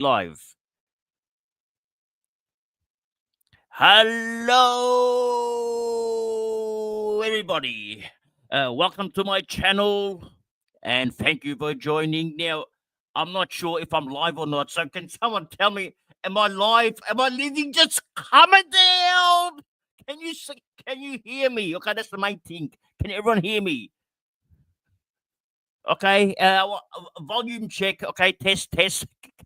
Live. Hello, everybody. Welcome to my channel, and thank you for joining. Now, I'm not sure if I'm live or not, so can someone tell me? Am I live? Am I living? Just comment down. Can you hear me? Okay, that's the main thing. Can everyone hear me? Okay, volume check. Okay, test.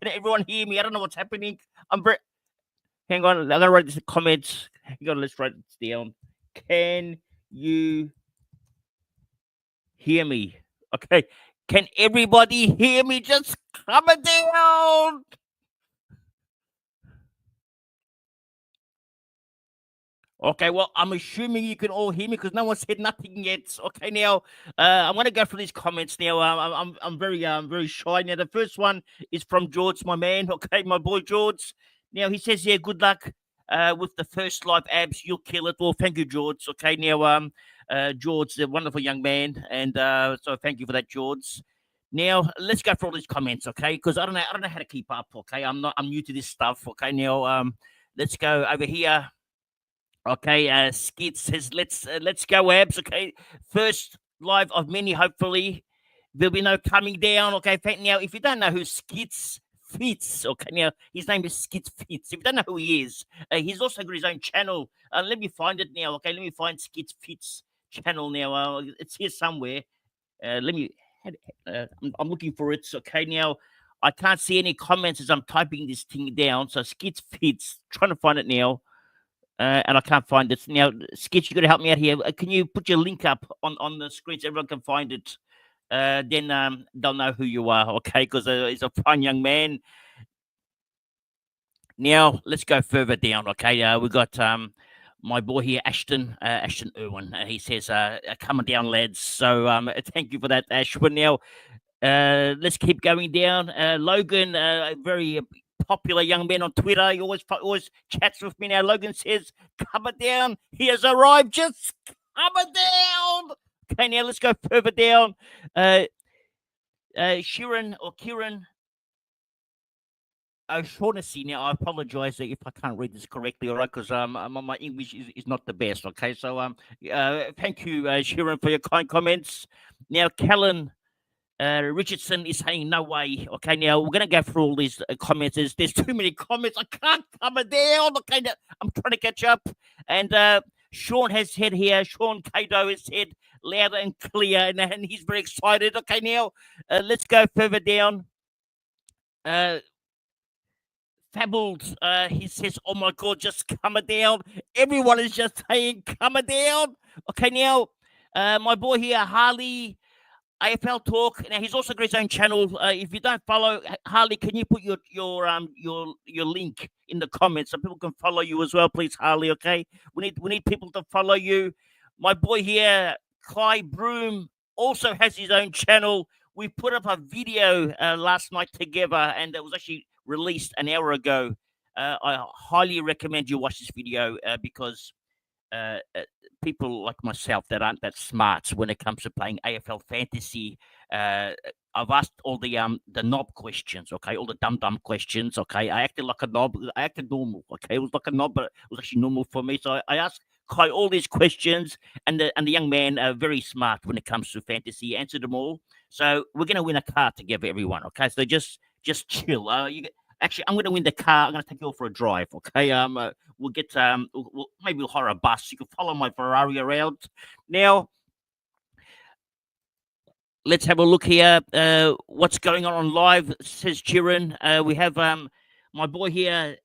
Can everyone hear me? I don't know what's happening. I'm very. Hang on, I'm gonna write this in comments. Hang on, let's write this down. Can you hear me? Okay. Can everybody hear me? Just comment down. Okay, well, I'm assuming you can all hear me because no one said nothing yet. Okay, now I'm gonna go through these comments now. I'm very shy now. The first one is from George, my man. Okay, my boy George. Now he says, "Yeah, good luck with the first live abs. You'll kill it." Well, thank you, George. Okay, now George, a wonderful young man, and so thank you for that, George. Now let's go through all these comments, okay? Because I don't know how to keep up. Okay, I'm new to this stuff. Okay, now let's go over here. Okay, Skid says, let's go, Abs. Okay, first live of many. Hopefully, there'll be no coming down. Okay, now if you don't know who Skits Fitz, okay, now his name is Skits Fitz. If you don't know who he is, he's also got his own channel. Let me find it now. Okay, let me find Skits Fitz channel now. It's here somewhere. Let me. I'm looking for it. Okay, now I can't see any comments as I'm typing this thing down. So Skits Fitz, trying to find it now. And I can't find it now. Sketch, you got to help me out here. Can you put your link up on the screen so everyone can find it? Then they'll know who you are, okay? Because he's a fine young man. Now let's go further down, okay? We got my boy here, Ashton Irwin. He says, "Coming down, lads." So thank you for that, Ashwin. Now let's keep going down. Logan, a very popular young man on Twitter. He always chats with me now. Logan says, "Come it down. He has arrived. Just come it down." Okay, now let's go further down. Shirin or Kieran O'Shaughnessy. Now, I apologize if I can't read this correctly, all right, because my English is not the best, okay? So, thank you, Shirin, for your kind comments. Now, Kellen Richardson is saying no way. Okay, now we're gonna go through all these comments. There's too many comments. I can't come down. Okay, now, I'm trying to catch up. And Sean has said here. Sean Cato has said loud and clear, and he's very excited. Okay, now let's go further down. Fabled, he says, "Oh my God, just come down." Everyone is just saying, "Come down." Okay, now my boy here, Harley. AFL Talk. Now he's also got his own channel. If you don't follow Harley, can you put your link in the comments so people can follow you as well, please, Harley? Okay, we need people to follow you. My boy here, Kai Broom, also has his own channel. We put up a video last night together, and it was actually released an hour ago. I highly recommend you watch this video because uh, uh, people like myself that aren't that smart when it comes to playing AFL fantasy. I've asked all the knob questions, okay, all the dumb questions, okay. I acted like a knob. I acted normal, okay. It was like a knob, but it was actually normal for me. So I asked Kai all these questions, and the young man very smart when it comes to fantasy. He answered them all. So we're gonna win a car together, everyone. Okay, so just chill. Actually, I'm gonna win the car. I'm gonna take you all for a drive. Okay. We'll get maybe we'll hire a bus. You can follow my Ferrari around. Now let's have a look here. What's going on live? Says Jiren. We have my boy here,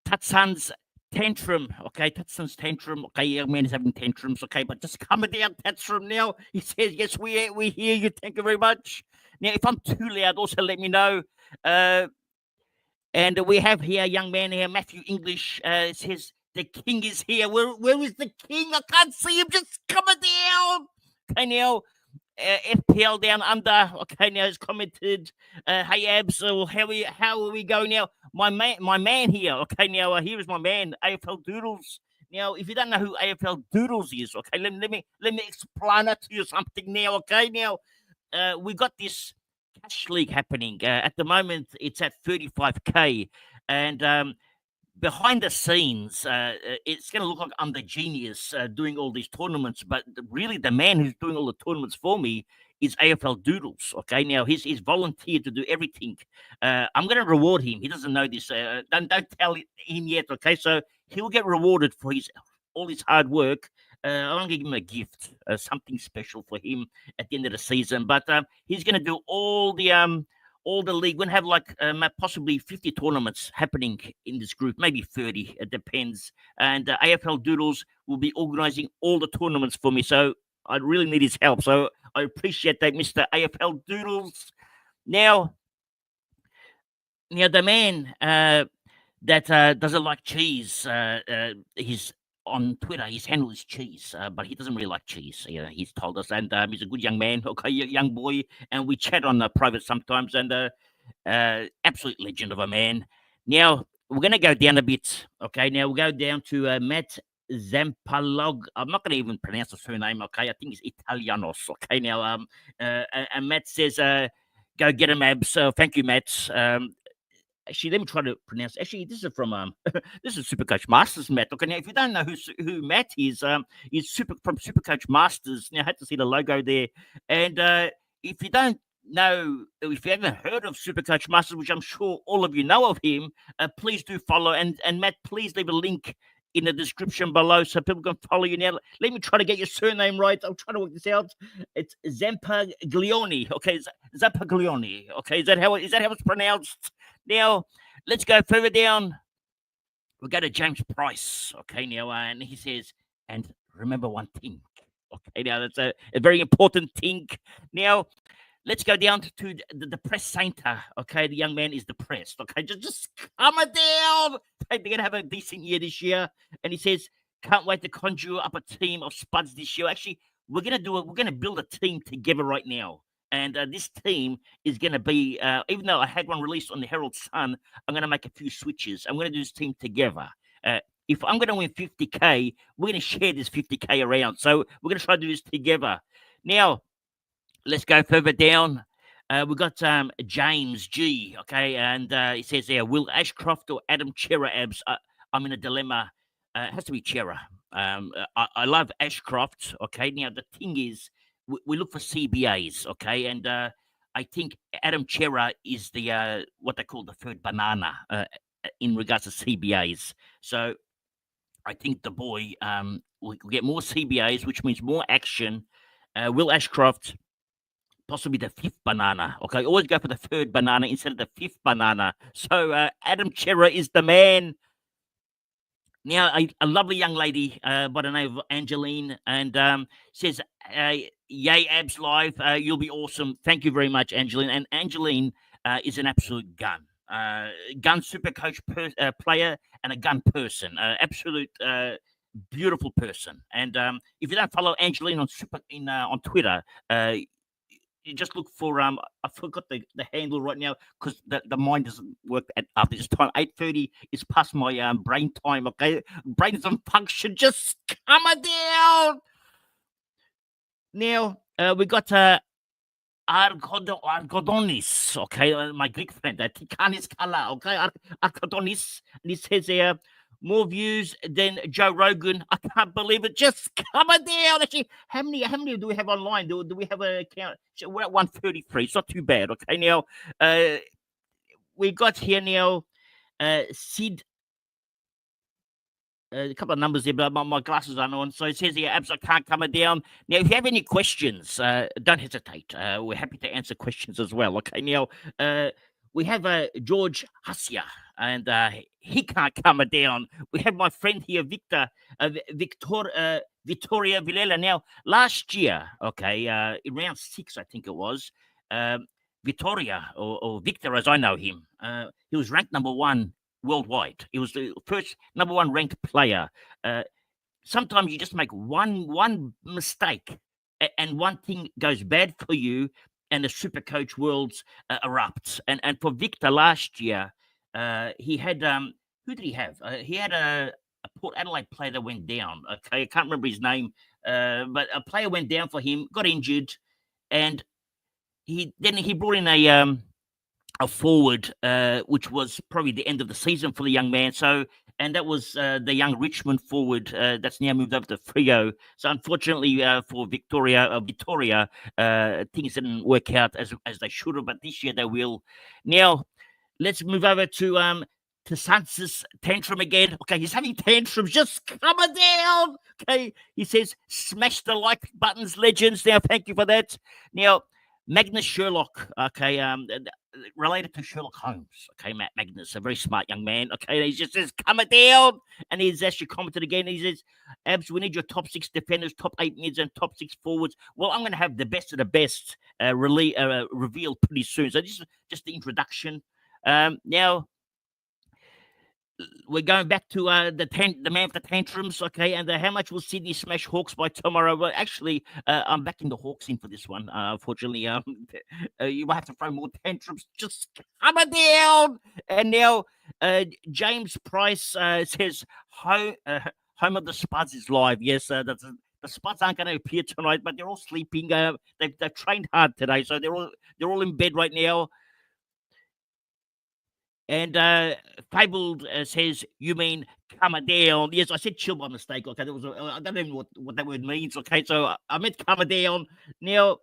Tatsan's tantrum. Okay, Tatsan's tantrum. Okay, young man is having tantrums. Okay, but just coming down tantrum now. He says, "Yes, we hear you. Thank you very much." Now, if I'm too loud, also let me know. And we have here a young man here, Matthew English. Says the king is here. Where is the king? I can't see him. Just coming down. Okay, now FPL down under. Okay, now he's commented. Hey Abs, so how are we going now? My man here. Okay, now here is my man, AFL Doodles. Now, if you don't know who AFL Doodles is, okay, let me explain it to you something now. Okay, now we got this cash league happening. At the moment, it's at 35K. And behind the scenes, it's going to look like I'm the genius doing all these tournaments, but really the man who's doing all the tournaments for me is AFL Doodles. Okay, now he's volunteered to do everything. I'm going to reward him. He doesn't know this. Don't tell him yet. Okay, so he'll get rewarded for all his hard work. I'm going to give him a gift, something special for him at the end of the season. But he's going to do all the league. We're going to have like possibly 50 tournaments happening in this group, maybe 30. It depends. And AFL Doodles will be organizing all the tournaments for me. So I really need his help. So I appreciate that, Mr. AFL Doodles. Now the man that doesn't like cheese, he's on Twitter. His handle is cheese, but he doesn't really like cheese. He's told us, and he's a good young man, okay, young boy, and we chat on private sometimes. And absolute legend of a man. Now we're going to go down a bit. Okay, now we'll go down to Matt Zampalog. I'm not going to even pronounce the surname. Okay, I think it's Italianos. Okay, now and Matt says, "Go get him, Abs." Thank you, Matt. Actually, let me try to pronounce. Actually, this is from this is Supercoach Masters, Matt. Okay, now if you don't know who Matt is, he's from Supercoach Masters. Now I had to see the logo there, and if you don't know, if you haven't heard of Supercoach Masters, which I'm sure all of you know of him, please do follow. And Matt, please leave a link in the description below so people can follow you. Now, let me try to get your surname right. I'm trying to work this out. It's Zampaglione. Okay, Zampaglione. Okay, is that how it's pronounced? Now, let's go further down. We'll go to James Price. Okay, now, and he says, and remember one thing. Okay, now that's a very important thing. Now, let's go down to the press center. Okay, the young man is depressed. Okay, just calm it down. They're going to have a decent year this year. And he says, can't wait to conjure up a team of spuds this year. Actually, we're going to do it. We're going to build a team together right now. And this team is going to be, even though I had one released on the Herald Sun, I'm going to make a few switches. I'm going to do this team together. If I'm going to win 50K, we're going to share this 50K around. So we're going to try to do this together. Now, let's go further down. We've got James G. Okay, and he says there, will Ashcroft or Adam Chera, Abs? I'm in a dilemma. It has to be Chera. I love Ashcroft. Okay, now the thing is, we look for CBAs. Okay, and I think Adam Chera is the what they call the third banana in regards to CBAs. So I think the boy will get more CBAs, which means more action. Will Ashcroft possibly the fifth banana. Okay, always go for the third banana instead of the fifth banana. So Adam Chera is the man. Now, a lovely young lady by the name of Angeline, and says, yay, Abs Live, you'll be awesome. Thank you very much, Angeline. And Angeline is an absolute gun. Gun super coach player and a gun person. Absolute beautiful person. And if you don't follow Angeline on Twitter, you just look for I forgot the handle right now because the mind doesn't work at after this time. 8:30 is past my brain time. Okay, brain doesn't function. Just calm it down. Now we got Argodonis. Okay, my Greek friend, Tikanis Kala. Okay, Argodonis, and he says there. More views than Joe Rogan. I can't believe it. Just calm it down. Actually, how many do we have online? Do we have a count? We're at 133. It's not too bad. Okay, now we got here now Sid. A couple of numbers there, but my glasses aren't on. So it says here, Abs, I can't calm it down. Now, if you have any questions, don't hesitate. We're happy to answer questions as well. Okay, now we have George Hassia, and he can't calm it down. We have my friend here, Victor, Vittoria Villela. Now, last year, okay, in round 6, I think it was, Vittoria, or Victor as I know him, he was ranked number 1 worldwide. He was the first number 1 ranked player. Sometimes you just make one mistake and one thing goes bad for you and the Supercoach worlds erupts. And for Victor last year, he had who did he have? He had a Port Adelaide player that went down. Okay, I can't remember his name, but a player went down for him, got injured, and he brought in a forward, which was probably the end of the season for the young man. So, and that was the young Richmond forward that's now moved over to Freo. So, unfortunately for Victoria, things didn't work out as they should have, but this year they will. Now, let's move over to Sansa's tantrum again. Okay, he's having tantrums. Just calm down. Okay, he says, smash the like buttons, legends. Now, thank you for that. Now, Magnus Sherlock. Okay, related to Sherlock Holmes. Okay, Matt Magnus, a very smart young man. Okay, he just says, come down. And he's actually commented again. He says, Abs, we need your top 6 defenders, top 8 mids, and top 6 forwards. Well, I'm going to have the best of the best revealed pretty soon. So this is just the introduction. Now, we're going back to the man with the tantrums, okay? And how much will Sydney smash Hawks by tomorrow? Well, actually, I'm backing the Hawks in for this one. Unfortunately, you might have to throw more tantrums. Just calm it down. And now, James Price says, home of the Spuds is live. Yes, the Spuds aren't going to appear tonight, but they're all sleeping. They've trained hard today, so they're all in bed right now. And Fabled says, you mean come down? Yes, I said chill by mistake. Okay, that was I don't even know what that word means. Okay, so I meant come down. Now,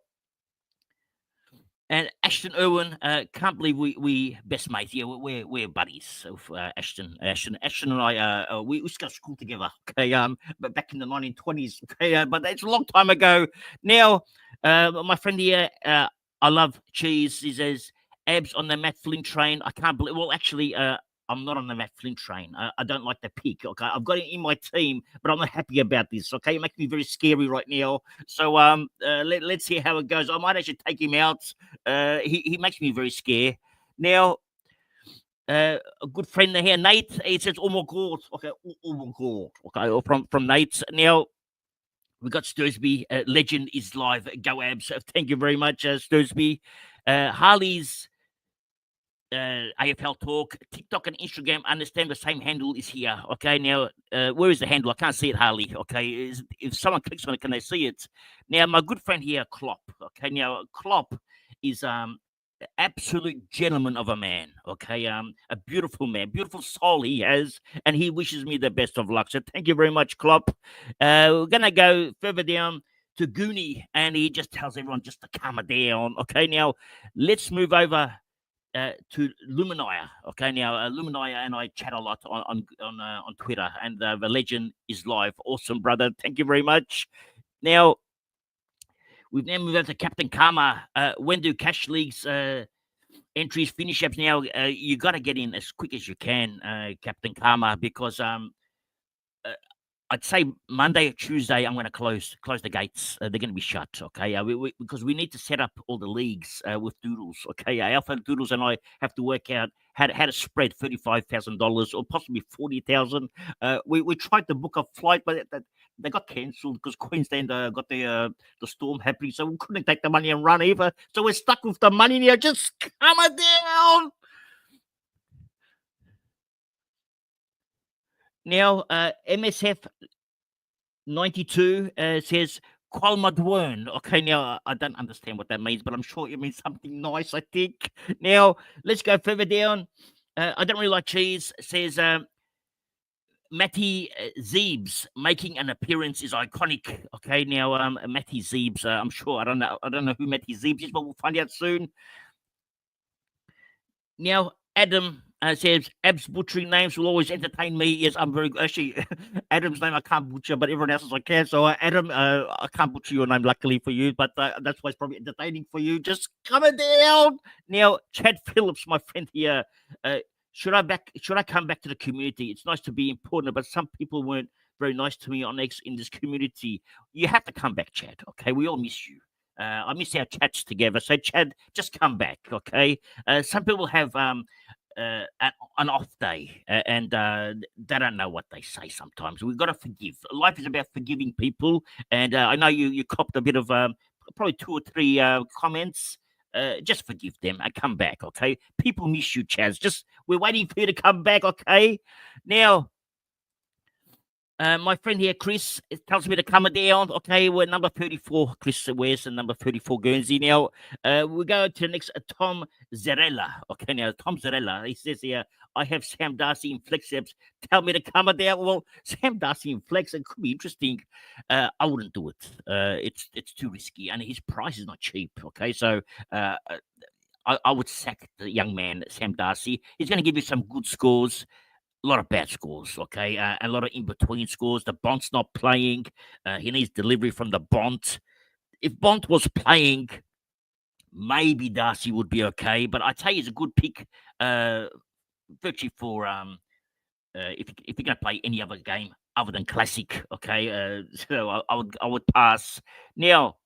and Ashton Irwin, can't believe we best mates. Yeah, we're buddies. Of Ashton and I, we used to go to school together. Okay, but back in the 1920s. Okay, but it's a long time ago. Now, my friend here, I love cheese. He says, Abs on the Matt Flynn train. I can't believe. Well, actually, I'm not on the Matt Flynn train. I don't like the pick. Okay, I've got it in my team, but I'm not happy about this. Okay, it makes me very scary right now. So let's see how it goes. I might actually take him out. He makes me very scared. Now, a good friend here, Nate. He says, "Oh my god." Okay, oh my god. Okay, from Nate. Now, we got Stursby. Legend is live. Go Abs. Thank you very much, Stursby. Harley's AFL talk, TikTok and Instagram. Understand the same handle is here. Okay, now where is the handle? I can't see it, Harley. Okay, if someone clicks on it, can they see it? Now, my good friend here, Klopp. Okay, now Klopp is absolute gentleman of a man. Okay, a beautiful man, beautiful soul he has, and he wishes me the best of luck. So thank you very much, Klopp. We're gonna go further down to Goonie, and he just tells everyone just to calm it down. Okay, now let's move over to Luminia. Okay, now Luminia and I chat a lot on Twitter, and the legend is live. Awesome, brother. Thank you very much. Now we've now moved on to Captain Karma. When do cash leagues entries finish up? Now you got to get in as quick as you can, Captain Karma, because I'd say Monday or Tuesday, I'm going to close the gates. They're going to be shut, okay? Because we need to set up all the leagues with Doodles, okay? Alpha Doodles and I have to work out how to spread $35,000 or possibly $40,000. We tried to book a flight, but they got cancelled because Queensland got the storm happening, so we couldn't take the money and run either. So we're stuck with the money now. Just calm it down. Now, MSF 92 says Qualmadwern. Okay, now I don't understand what that means, but I'm sure it means something nice, I think. Now, let's go further down. I don't really like cheese. Says Matty Zeebs making an appearance is iconic. Okay, now Matty Zeebs, I'm sure I don't know who Matty Zeebs is, but we'll find out soon. Now, Adam says, Ab's butchering names will always entertain me. Yes, I'm very actually Adam's name I can't butcher, but everyone else's I can. So, Adam, I can't butcher your name, luckily for you, but that's why it's probably entertaining for you. Just coming down. Now, Chad Phillips, my friend here, should I come back to the community? It's nice to be important, but some people weren't very nice to me on X in this community. You have to come back, Chad. Okay, we all miss you. I miss our chats together. So, Chad, just come back, okay? Some people have an off day and they don't know what they say sometimes. We've got to forgive. Life is about forgiving people. And I know you copped a bit of probably 2 or 3 comments. Just forgive them and come back, okay? People miss you, Chaz. We're waiting for you to come back, okay? Now, My friend here, Chris, tells me to come down. Okay, we're number 34. Chris wears the number 34 Guernsey now. We go to the next, Tom Zarella. Okay, now, Tom Zarella, he says here, I have Sam Darcy in flex apps. Tell me to come down. Well, Sam Darcy in flex, it could be interesting. I wouldn't do it. It's too risky, and his price is not cheap. Okay, so I would sack the young man, Sam Darcy. He's going to give you some good scores, a lot of bad scores, okay, a lot of in between scores. The Bont's not playing. He needs delivery from the Bont. If Bont was playing, maybe Darcy would be okay. But I tell you, it's a good pick, virtually for if you're going to play any other game other than Classic, okay. So I would pass now.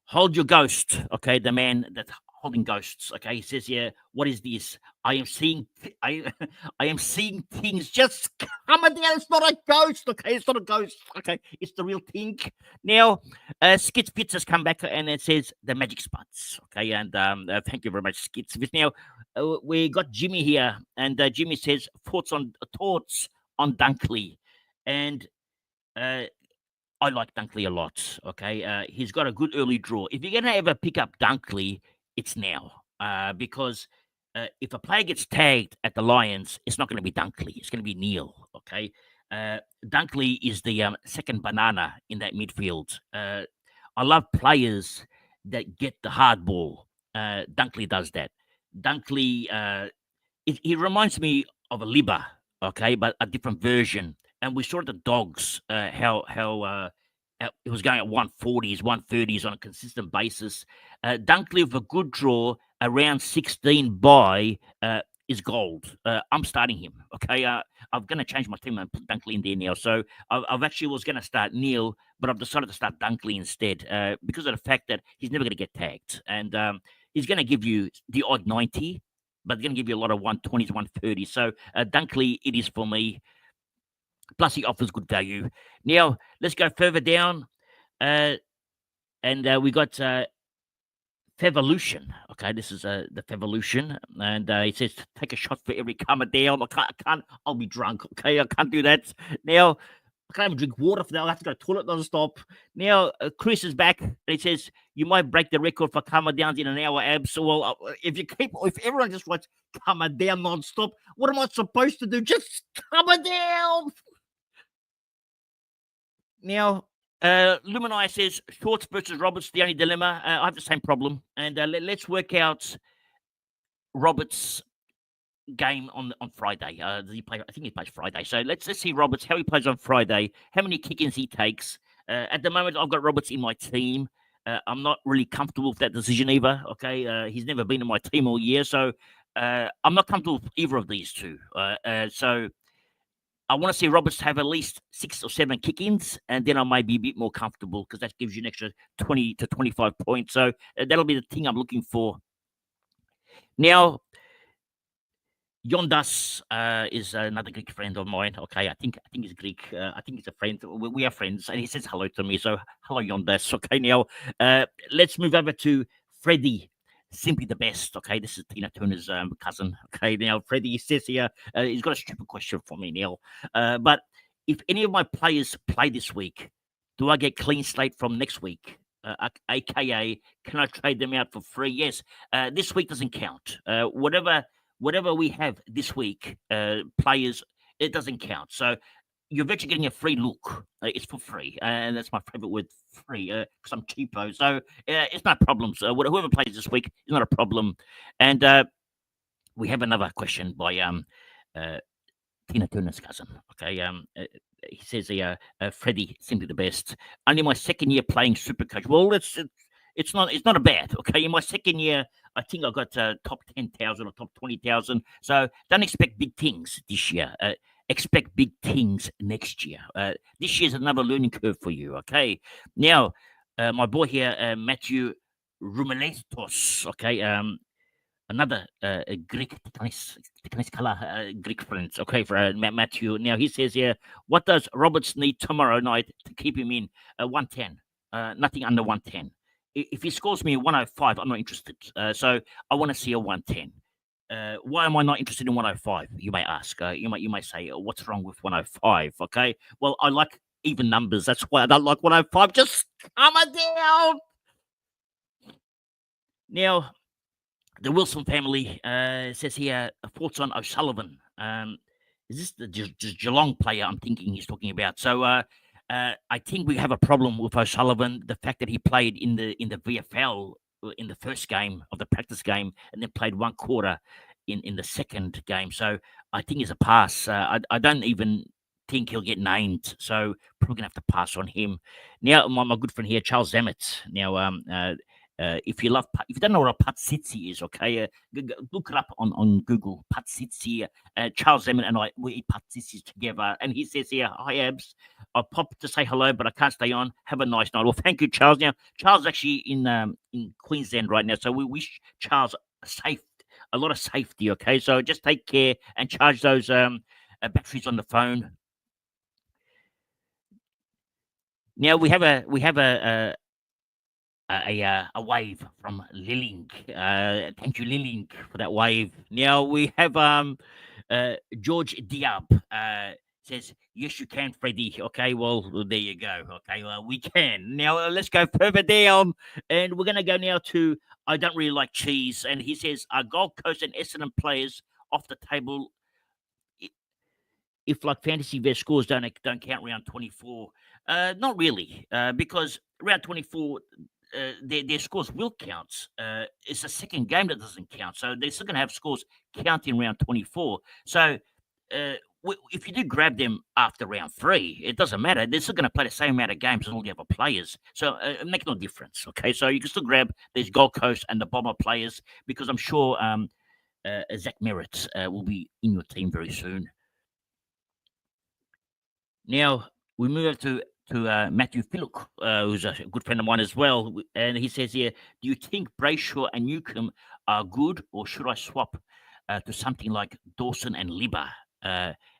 Hold your ghost, okay. The man that's holding ghosts, okay. He says, "Yeah, what is this? I am seeing, I am seeing things. Just come down. It's not a ghost, okay. It's not a ghost, okay. It's the real thing." Now, Skits Fitz has come back and it says the magic spots, okay. And thank you very much, Skits Fitz. Now, we got Jimmy here, and Jimmy says thoughts on Dunkley, and I like Dunkley a lot. Okay, he's got a good early draw. If you're going to ever pick up Dunkley, it's now, because if a player gets tagged at the Lions, it's not going to be Dunkley. It's going to be Neil. Okay, Dunkley is the second banana in that midfield. I love players that get the hard ball. Dunkley does that. Dunkley, he reminds me of a Libba, okay, but a different version. And we saw the Dogs, how it was going at 140s, 130s on a consistent basis. Dunkley with a good draw around 16 by is gold. I'm starting him. Okay, I'm going to change my team and put Dunkley in there now. So I've actually was going to start Neil, but I've decided to start Dunkley instead because of the fact that he's never going to get tagged, and he's going to give you the odd 90, but they're going to give you a lot of 120s, 130s. So Dunkley, it is for me. Plus, he offers good value. Now, let's go further down. And we got Fevolution. Okay, this is the Fevolution. And he says, take a shot for every comer down. I can't, I'll be drunk. Okay, I can't do that. Now, I can't even drink water for that. I have to go to the toilet non-stop. Now, Chris is back, and he says, you might break the record for comer downs in an hour, Abs. So, well, if everyone just writes comer down non-stop, what am I supposed to do? Just comer down. Now, Luminai says Shorts versus Roberts, the only dilemma. I have the same problem. And let's work out Roberts' game on Friday. Does he play? I think he plays Friday. So let's see Roberts, how he plays on Friday, how many kick-ins he takes. At the moment, I've got Roberts in my team. I'm not really comfortable with that decision either. Okay, he's never been in my team all year. So I'm not comfortable with either of these two. So I want to see Roberts have at least 6 or 7 kick-ins, and then I might be a bit more comfortable because that gives you an extra 20 to 25 points. So that'll be the thing I'm looking for. Now, Yondas is another Greek friend of mine. Okay, I think he's Greek. I think he's a friend. We are friends, and he says hello to me. So hello, Yondas. Okay, now let's move over to Freddie. Simply the best. Okay, this is Tina Turner's cousin. Okay, now Freddie says here he's got a stupid question for me, Neil. But if any of my players play this week, do I get clean slate from next week? AKA, can I trade them out for free? Yes. This week doesn't count. Whatever we have this week, players, it doesn't count. So you're virtually getting a free look. It's for free, and that's my favorite word, free, because I'm cheapo. So it's not a problem. So whoever plays this week is not a problem. And we have another question by Tina Turner's cousin. Okay, he says here, Freddie, simply the best. Only my second year playing Supercoach. Well, it's not a bad. Okay, in my second year, I think I got top 10,000 or top 20,000. So don't expect big things this year. Expect big things next year. This year's another learning curve for you. Okay. Now, my boy here, Matthew Rumeletos. Okay. Another Greek Greek friends. Okay, for Matthew. Now he says here, what does Roberts need tomorrow night to keep him in 110? Nothing under 110. If he scores me 105, I'm not interested. So I want to see a 110. why am I not interested in 105? You may ask. You may say, what's wrong with 105? Okay. Well, I like even numbers. That's why I don't like 105. Just calm it down. Now, the Wilson family says here thoughts on O'Sullivan. Is this the Geelong player I'm thinking he's talking about? So I think we have a problem with O'Sullivan. The fact that he played in the VFL in the first game of the practice game and then played one quarter in the second game. So I think he's a pass. I don't even think he'll get named. So probably gonna have to pass on him. Now, my good friend here, Charles Emmett. Now, if you don't know what a patsitsi is, okay, look it up on Google. Patsitsi. Charles Emmett and I we eat patsitsis together, and he says here, "Hi Abs, I popped to say hello, but I can't stay on. Have a nice night." Well, thank you, Charles. Now, Charles is actually in Queensland right now, so we wish Charles a lot of safety. Okay, so just take care and charge those batteries on the phone. Now we have a wave from Lilling. Thank you, Lilling, for that wave. Now we have George Diab says, "Yes, you can, Freddie." Okay, well, there you go. Okay, well, we can. Now let's go further down, and we're gonna go now to I don't really like cheese, and he says, "Are Gold Coast and Essendon players off the table if like fantasy their scores don't count round 24? Not really, because round 24 their scores will count. It's the second game that doesn't count, so they're still going to have scores counting round 24. So if you do grab them after round 3, it doesn't matter. They're still going to play the same amount of games as all the other players, so it makes no difference. Okay, so you can still grab these Gold Coast and the Bomber players because I'm sure Zach Merritt will be in your team very soon. Now we move over to Matthew Phillip, who's a good friend of mine as well, and he says here, "Do you think Brayshaw and Newcomb are good, or should I swap to something like Dawson and Libba?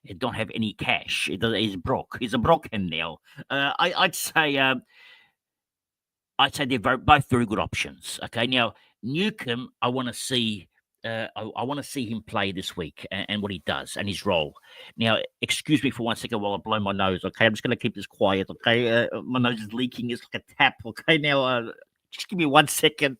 He don't have any cash. He's broke. He's a broken now. I'd say they're both very good options. Okay, now Newcomb, I want to see. I want to see him play this week and what he does and his role. Now, excuse me for 1 second while I blow my nose. Okay, I'm just going to keep this quiet. Okay, my nose is leaking. It's like a tap. Okay, now just give me 1 second.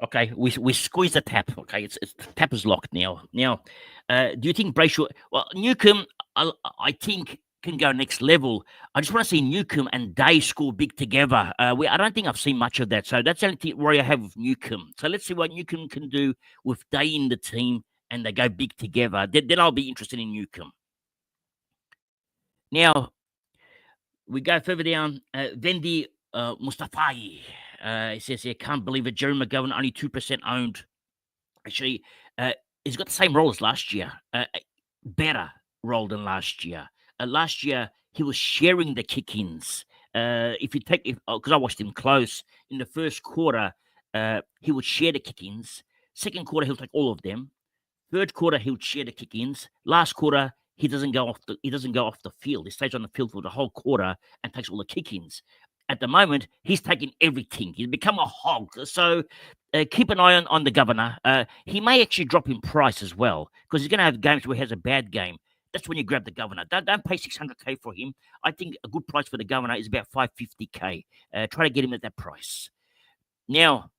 Okay, we squeeze the tap. Okay, it's the tap is locked now. Now, do you think Brayshaw? Well, Newcomb, I think can go next level. I just want to see Newcomb and Day score big together. I don't think I've seen much of that. So that's the only worry I have with Newcomb. So let's see what Newcomb can do with Day in the team and they go big together. Then I'll be interested in Newcomb. Now we go further down. Vendi Mustafai. It says here, can't believe it. Jerry McGovern only 2% owned. Actually, he's got the same role as last year. Better role than last year. Last year, he was sharing the kick-ins. If you take, because I watched him close, in the first quarter, he would share the kick-ins. Second quarter, he'll take all of them. Third quarter, he would share the kick-ins. Last quarter, he doesn't go off the field. He stays on the field for the whole quarter and takes all the kick-ins. At the moment, he's taking everything. He's become a hog. So keep an eye on the governor. He may actually drop in price as well because he's going to have games where he has a bad game. That's when you grab the governor. Don't pay 600K for him. I think a good price for the governor is about 550K. Try to get him at that price. Now,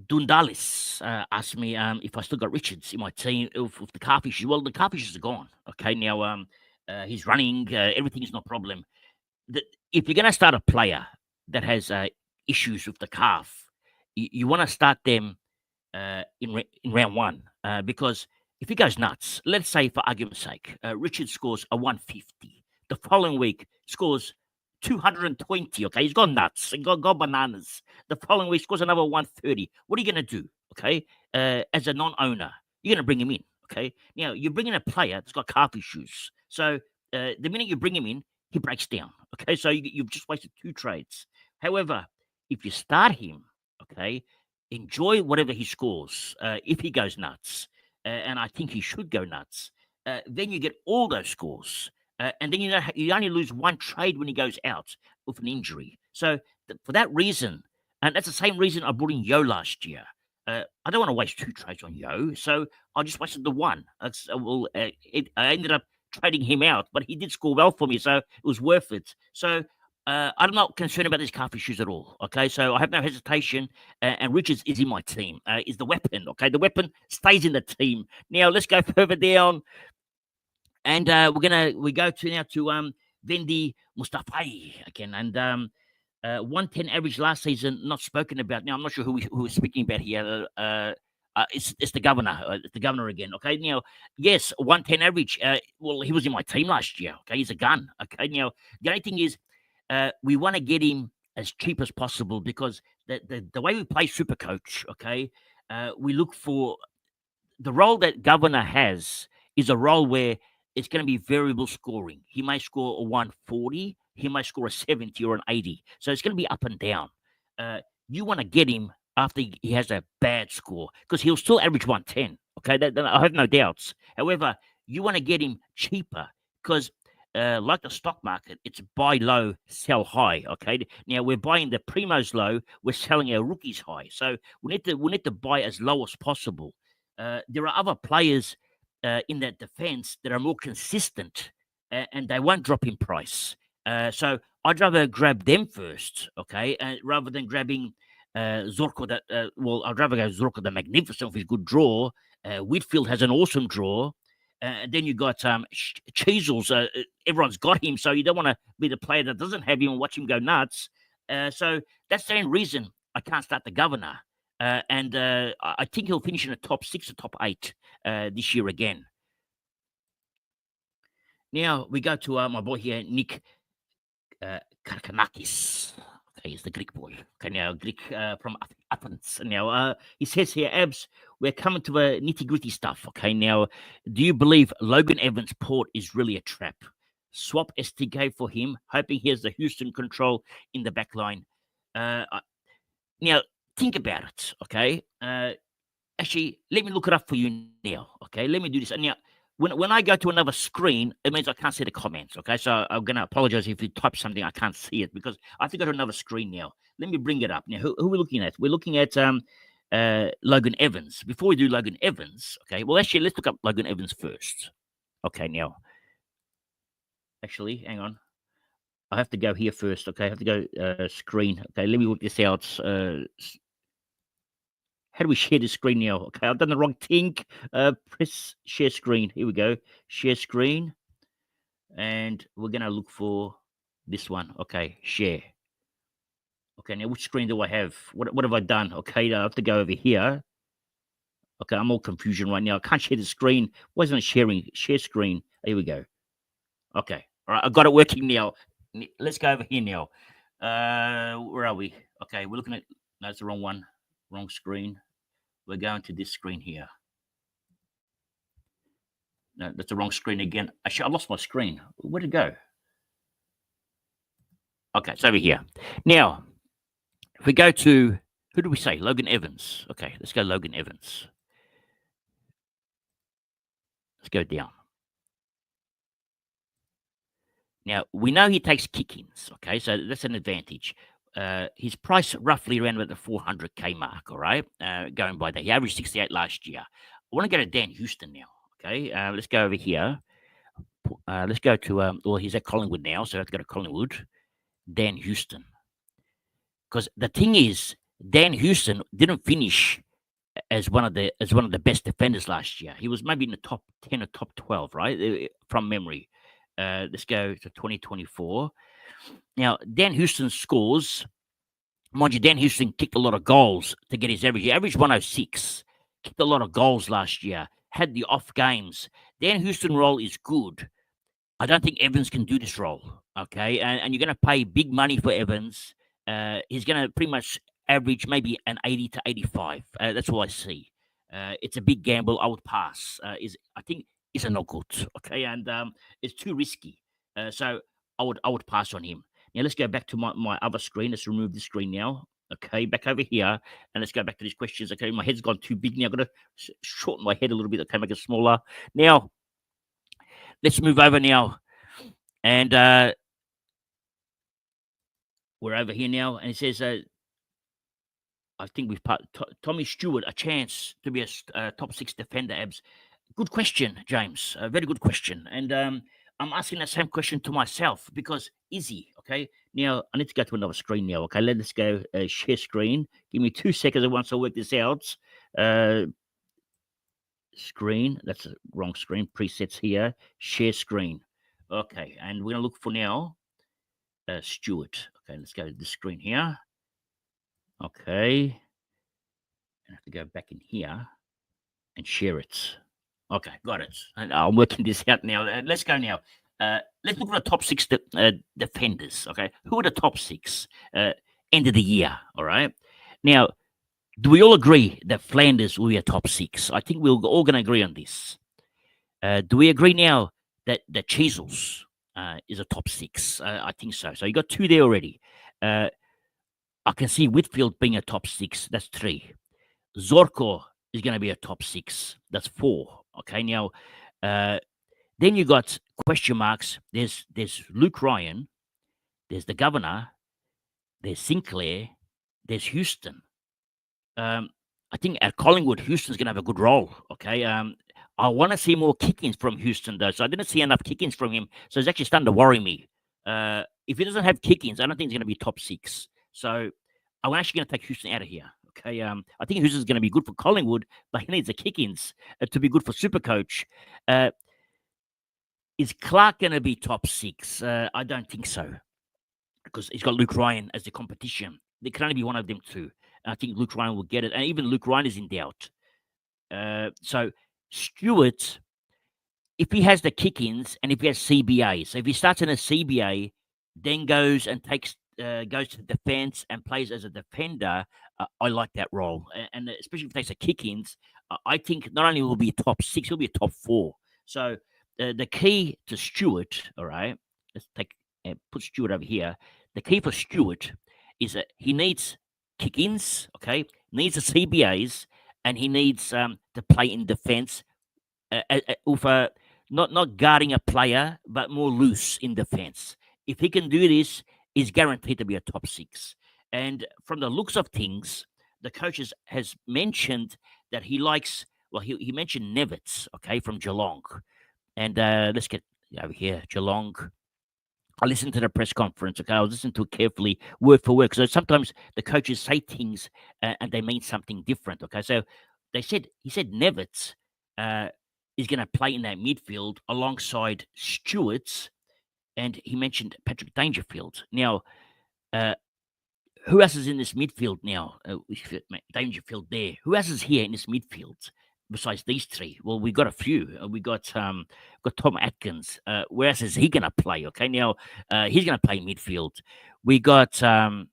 Dundalis asked me if I still got Richards in my team with the calf issues. Well, the calf issues are gone. Okay, now he's running. Everything is no problem. If you're going to start a player that has issues with the calf, you want to start them in round 1 because if he goes nuts, let's say for argument's sake, Richard scores a 150. The following week scores 220. Okay, he's gone nuts and gone bananas. The following week scores another 130. What are you going to do? Okay, as a non-owner, you're going to bring him in. Okay, now you're bringing a player that's got calf issues. So the minute you bring him in, he breaks down. Okay, so you've just wasted 2 trades. However, if you start him, okay, enjoy whatever he scores. If he goes nuts, and I think he should go nuts, then you get all those scores. And then you only lose one trade when he goes out with an injury. So for that reason, and that's the same reason I brought in Yo last year. I don't want to waste two trades on Yo, so I just wasted the one. I ended up trading him out, but he did score well for me, so it was worth it. So I'm not concerned about these calf issues at all. Okay, so I have no hesitation, and Richards is in my team. Is the weapon? Okay, the weapon stays in the team. Now let's go further down, and we go to now to Vendi Mustafai again, and 110 average last season, not spoken about. Now I'm not sure who we're speaking about here. It's the governor. It's the governor again. Okay. Now, yes, 110 average. Well, he was in my team last year. Okay, he's a gun. Okay. Now, the only thing is, we want to get him as cheap as possible because the way we play Supercoach, okay, we look for the role that governor has is a role where it's going to be variable scoring. He may score a 140, he may score a 70 or an 80. So it's going to be up and down. You want to get him after he has a bad score because he'll still average 110. Okay, I have no doubts. However, you want to get him cheaper because like the stock market, it's buy low, sell high. Okay, now we're buying the primos low, we're selling our rookies high. So we need to buy as low as possible. There are other players in that defense that are more consistent and they won't drop in price. So I'd rather grab them first, okay, rather than grabbing Zorko. I'd rather go Zorko the Magnificent with his good draw. Whitfield has an awesome draw. And then you got Cheezels. Everyone's got him, so you don't want to be the player that doesn't have him and watch him go nuts. So that's the only reason I can't start the governor. And I think he'll finish in the top 6 or top 8 this year again. Now we go to my boy here, Nick Karkanakis. Okay, he's the Greek boy. Okay, now Greek from Athens. Now he says here, Abs, we're coming to the nitty gritty stuff. Okay, now do you believe Logan Evans' port is really a trap? Swap STK for him, hoping he has the Houston control in the back line. Now think about it. Okay, actually, let me look it up for you now. Okay, let me do this. And now, when I go to another screen, it means I can't see the comments. Okay, so I'm gonna apologize if you type something I can't see it because I have to go to another screen now. Let me bring it up now. Who are we looking at? We're looking at Logan Evans. Before we do Logan Evans, okay. Well, actually, let's look up Logan Evans first. Okay, now, actually, hang on. I have to go here first. Okay, I have to go screen. Okay, let me work this out. How do we share the screen now? Okay, I've done the wrong thing. Press share screen. Here we go. Share screen. And we're going to look for this one. Okay, share. Okay, now which screen do I have? What have I done? Okay, I have to go over here. Okay, I'm all confusion right now. I can't share the screen. Why isn't it sharing? Share screen. Here we go. Okay, all right, I've got it working now. Let's go over here now. Where are we? Okay, we're looking at, no, that's the wrong one. Wrong screen. We're going to this screen here. No, that's the wrong screen again. Actually, I lost my screen. Where'd it go? Okay, it's over here. Now, if we go to, who do we say? Logan Evans. Okay, let's go Logan Evans. Let's go down. Now, we know he takes kick-ins, okay? So that's an advantage. His price roughly around about the 400K mark, all right? Going by that. He averaged 68 last year. I want to go to Dan Houston now, okay? Let's go over here. Let's go to, well, he's at Collingwood now, so let's go to Collingwood. Dan Houston. Because the thing is, Dan Houston didn't finish as one of the best defenders last year. He was maybe in the top 10 or top 12, right? From memory. Let's go to 2024. Now, Dan Houston scores. Mind you, Dan Houston kicked a lot of goals to get his average. He averaged 106. Kicked a lot of goals last year. Had the off games. Dan Houston role is good. I don't think Evans can do this role. Okay, and you're going to pay big money for Evans. He's going to pretty much average maybe an 80 to 85. That's all I see. It's a big gamble. I would pass. I think it's a not good. Okay, and it's too risky. So I would pass on him. Now let's go back to my other screen. Let's remove the screen now. Okay, back over here, and let's go back to these questions. Okay, my head's gone too big now. I've got to shorten my head a little bit. Okay, make it smaller. Now, let's move over now. And we're over here now. And it says, I think we've put Tommy Stewart a chance to be a top 6 defender, Abs. Good question, James. A very good question. And I'm asking the same question to myself because is he? Okay. Now, I need to go to another screen now. Okay. Let's go share screen. Give me 2 seconds once I work this out. Screen. That's the wrong screen. Presets here. Share screen. Okay. And we're going to look for now Stewart. Okay. Let's go to the screen here. Okay. I have to go back in here and share it. Okay, got it. And I'm working this out now. Let's go now. Let's look at the top 6 defenders. Okay, who are the top 6 end of the year? All right. Now, do we all agree that Flanders will be a top 6? I think we're all going to agree on this. Do we agree now that Cheezels is a top 6? I think so. So you got 2 there already. I can see Whitfield being a top 6. That's 3. Zorko is going to be a top 6. That's 4. Okay, now then you got question marks. There's Luke Ryan, there's the Governor, there's Sinclair, there's Houston. I think at Collingwood, Houston's going to have a good role. Okay, I want to see more kick-ins from Houston though, so I didn't see enough kick-ins from him. So it's actually starting to worry me. If he doesn't have kick-ins, I don't think he's going to be top 6. So I'm actually going to take Houston out of here. Okay, I think Houston's going to be good for Collingwood, but he needs the kick-ins to be good for Supercoach. Is Clark going to be top 6? I don't think so, because he's got Luke Ryan as the competition. There can only be one of them 2. I think Luke Ryan will get it, and even Luke Ryan is in doubt. So Stewart, if he has the kick-ins and if he has CBA, so if he starts in a CBA, then goes and goes to the defense and plays as a defender, I like that role. And especially if he takes the kick-ins, I think not only will he be top 6, he'll be a top 4. So the key to Stewart, all right, let's put Stewart over here. The key for Stewart is that he needs kick-ins, okay, needs the CBAs, and he needs to play in defense with not guarding a player, but more loose in defense. If he can do this, he's guaranteed to be a top 6. And from the looks of things, the coach has mentioned that he likes, well, he mentioned Nevitz, okay, from Geelong. And let's get over here, Geelong. I listened to the press conference, okay? I was listening to it carefully, word for word, because sometimes the coaches say things and they mean something different, okay? So he said Nevitz is going to play in that midfield alongside Stewart's, and he mentioned Patrick Dangerfield. Now, who else is in this midfield now? Dangerfield there. Who else is here in this midfield besides these 3? Well, we got a few. We got Tom Atkins. Where else is he going to play? Okay, now he's going to play midfield. We got I'm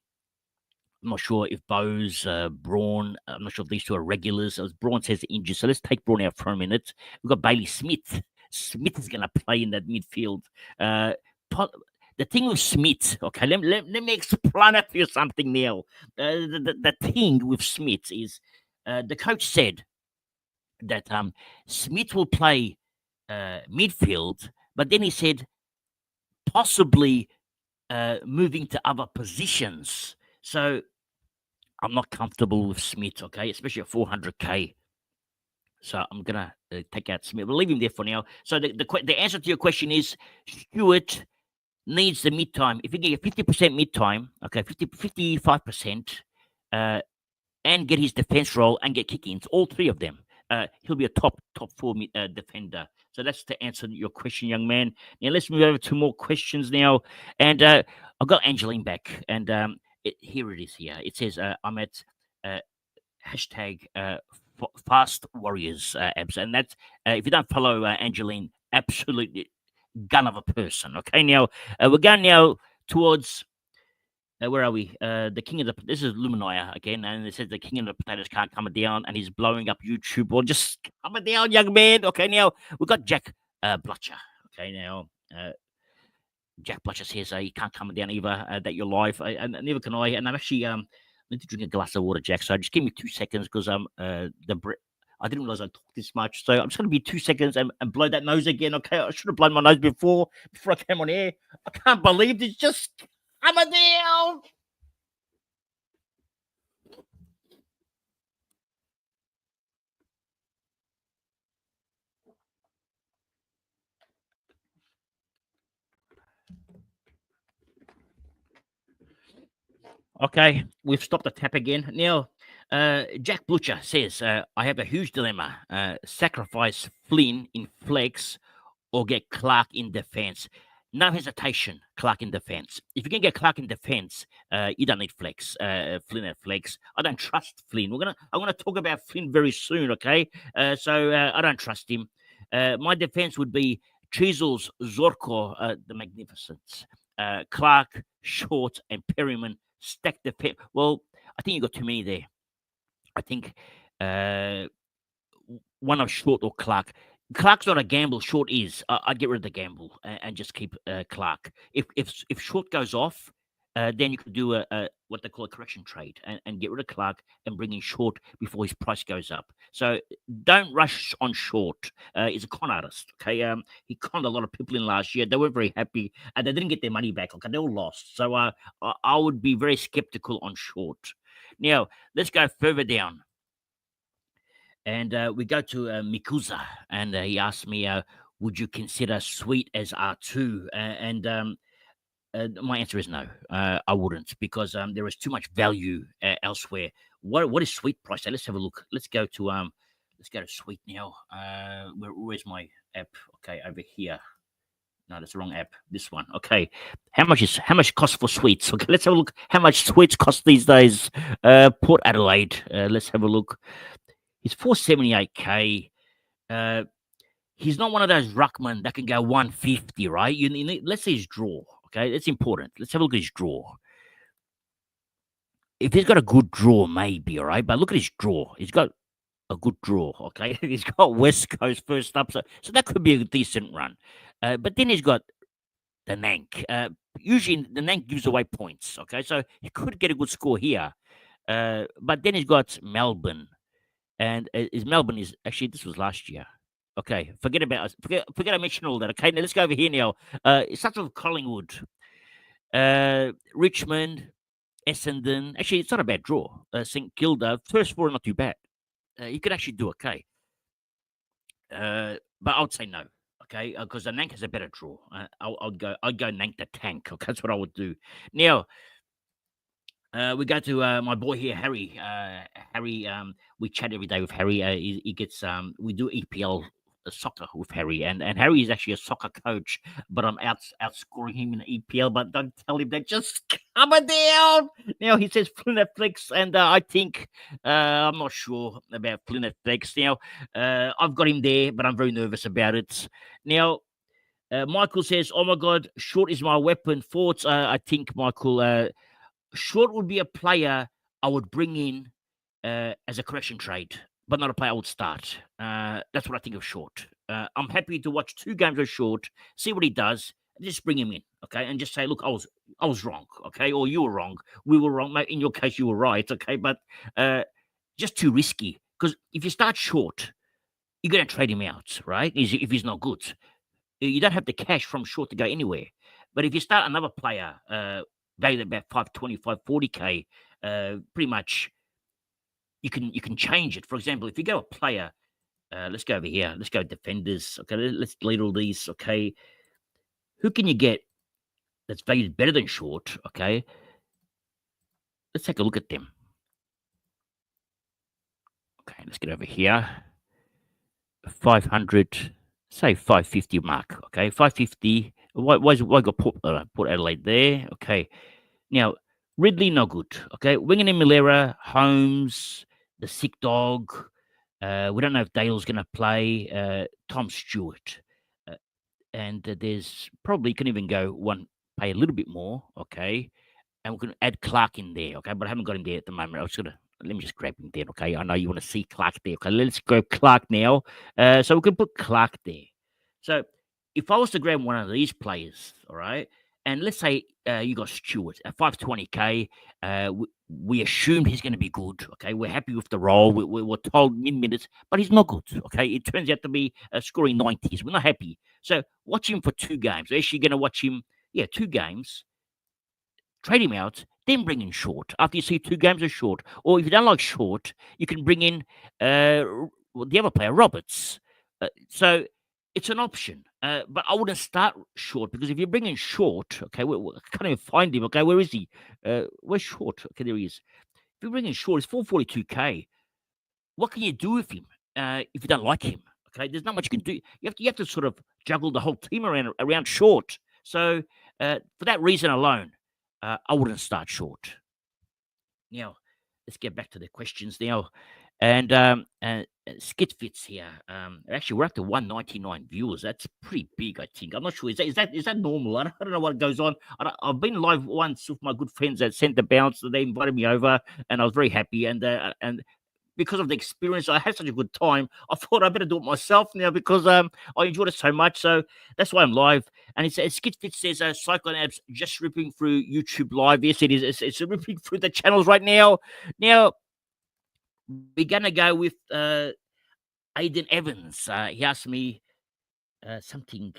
not sure if Bose, Braun. I'm not sure if these 2 are regulars. As Braun says injured, so let's take Braun out for a minute. We've got Bailey Smith. Smith is going to play in that midfield. The thing with Smith, okay, let me explain it to you something now. The thing with Smith is the coach said that Smith will play midfield, but then he said possibly moving to other positions. So I'm not comfortable with Smith, okay, especially at 400K. So I'm going to take out Smith. We'll leave him there for now. So the answer to your question is Stewart needs the mid-time. If you get 50% mid-time, okay, 55%, and get his defense role and get kick-ins, all 3 of them, he'll be a top 4 defender. So that's to answer your question, young man. Now let's move over to more questions now. And I've got Angeline back, and here it is here. It says, I'm at hashtag Fast Warriors, Abs. And that's, if you don't follow Angeline, absolutely gun of a person. Okay, now we're going now towards where are we? The king of the this is Luminaya again, and it says the king of the potatoes can't come down, and he's blowing up YouTube. Well, just come down, young man. Okay, now we've got Jack Blutcher. Okay, now Jack Blutcher says he can't come down either. That you're live, and neither can I. And I'm actually need to drink a glass of water, Jack. So just give me 2 seconds because I didn't realize I talked this much. So I'm just going to be 2 seconds and blow that nose again. Okay. I should have blown my nose before I came on air. I can't believe this just hammer down. Okay, we've stopped the tap again. Now, Jack Butcher says, I have a huge dilemma. Sacrifice Flynn in flex or get Clark in defense. No hesitation, Clark in defense. If you can get Clark in defense, you don't need flex. Flynn at flex. I don't trust Flynn. I'm gonna talk about Flynn very soon. Okay, so I don't trust him. My defense would be Chisels, Zorko, the Magnificents, Clark, Short, and Perryman. Stack defense. Well, I think you got too many there. I think uh, one of Short or Clark. Clark's not a gamble. Short is. I'd get rid of the gamble and just keep Clark. If Short goes off, then you could do a what they call a correction trade and get rid of Clark and bring in Short before his price goes up. So don't rush on Short. He's a con artist. Okay, he conned a lot of people in last year. They weren't very happy and they didn't get their money back. Okay, they all lost. So I would be very skeptical on Short. Now let's go further down. And we go to Mikuza, and he asked me, would you consider Sweet as R2? My answer is no, I wouldn't, because there is too much value elsewhere. What is Sweet price? Let's have a look. Let's go to Sweet now. Where's my app? Okay, over here. No, that's the wrong app. This one. Okay. How much cost for sweets? Okay, let's have a look. How much sweets cost these days? Port Adelaide. Let's have a look. He's 478k. He's not one of those ruckmen that can go 150, right? You need, let's see his draw. Okay, that's important. Let's have a look at his draw. If he's got a good draw, maybe, all right. But look at his draw. He's got a good draw. Okay, he's got West Coast first up, so that could be a decent run. But then he's got the Nank. Usually the Nank gives away points. Okay, so he could get a good score here. But then he's got Melbourne. And is Melbourne is actually this was last year. Okay, forget I mentioned all that. Okay, now let's go over here now. It starts with Collingwood, Richmond, Essendon. Actually, it's not a bad draw. St Kilda, first four, not too bad. You could actually do okay. But I would say no. Okay, because the Nank has a better draw. I'd go Nank the Tank. Okay, that's what I would do. Now, we go to my boy here, Harry. Harry, we chat every day with Harry. He gets we do EPL soccer with Harry, and Harry is actually a soccer coach, but I'm outscoring him in the EPL. But don't tell him that. Just coming down. Now he says Netflix, and I think I'm not sure about Netflix. Now I've got him there, but I'm very nervous about it. Now. Michael says, "Oh my God, Short is my weapon." Thoughts? I think Michael. Short would be a player I would bring in as a correction trade, but not a player I would start. That's what I think of Short. I'm happy to watch 2 games of Short, see what he does, and just bring him in, okay, and just say, look, I was wrong, okay, or you were wrong, we were wrong. In your case, you were right, okay, but just too risky, because if you start Short, you're going to trade him out, right? If he's not good, you don't have the cash from Short to go anywhere. But if you start another player, valued at about 525, 40k, pretty much you can change it. For example, if you go a player, let's go over here. Let's go defenders. Okay, let's delete all these. Okay, who can you get that's valued better than Short? Okay, let's take a look at them. Okay, let's get over here. 500, say 550 mark. Okay, 550. Why got Port Adelaide there? Okay, now Ridley no good. Okay, Wingan and Milera, Holmes, the sick dog. We don't know if Dale's going to play. Tom Stewart, and there's probably can even go one pay a little bit more. Okay, and we can add Clark in there. Okay, but I haven't got him there at the moment. I was gonna. Let me just grab him there, okay? I know you want to see Clark there. Okay, let's go Clark now. So we can put Clark there. So if I was to grab one of these players, all right, and let's say you got Stewart at 520k, we assumed he's going to be good. Okay, we're happy with the role. We're told in minutes, but he's not good. Okay, it turns out to be scoring 90s. We're not happy. So watch him for 2 games. We're actually going to watch him. Yeah, 2 games. Trade him out, then bring in Short after you see 2 games of Short. Or if you don't like Short, you can bring in the other player, Roberts. So it's an option. But I wouldn't start Short because if you bring in Short, okay, I can't even find him. Okay, where is he? Where's Short? Okay, there he is. If you bring in Short, it's 442K. What can you do with him if you don't like him? Okay, there's not much you can do. You have to sort of juggle the whole team around Short. So for that reason alone, I wouldn't start Short. Now, let's get back to the questions now. And Skit Fits here. Actually, we're up to 199 viewers. That's pretty big, I think. I'm not sure. Is that normal? I don't know what goes on. I've been live once with my good friends at Centre Bounce. They invited me over, and I was very happy. And because of the experience, I had such a good time. I thought I better do it myself now because I enjoyed it so much. So that's why I'm live. And it's Skitfit says Cyclone Apps just ripping through YouTube Live. Yes, it is. It's ripping through the channels right now. Now we're gonna go with Aidan Evans. He asked me something.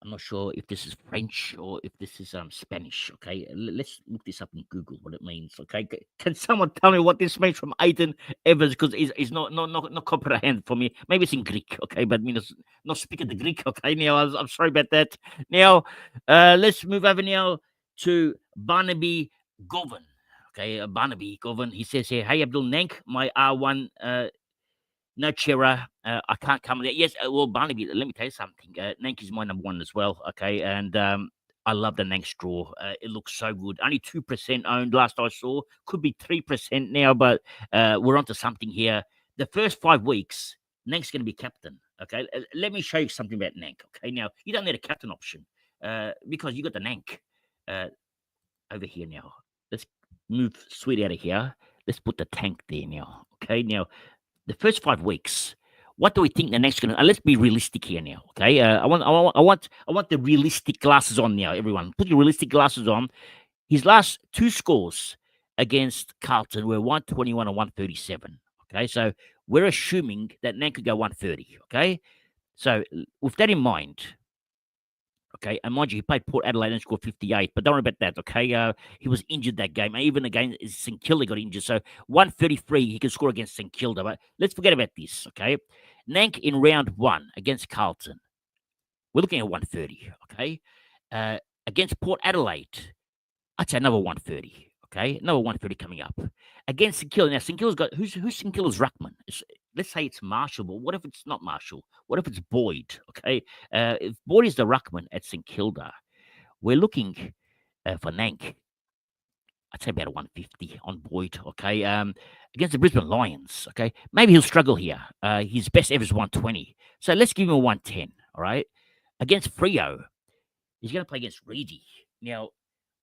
I'm not sure if this is French or if this is Spanish. Okay, let's look this up in Google what it means. Okay, can someone tell me what this means from Aidan Evans? Because it's not comprehend for me. Maybe it's in Greek. Okay, but me not speaking the Greek. Okay, now I'm sorry about that. Now, let's move over now to Barnaby Govan. Okay, Barnaby Govan. He says here, "Hey Abdul Nank, my R1 no, Chera, I can't come there. Yes, well, Barnaby, let me tell you something. Nank is my number one as well, okay? And I love the Nank straw. It looks so good. Only 2% owned last I saw. Could be 3% now, but we're onto something here. The first 5 weeks, Nank's going to be captain, okay? Let me show you something about Nank, okay? Now, you don't need a captain option because you got the Nank over here now. Let's move Sweet out of here. Let's put the tank there now, okay? Now, the first 5 weeks, what do we think the next going to? Let's be realistic here now, okay? I want the realistic glasses on now, everyone. Put your realistic glasses on. His last 2 scores against Carlton were 121 and 137. Okay, so we're assuming that Nan could go 130. Okay, so with that in mind, okay, and mind you, he played Port Adelaide and scored 58, but don't worry about that, okay? He was injured that game. Even again, St Kilda got injured, so 133 he can score against St Kilda. But let's forget about this, okay? Nank in round 1 against Carlton, we're looking at 130, okay? Against Port Adelaide, I'd say another 130, okay? Another 130 coming up. Against St Kilda, now St Kilda's got, who's St Kilda's ruckman? Let's say it's Marshall, but what if it's not Marshall? What if it's Boyd? Okay, if Boyd is the ruckman at St Kilda, we're looking for Nank. I'd say about a 150 on Boyd. Okay, against the Brisbane Lions. Okay, maybe he'll struggle here. His best ever is 120, so let's give him a 110. All right, against Freo, he's going to play against Reedy. Now,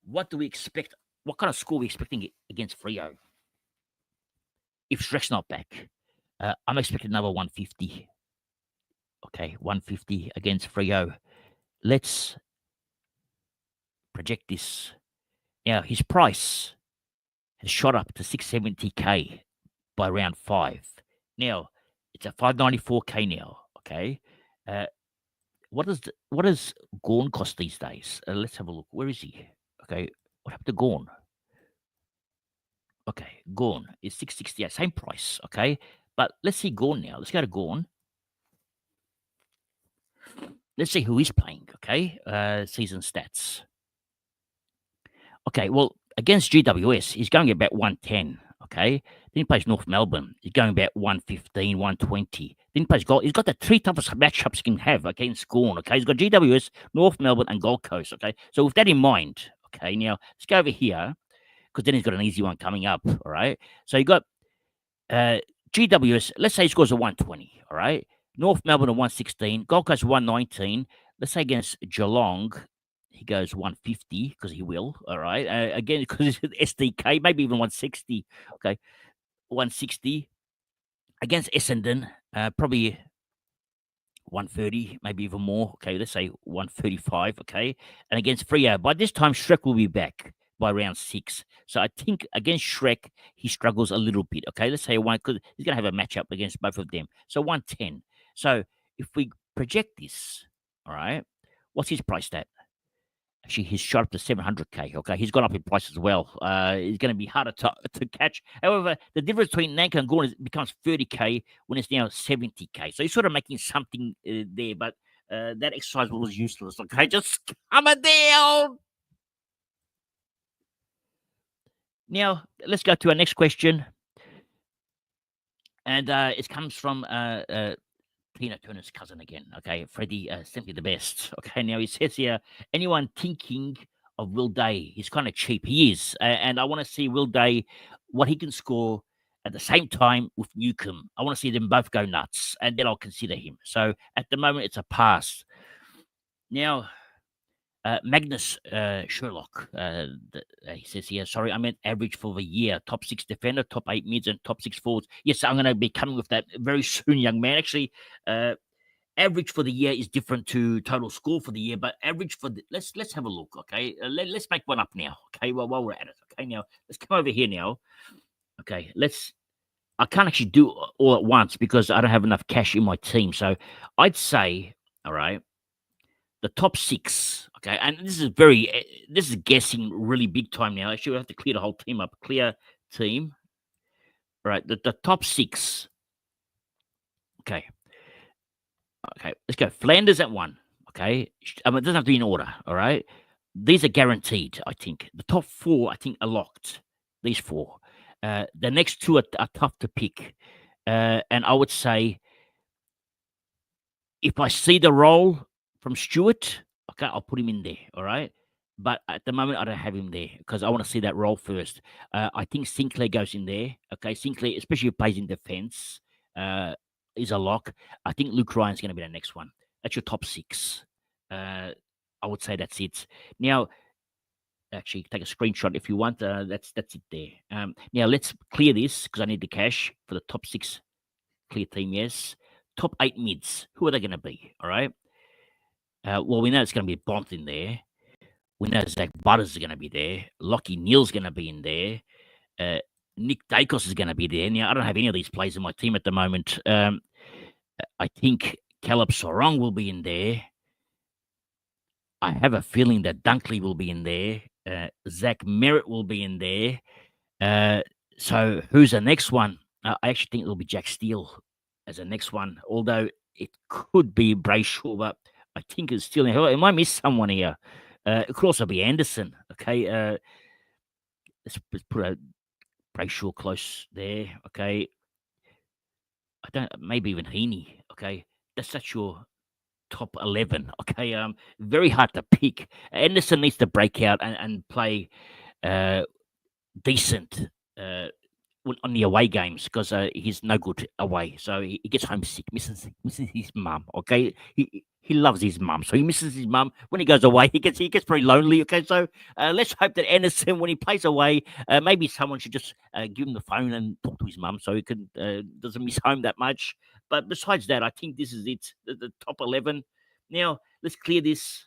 what do we expect? What kind of score are we expecting against Freo? If Shrek's not back, I'm expecting another 150. Okay, 150 against Freo. Let's project this. Now, his price has shot up to 670K by round 5. Now, it's at 594K now. Okay. What does Gorn cost these days? Let's have a look. Where is he? Okay. What happened to Gorn? Okay, Gorn is 668, same price. Okay. But let's see Gorn now. Let's go to Gorn. Let's see who he's playing, okay? Season stats. Okay, well, against GWS, he's going about 110, okay? Then he plays North Melbourne. He's going about 115, 120. Then he plays Gold. He's got the 3 toughest matchups he can have against Gorn, okay? He's got GWS, North Melbourne, and Gold Coast, okay? So with that in mind, okay, now let's go over here because then he's got an easy one coming up, all right? So you got GWS, let's say he scores a 120, all right? North Melbourne a 116, Gold Coast 119. Let's say against Geelong, he goes 150 because he will, all right? Again, because it's SDK, maybe even 160, okay? 160. Against Essendon, probably 130, maybe even more, okay? Let's say 135, okay? And against Freo, by this time, Shrek will be back. by round 6. So I think against Shrek, he struggles a little bit. Okay, let's say one, because he's going to have a matchup against both of them. So 110. So if we project this, all right, what's his price at? Actually, he's shot up to 700K. Okay, he's gone up in price as well. He's going to be harder to catch. However, the difference between Nanka and Gorn becomes 30K when it's now 70K. So he's sort of making something there, but that exercise was useless. Okay, just calm it down. Now, let's go to our next question. And it comes from Tina Turner's cousin again. Okay, Freddie, simply the best. Okay, now he says here, anyone thinking of Will Day? He's kind of cheap. He is. And I want to see Will Day, what he can score at the same time with Newcomb. I want to see them both go nuts, and then I'll consider him. So at the moment, it's a pass. Now, Magnus Sherlock, he says here, sorry, I meant average for the year. Top 6 defender, top 8 mids, and top 6 forwards. Yes, I'm going to be coming with that very soon, young man. Actually, average for the year is different to total score for the year, but average for the, let's have a look, okay? Let's make one up now, okay? Well, while we're at it, okay? Now, let's come over here now. Okay, I can't actually do all at once because I don't have enough cash in my team. So I'd say, all right, the top 6, okay, and this is guessing really big time now. Actually, we have to clear the whole team up. Clear team. All right, the top 6. Okay. Okay, let's go. Flanders at 1. Okay. I mean, it doesn't have to be in order. All right. These are guaranteed, I think. The top 4, I think, are locked. These 4. The next 2 are tough to pick. And I would say if I see the role from Stewart, okay, I'll put him in there. All right. But at the moment, I don't have him there because I want to see that role first. I think Sinclair goes in there. Okay. Sinclair, especially if he plays in defense, is a lock. I think Luke Ryan's going to be the next one. That's your top 6. I would say that's it. Now, actually, take a screenshot if you want. That's it there. Now, let's clear this because I need the cash for the top 6 clear team, yes. Top 8 mids. Who are they going to be? All right. Well, we know it's going to be Bont in there. We know Zach Butters is going to be there. Lockie Neal's going to be in there. Nick Dacos is going to be there. Now, I don't have any of these players in my team at the moment. I think Caleb Sorong will be in there. I have a feeling that Dunkley will be in there. Zach Merritt will be in there. So who's the next one? I actually think it'll be Jack Steele as the next one, although it could be Brayshaw, but I think it's still in here. It might miss someone here. It could also be Anderson. Okay. Let's put a Brayshaw close there. Okay. Maybe even Heaney. Okay. That's your top 11. Okay. Very hard to pick. Anderson needs to break out and play decent on the away games because he's no good away. So he gets homesick, misses his mum. Okay, he loves his mum, so he misses his mum. When he goes away, he gets very lonely. Okay, so let's hope that Anderson, when he plays away, maybe someone should just give him the phone and talk to his mum so he can doesn't miss home that much. But besides that, I think this is it. The top 11. Now let's clear this.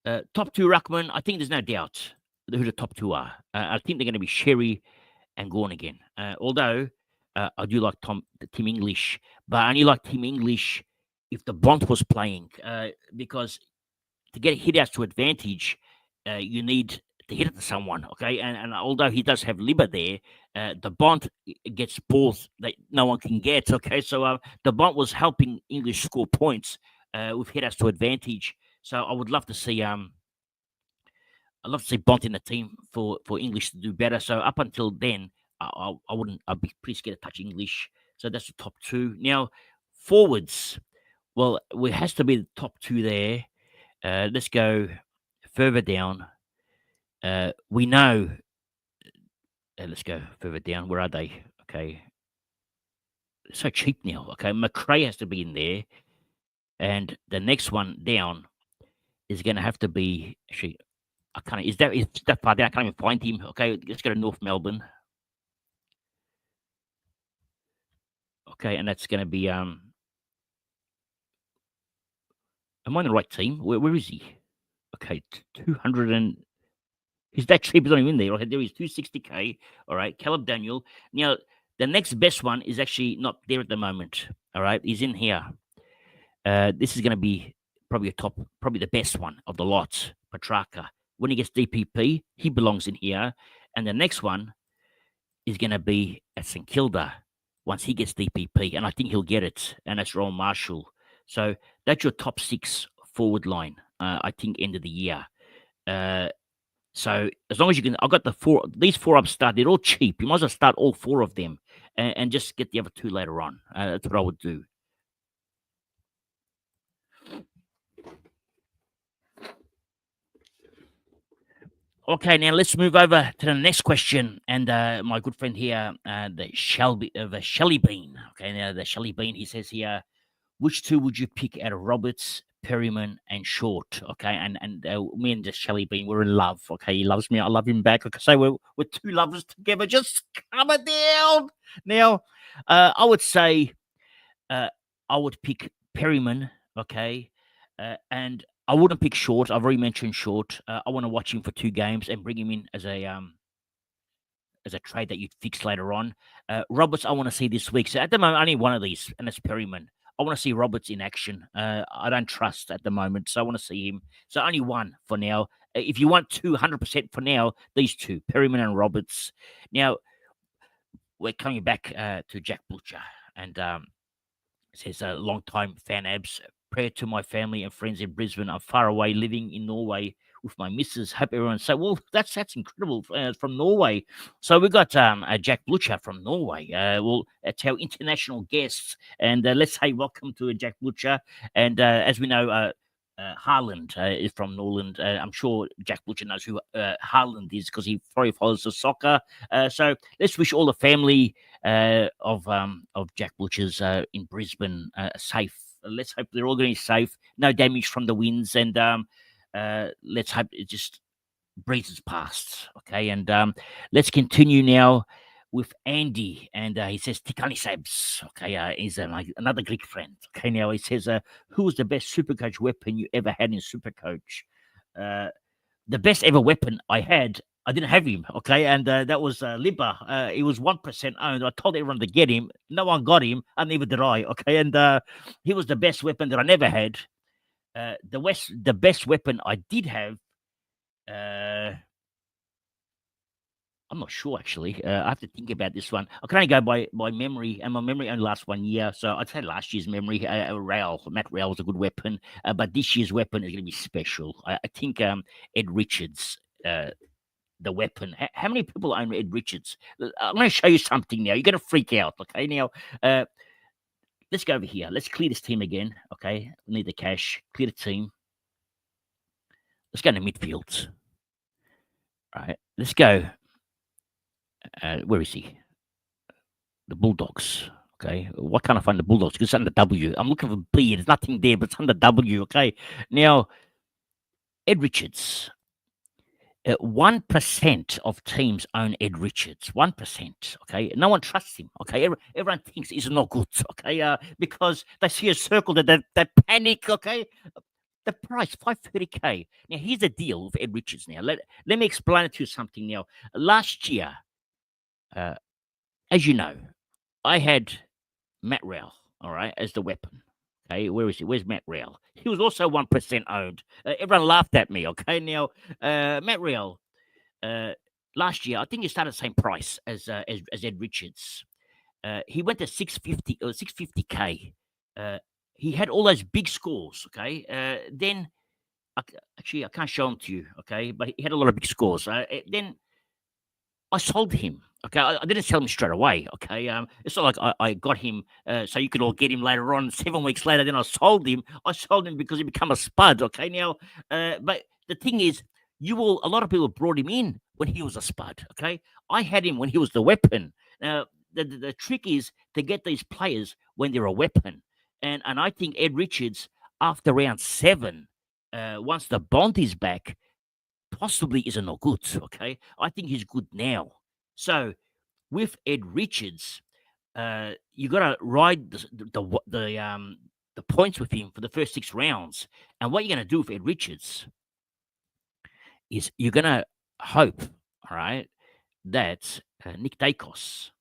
Top 2 ruckman. I think there's no doubt who the top 2 are. I think they're going to be Sherry and Gorn again. Although I do like Tim English, but I only like Tim English if the Bont was playing because to get hit out to advantage, you need to hit it to someone. Okay, and although he does have Libba there, the Bont gets balls that no one can get. Okay, so the Bont was helping English score points with hit outs to advantage. So I would love to see I'd love to see Bont in the team for English to do better. So up until then, I wouldn't. I'd be pretty scared to touch English. So that's the top 2. Now forwards. Well, it has to be the top 2 there. Let's go further down. We know. Let's go further down. Where are they? Okay. They're so cheap now. Okay, McRae has to be in there, and the next one down is going to have to be actually. Is that far down? I can't even find him. Okay, let's go to North Melbourne. Okay, and that's going to be am I on the right team? Where is he? Okay, 200 and He's that cheap. He's not even in there. Okay, there is 260K. All right, Caleb Daniel. Now, the next best one is actually not there at the moment. All right, he's in here. This is going to be probably probably the best one of the lot. Petrarca. When he gets DPP, he belongs in here. And the next one is going to be at St Kilda once he gets DPP, and I think he'll get it. And that's Roll Marshall. So that's your top 6 forward line. I think end of the year. So as long as you can, I've got these 4 I've started. They're all cheap. You might as well start all 4 of them and just get the other 2 later on. That's what I would do. Okay, now let's move over to the next question. And my good friend here, the Shelly Bean. Okay, now the Shelly Bean, he says here, which 2 would you pick out of Roberts, Perryman, and Short? Okay, and me and the Shelly Bean, we're in love. Okay, he loves me. I love him back. Like I say, we're 2 lovers together. Just calm it down. Now, I would say I would pick Perryman. Okay, and I wouldn't pick Short. I've already mentioned Short. I want to watch him for 2 games and bring him in as a trade that you'd fix later on. Roberts, I want to see this week. So at the moment, only one of these, and it's Perryman. I want to see Roberts in action. I don't trust at the moment, so I want to see him. So only one for now. If you want 200% for now, these 2, Perryman and Roberts. Now, we're coming back to Jack Butcher, and says a long-time fan abs. Prayer to my family and friends in Brisbane. I'm far away, living in Norway with my missus. Hope everyone's so well. That's incredible from Norway. So we got Jack Butcher from Norway. Well, that's our international guests, and let's say welcome to Jack Butcher. And as we know, Haaland is from Norland. I'm sure Jack Butcher knows who Haaland is because he probably follows the soccer. So let's wish all the family of Jack Butcher's in Brisbane safe. Let's hope they're all going to be safe. No damage from the winds, and let's hope it just breezes past. Okay, and let's continue now with Andy, and he says Tikani Sabs. Okay, he's another Greek friend. Okay, now he says, who was the best Supercoach weapon you ever had in Supercoach? The best ever weapon I had, I didn't have him. Okay, and that was Libba. He was 1% owned. I told everyone to get him. No one got him, and neither did I. Okay, and he was the best weapon that I never had. The best weapon I did have. I'm not sure actually. I have to think about this one. I can only go by memory, and my memory only lasts 1 year. So I'd say last year's memory. Matt Rowell was a good weapon, but this year's weapon is going to be special. I think Ed Richards, the weapon. How many people own Ed Richards? I'm going to show you something now. You're going to freak out. Okay, now let's go over here. Let's clear this team again. Okay, we need the cash. Clear the team. Let's go to midfield. All right, let's go. Where is he? The Bulldogs. Okay. Why can't I find the Bulldogs? Because it's under W. I'm looking for B. There's nothing there, but it's under W. Okay. Now, Ed Richards. 1% of teams own Ed Richards. 1%. Okay. No one trusts him. Okay. Everyone thinks he's not good. Okay. Because they see a circle that they panic. Okay. The price, 530K. Now, here's the deal with Ed Richards. Now, let me explain it to you something now. Last year, as you know, I had Matt Rowell, all right, as the weapon. Okay, where is he? Where's Matt Rowell? He was also 1% owned. Everyone laughed at me. Okay, now Matt Rowell, last year I think he started the same price as Ed Richards. He went to 650 or 650K. He had all those big scores. Okay, then actually I can't show them to you. Okay, but he had a lot of big scores. Then I sold him. Okay, I didn't sell him straight away. Okay, it's not like I got him so you could all get him later on. 7 weeks later, then I sold him. I sold him because he became a spud. Okay, now, but the thing is, a lot of people brought him in when he was a spud. Okay, I had him when he was the weapon. Now, the trick is to get these players when they're a weapon, and I think Ed Richards after round 7, once the bond is back, possibly is not good. Okay, I think he's good now. So with Ed Richards, you got to ride the points with him for the first 6 rounds. And what you're going to do with Ed Richards is you're going to hope, all right, that Nick Dacos,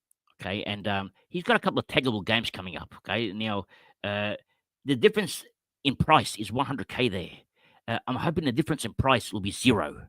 okay, and he's got a couple of taggable games coming up, okay. Now, uh, the difference in price is 100K there. I'm hoping the difference in price will be zero.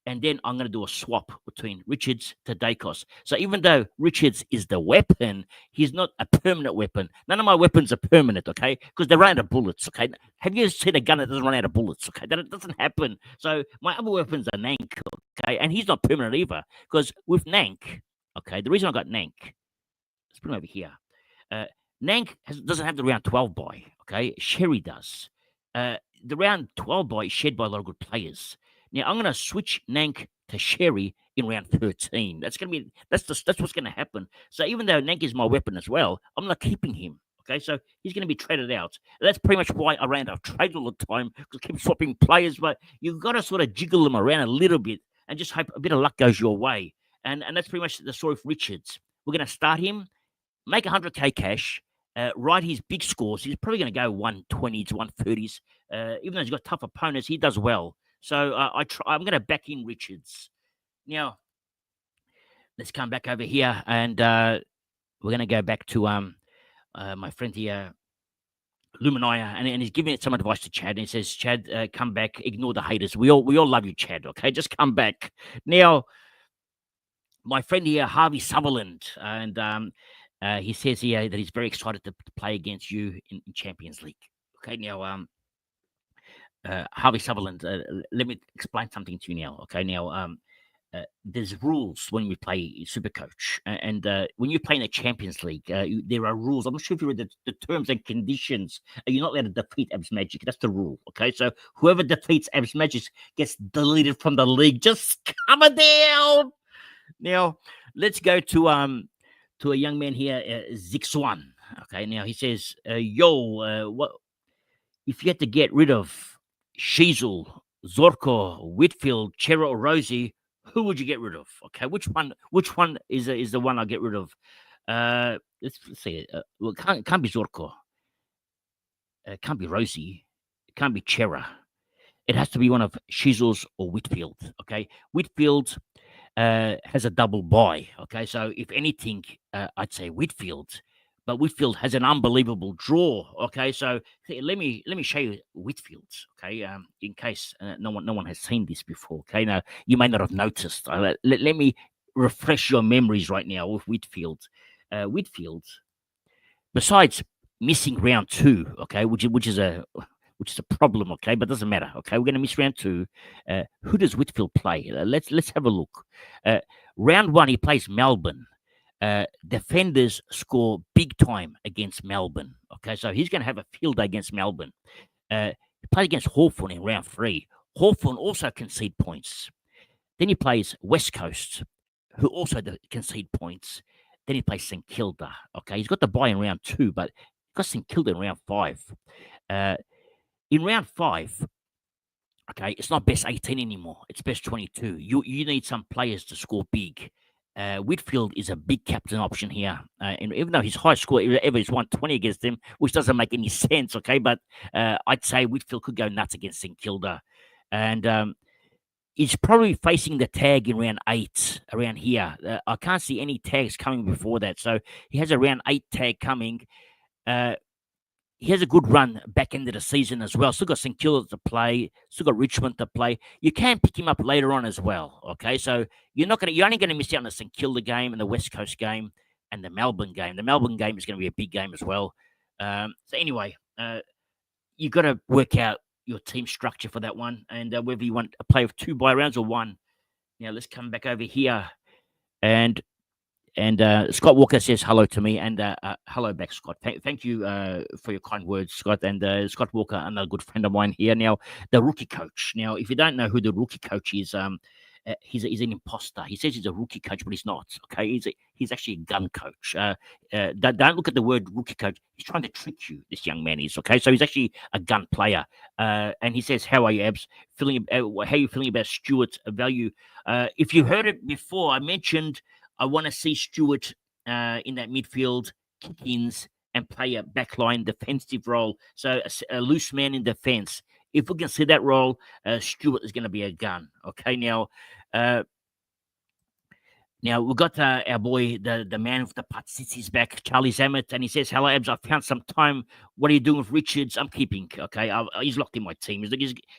And then I'm going to do a swap between Richards to Dacos. So even though Richards is the weapon, he's not a permanent weapon. None of my weapons are permanent, okay? Because they run out of bullets, okay? Have you ever seen a gun that doesn't run out of bullets, okay? That doesn't happen. So my other weapons are Nank, okay? And he's not permanent either. Because with Nank, okay, the reason I got Nank, let's put him over here. Uh, Nank doesn't have the round 12 buy, okay? Sherry does. The round 12 buy is shared by a lot of good players. Now I'm going to switch Nank to Sherry in round 13. That's what's going to happen. So even though Nank is my weapon as well, I'm not keeping him. Okay, so he's going to be traded out. That's pretty much why I ran out of trade all the time because I keep swapping players. But you've got to sort of jiggle them around a little bit and just hope a bit of luck goes your way. And that's pretty much the story of Richards. We're going to start him, make 100K cash, write his big scores. He's probably going to go 120s, 130s. Even though he's got tough opponents, he does well. So I'm going to back in Richards. Now, let's come back over here, and we're going to go back to my friend here, Luminaya, and he's giving some advice to Chad. And he says, Chad, come back, ignore the haters. We all love you, Chad, okay? Just come back. Now, my friend here, Harvey Sutherland, and he says here that he's very excited to play against you in Champions League. Okay, now, Harvey Sutherland, let me explain something to you now. Okay, now, there's rules when we play Supercoach, and when you play in the Champions League, there are rules. I'm not sure if you read the terms and conditions. You're not allowed to defeat Abs Magic. That's the rule. Okay, so whoever defeats Abs Magic gets deleted from the league. Just calm it down. Now, let's go to a young man here, Zixwan. Okay, now he says, what if you had to get rid of Shizel, Zorko, Whitfield, Chera, or Rosie? Who would you get rid of? Okay, which one is the one I'll get rid of? Let's see. Well, it can't be Zorko. It can't be Rosie. It can't be Chera. It has to be one of Shizel's or Whitfield. Okay, Whitfield has a double buy. Okay, so if anything, I'd say Whitfield, but Whitfield has an unbelievable draw. Okay, so let me show you Whitfield. Okay, in case no one has seen this before. Okay, now you may not have noticed. Let me refresh your memories right now with Whitfield. Whitfield, besides missing round 2, okay, which is a problem, okay, but doesn't matter. Okay, we're going to miss round 2. Who does Whitfield play? Let's have a look. Round 1, he plays Melbourne. Defenders score big time against Melbourne. Okay, so he's going to have a field day against Melbourne. He plays against Hawthorn in round 3. Hawthorn also concede points. Then he plays West Coast, who also concede points. Then he plays St Kilda. Okay, he's got the bye in round 2, but he's got St Kilda in round 5. In round 5, okay, it's not best 18 anymore. It's best 22. You need some players to score big. Whitfield is a big captain option here. And even though his high score ever is 120 against him, which doesn't make any sense, okay, but I'd say Whitfield could go nuts against St Kilda. And he's probably facing the tag in round 8, around here. I can't see any tags coming before that. So he has a round 8 tag coming. He has a good run back end of the season as well. Still got St Kilda to play. Still got Richmond to play. You can pick him up later on as well. Okay, so you're only going to miss out on the St Kilda game and the West Coast game and the Melbourne game. The Melbourne game is going to be a big game as well. So anyway, you've got to work out your team structure for that one, and whether you want to play with 2 bye rounds or 1. Now let's come back over here, and Scott Walker says hello to me, and hello back, Scott. Thank you for your kind words, Scott. And Scott Walker, another good friend of mine here. Now, the rookie coach. Now, if you don't know who the rookie coach is, he's an imposter. He says he's a rookie coach, but he's not. Okay, he's actually a gun coach. Don't look at the word rookie coach. He's trying to trick you. This young man is, okay. So he's actually a gun player. And he says, "How are you, Abs? How are you feeling about Stewart's value?" If you heard it before, I mentioned I want to see Stewart in that midfield, kick-ins, and play a backline defensive role. So a loose man in defense. If we can see that role, Stewart is going to be a gun. Okay, now Now we've got our boy, the man with the putts. He's back, Charlie Zammit, and he says, "Hello, Abs. I found some time. What are you doing with Richards? I'm keeping. Okay, he's locked in my team.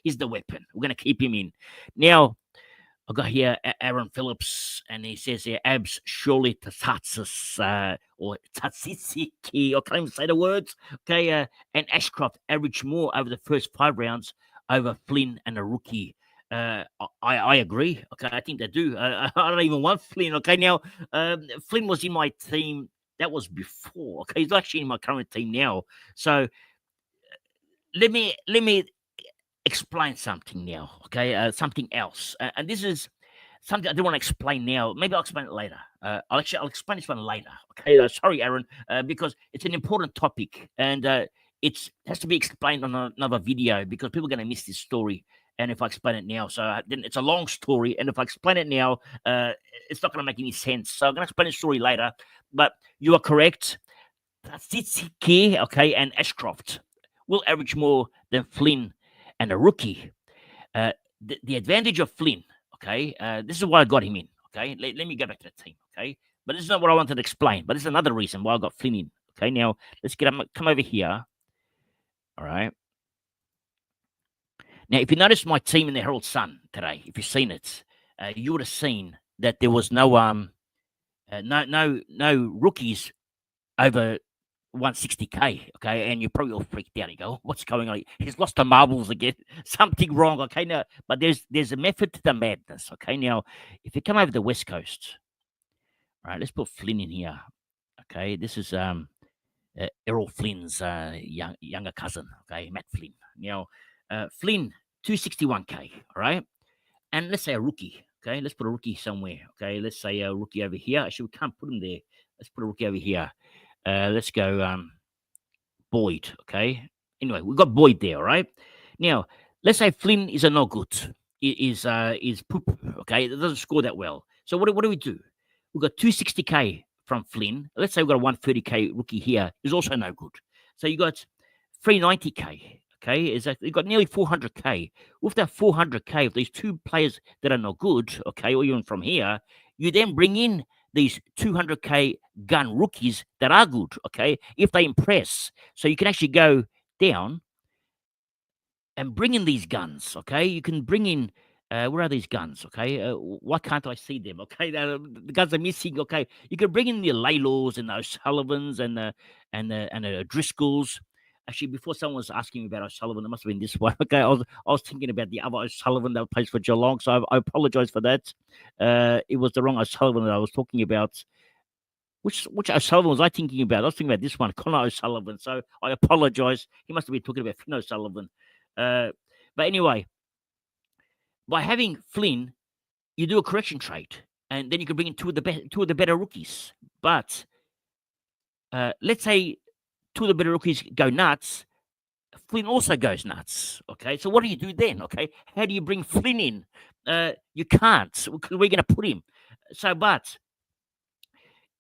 He's the weapon. We're going to keep him in. Now I got here Aaron Phillips, and he says here, Abs surely Tatsis or Tatsitsiki. I can't even say the words. Okay, and Ashcroft averaged more over the first 5 rounds over Flynn and a rookie. I agree. Okay, I think they do. I don't even want Flynn. Okay, now Flynn was in my team. That was before. Okay, he's actually in my current team now. So let me explain something now. Okay, something else, and this is something I don't want to explain now. Maybe I'll explain it later. I'll explain this one later. Okay, sorry, Aaron, because it's an important topic and it has to be explained on another video because people are going to miss this story. And if I explain it now, then it's a long story. And if I explain it now, it's not going to make any sense. So I'm going to explain the story later. But you are correct. Tatsitsiki, okay, and Ashcroft will average more than Flynn and a rookie. The advantage of Flynn, okay, this is why I got him in, okay. Let me go back to the team, okay. But this is not what I wanted to explain. But this is another reason why I got Flynn in. Okay, now let's come over here. All right. Now, if you notice my team in the Herald Sun today, if you've seen it, you would have seen that there was no rookies over 160K, okay, and you're probably all freaked out. You go, what's going on? He's lost the marbles again. Something wrong, okay. Now, but there's a method to the madness, okay. Now, if you come over the West Coast, all right, let's put Flynn in here, okay. This is Errol Flynn's younger cousin, okay, Matt Flynn. Now, Flynn 261K, all right, and let's say a rookie, okay. Let's put a rookie somewhere, okay. Let's say a rookie over here. Actually, we can't put him there. Let's put a rookie over here. Let's go Boyd, okay? Anyway, we've got Boyd there, all right? Now, let's say Flynn is a no good, is poop, okay? It doesn't score that well. So what do we do? We've got 260K from Flynn. Let's say we've got a 130K rookie here, is also no good. So you got 390K, okay? You've got nearly 400K. With that 400K, of these two players that are not good, okay, or even from here, you then bring in these 200K gun rookies that are good, okay, if they impress. So you can actually go down and bring in these guns, okay? You can bring in, where are these guns, okay? Why can't I see them, okay? The guns are missing, okay? You can bring in the Laylaws and the O'Sullivans and the Driscolls. Actually, before someone was asking me about O'Sullivan, it must have been this one. Okay, I was thinking about the other O'Sullivan that plays for Geelong, so I apologize for that. It was the wrong O'Sullivan that I was talking about. Which O'Sullivan was I thinking about? I was thinking about this one, Connor O'Sullivan. So I apologize. He must have been talking about Finn O'Sullivan. But anyway, by having Flynn, you do a correction trade, and then you can bring in two of the better rookies. But let's say two of the better rookies go nuts. Flynn also goes nuts. Okay, so what do you do then? Okay, how do you bring Flynn in? You can't. We're going to put him. So, but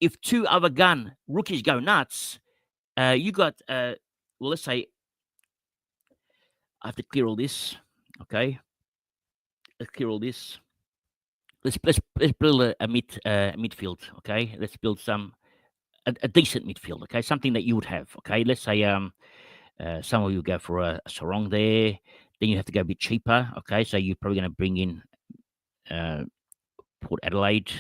if two other gun rookies go nuts, you got well, let's say I have to clear all this. Okay, let's clear all this. Let's build a midfield. Okay, let's build a decent midfield. Okay, something that you would have. Okay, let's say some of you go for a Sarong there. Then you have to go a bit cheaper. Okay, so you're probably going to bring in Port Adelaide.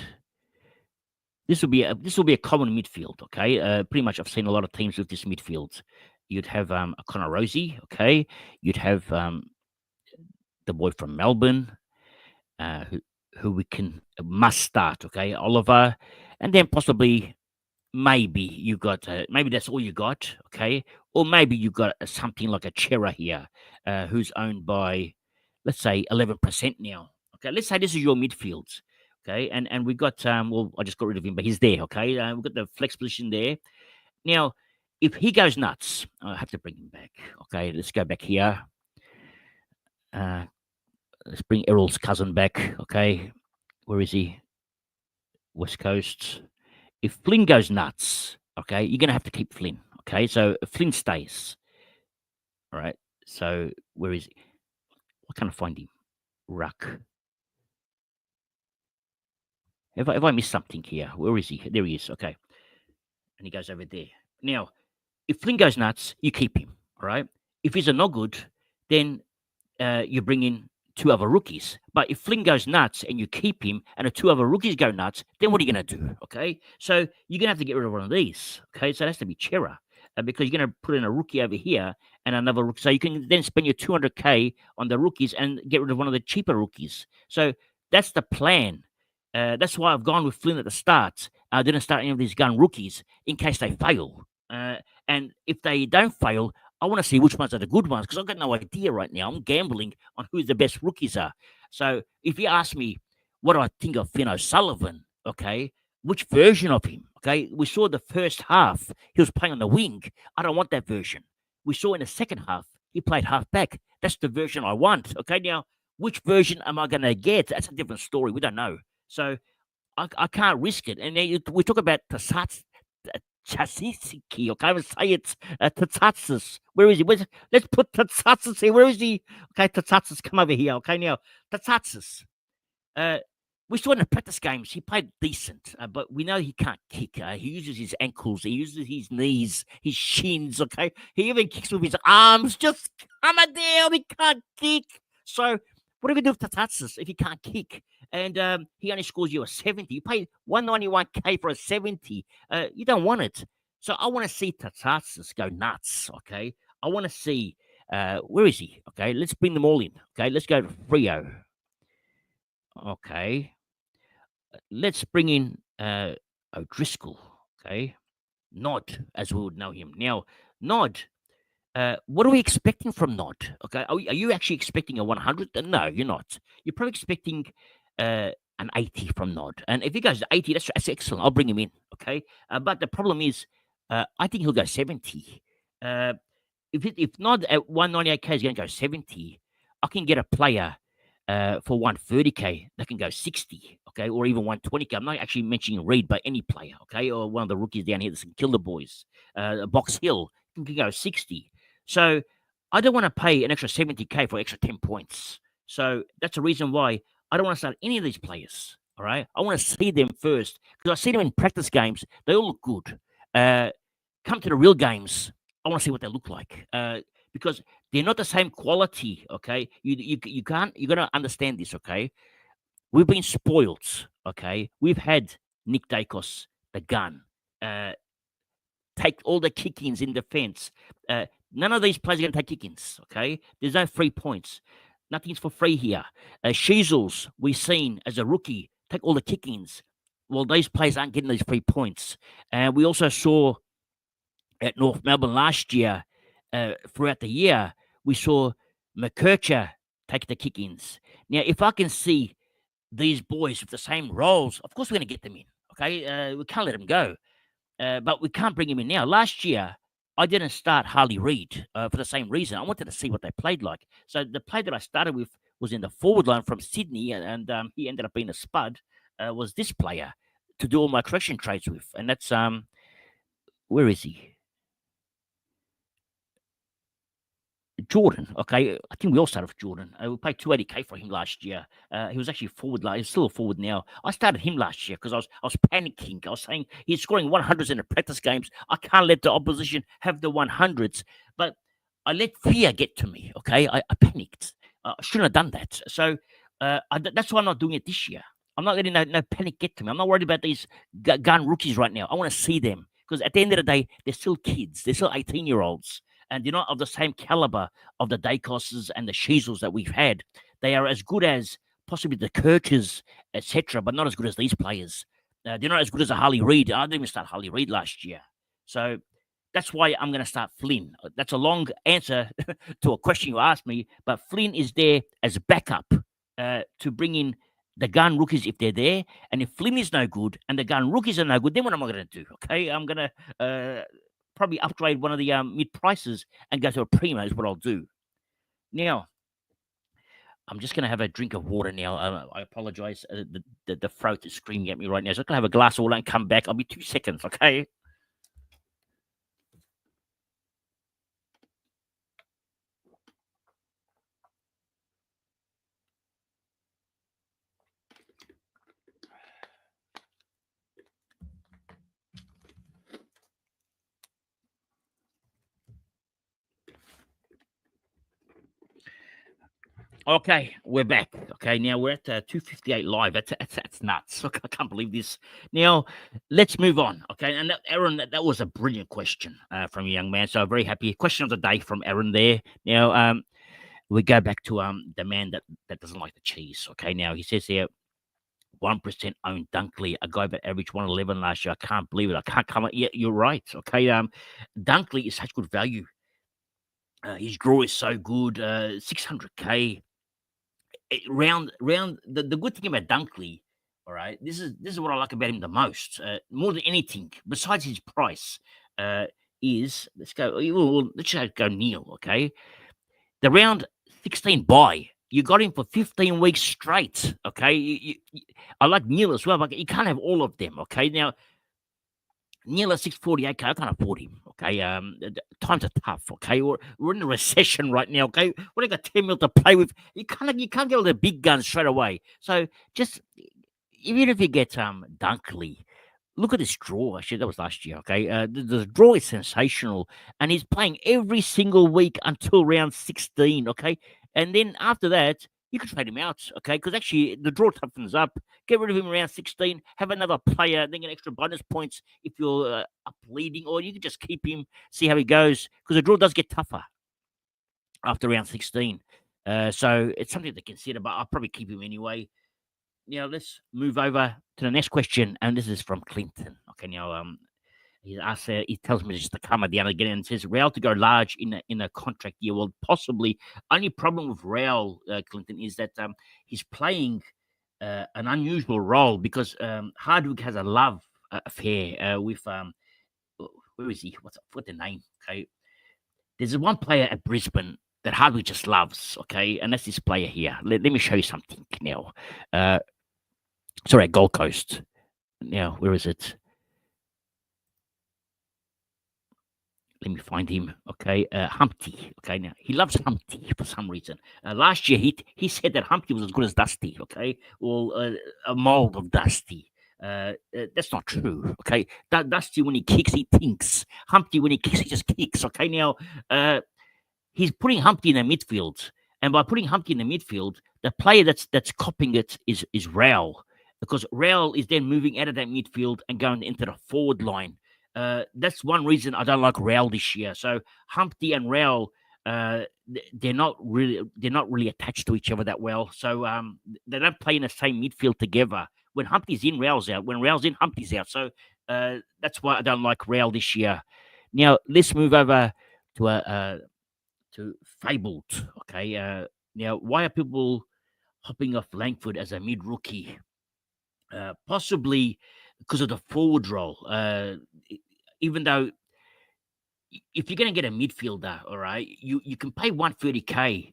This will be a common midfield. Okay, pretty much I've seen a lot of teams with this midfield. You'd have a Connor Rosie. Okay, you'd have the boy from Melbourne, who we must start. Okay, Oliver, and then possibly maybe you got maybe that's all you got. Okay, or maybe you got something like a Chera here, who's owned by, let's say, 11% now. Okay, let's say this is your midfield. Okay, and we got well, I just got rid of him, but he's there. Okay, we've got the flex position there. Now, if he goes nuts, I have to bring him back. Okay, let's go back here. Let's bring Errol's cousin back. Okay, where is he? West Coast. If Flynn goes nuts, okay, you're gonna have to keep Flynn. Okay, so if Flynn stays. All right. So where is he? I can't find him. Ruck. Have I missed something here? Where is he? There he is. Okay. And he goes over there. Now, if Flynn goes nuts, you keep him. All right. If he's a no good, then you bring in two other rookies. But if Flynn goes nuts and you keep him and the two other rookies go nuts, then what are you going to do? Okay. So you're going to have to get rid of one of these. Okay. So it has to be Chera because you're going to put in a rookie over here and another rookie. So you can then spend your 200K on the rookies and get rid of one of the cheaper rookies. So that's the plan. That's why I've gone with Flynn at the start. I didn't start any of these gun rookies in case they fail. And if they don't fail, I want to see which ones are the good ones because I've got no idea right now. I'm gambling on who the best rookies are. So if you ask me what do I think of Finn O'Sullivan, okay, which version of him, okay, we saw the first half, he was playing on the wing. I don't want that version. We saw in the second half, he played half back. That's the version I want, okay? Now, which version am I going to get? That's a different story. We don't know. So I can't risk it. And then we talk about Chasisiki, okay, I would say it's Tatsatsis. Where is he? Let's put Tatsatsis here. Where is he? Okay, Tatsatsis, come over here. Okay, now, Tatsatsis. Uh, we saw in the practice games he played decent, but we know he can't kick. He uses his ankles, he uses his knees, his shins. Okay, he even kicks with his arms. Just coming down, he can't kick. So what do we do with Tatatsis if he can't kick? And he only scores you a 70. You pay 191K for a 70. You don't want it. So I want to see Tatatsis go nuts. Okay, I want to see. Where is he? Okay, let's bring them all in. Okay, let's go to Frio. Okay. Let's bring in O'Driscoll. Okay. Nod, as we would know him. Now, Nod, what are we expecting from Nod? Okay. Are you actually expecting a 100? No, you're not. You're probably expecting an 80 from Nod. And if he goes 80, that's excellent. I'll bring him in. Okay. But the problem is, I think he'll go 70. If Nod at 198K is going to go 70, I can get a player for 130K that can go 60, okay, or even 120K. I'm not actually mentioning Reed, but any player, okay, or one of the rookies down here that can kill the boys. Box Hill can go 60. So I don't want to pay an extra 70K for extra 10 points. So that's the reason why I don't want to start any of these players. All right. I want to see them first because I see them in practice games. They all look good. Come to the real games. I want to see what they look like because they're not the same quality. Okay, you can't. You got to understand this. Okay, we've been spoiled. Okay, we've had Nick Dacos, the gun, uh, take all the kick-ins in defense. None of these players are going to take kick-ins. Okay, there's no free points. Nothing's for free here. Sheasels, we've seen as a rookie take all the kick-ins. Well, these players aren't getting these free points. And we also saw at North Melbourne last year, throughout the year, we saw McKercher take the kick-ins. Now, if I can see these boys with the same roles, of course we're going to get them in. Okay, we can't let them go, but we can't bring him in now. Last year, I didn't start Harley Reid for the same reason. I wanted to see what they played like. So the play that I started with was in the forward line from Sydney, and he ended up being a spud. Was this player to do all my correction trades with, and that's where is he? Jordan, okay, I think we all started with Jordan. We paid 280K for him last year. He was actually forward. He's still a forward now. I started him last year because I was panicking. I was saying he's scoring 100s in the practice games. I can't let the opposition have the 100s, but I let fear get to me. Okay, I panicked. I shouldn't have done that. So that's why I'm not doing it this year. I'm not letting no panic get to me. I'm not worried about these gun rookies right now. I want to see them because at the end of the day, they're still kids. They're still 18-year-olds. And they're not of the same caliber of the Dacoses and the Sheasels that we've had. They are as good as possibly the Kirches, etc., but not as good as these players. They're not as good as a Harley Reid. I didn't even start Harley Reid last year. So that's why I'm going to start Flynn. That's a long answer to a question you asked me, but Flynn is there as backup to bring in the gun rookies if they're there. And if Flynn is no good and the gun rookies are no good, then what am I going to do? Okay, I'm going to probably upgrade one of the mid prices and go to a primo is what I'll do. Now, I'm just going to have a drink of water now. I apologize. The throat is screaming at me right now. So I'm going to have a glass of water and come back. I'll be 2 seconds, okay? Okay, we're back. Okay, now we're at 2:58 live. That's nuts. Okay, I can't believe this. Now, let's move on. Okay, and Aaron, that was a brilliant question from a young man. So very happy. Question of the day from Aaron there. Now, we go back to the man that doesn't like the cheese. Okay, now he says here 1% owned Dunkley, a guy that averaged 111 last year. I can't believe it. I can't come up. Yeah, you're right. Okay, Dunkley is such good value. His draw is so good. 600k. Round the good thing about Dunkley, all right, this is what I like about him the most, more than anything, besides his price, uh, is let's just go Neil, okay? The round 16 buy, you got him for 15 weeks straight, okay? I like Neil as well, but you can't have all of them, okay? Now, Neil at 648k, I can't afford him. Okay, times are tough. Okay, we're in a recession right now. Okay, we got 10 mil to play with. You can't get all the big guns straight away. So just even if you get Dunkley, look at this draw. Actually, that was last year. Okay, the draw is sensational, and he's playing every single week until round 16. Okay, and then after that, you can trade him out. Okay, because actually the draw toughens up. Get rid of him around 16. Have another player, then get extra bonus points if you're up leading, or you can just keep him, see how he goes, because the draw does get tougher after round 16. So it's something to consider, but I'll probably keep him anyway. Now let's move over to the next question, and this is from Clinton. Okay, now he asks, he tells me just to come at the end again and says Real to go large in a contract year. Well, possibly. Only problem with Real, Clinton, is that he's playing an unusual role because Hardwick has a love affair with where is he? What's the name? Okay, there's one player at Brisbane that Hardwick just loves. Okay, and that's this player here. Let me show you something now. Sorry, Gold Coast. Now, where is it? Let me find him. Okay, Humpty. Okay, now he loves Humpty for some reason. Last year, he said that Humpty was as good as Dusty. Okay, well, a mold of Dusty. That's not true. Okay, Dusty when he kicks, he thinks. Humpty when he kicks, he just kicks. Okay, now he's putting Humpty in the midfield, and by putting Humpty in the midfield, the player that's copying it is Raul, because Raul is then moving out of that midfield and going into the forward line. That's one reason I don't like Raul this year. So Humpty and Raul, they're not really attached to each other that well. So they don't play in the same midfield together. When Humpty's in, Raul's out. When Raul's in, Humpty's out. So that's why I don't like Raul this year. Now let's move over to Fabled. Okay. Now, why are people hopping off Langford as a mid rookie? Possibly because of the forward role. Even though if you're going to get a midfielder, all right, you can pay 130k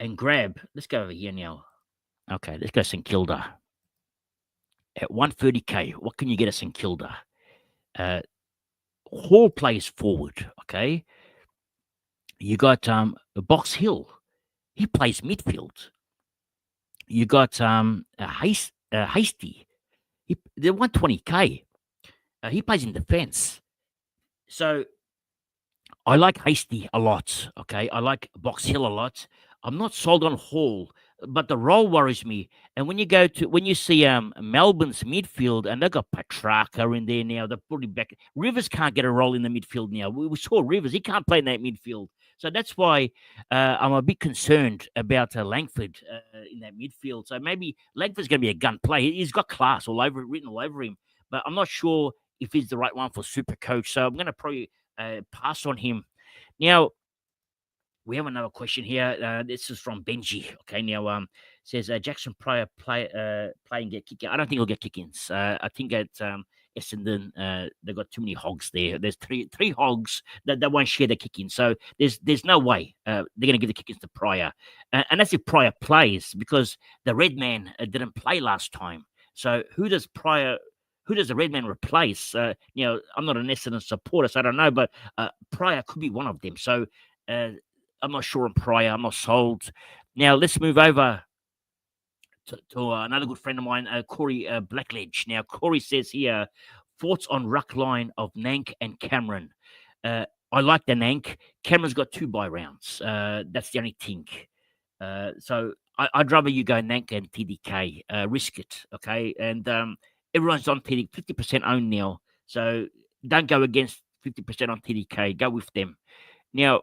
and grab. Let's go over here now. Okay, let's go St Kilda. At 130k, what can you get at St Kilda? Hall plays forward. Okay, you got Box Hill. He plays midfield. You got Hasty. They're 120k. He plays in defense. So I like Hasty a lot. Okay, I like Box Hill a lot. I'm not sold on Hall, but the role worries me. And when you see Melbourne's midfield, and they've got Petrarca in there now, they're putting back. Rivers can't get a role in the midfield now. We saw Rivers; he can't play in that midfield. So that's why I'm a bit concerned about Langford in that midfield. So maybe Langford's going to be a gun play. He's got class written all over him, but I'm not sure if he's the right one for Supercoach. So I'm going to probably pass on him. Now, we have another question here. This is from Benji. Okay, now says Jackson Pryor playing get kick. I don't think he'll get kick-ins. I think at Essendon they've got too many hogs there. There's three hogs that won't share the kick-ins. So there's no way they're going to give the kick-ins to Pryor, and that's if Pryor plays, because the Red Man didn't play last time. So who does the Red Man replace? I'm not an Essendon supporter, so I don't know, but Pryor could be one of them. So I'm not sure on Pryor. I'm not sold. Now, let's move over to another good friend of mine, Corey Blackledge. Now, Corey says here, thoughts on ruck line of Nank and Cameron. I like the Nank. Cameron's got 2 bye rounds. That's the only thing. So I'd rather you go Nank and TDK, risk it, okay? And everyone's on TDK, 50% owned now. So don't go against 50% on TDK. Go with them. Now,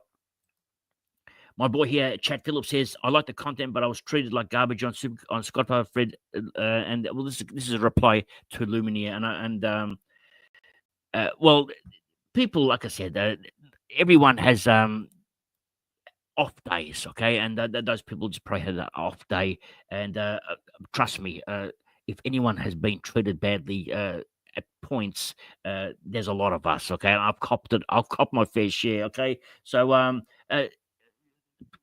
my boy here, Chad Phillips, says, I like the content, but I was treated like garbage on Scott Fred. And well, this is a reply to Lumineer. Well, people, like I said, everyone has off days, okay? And those people just probably had an off day. And trust me, if anyone has been treated badly at points, there's a lot of us, okay? And I've copped it. I've copped my fair share, okay? So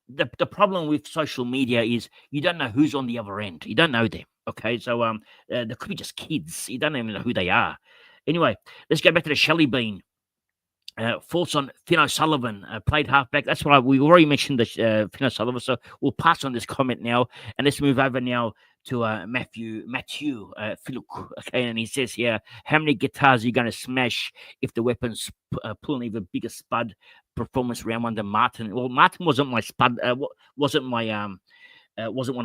the problem with social media is you don't know who's on the other end. You don't know them, okay? So there could be just kids. You don't even know who they are. Anyway, let's go back to the Shelley Bean. Thoughts on Finn O'Sullivan, played halfback. That's why we already mentioned the Finn O'Sullivan, so we'll pass on this comment now, and let's move over now to Matthew Philuk. Okay, and he says here, how many guitars are you going to smash if the weapons pull an even bigger spud performance round one than Martin? Well, Martin wasn't my spud, wasn't one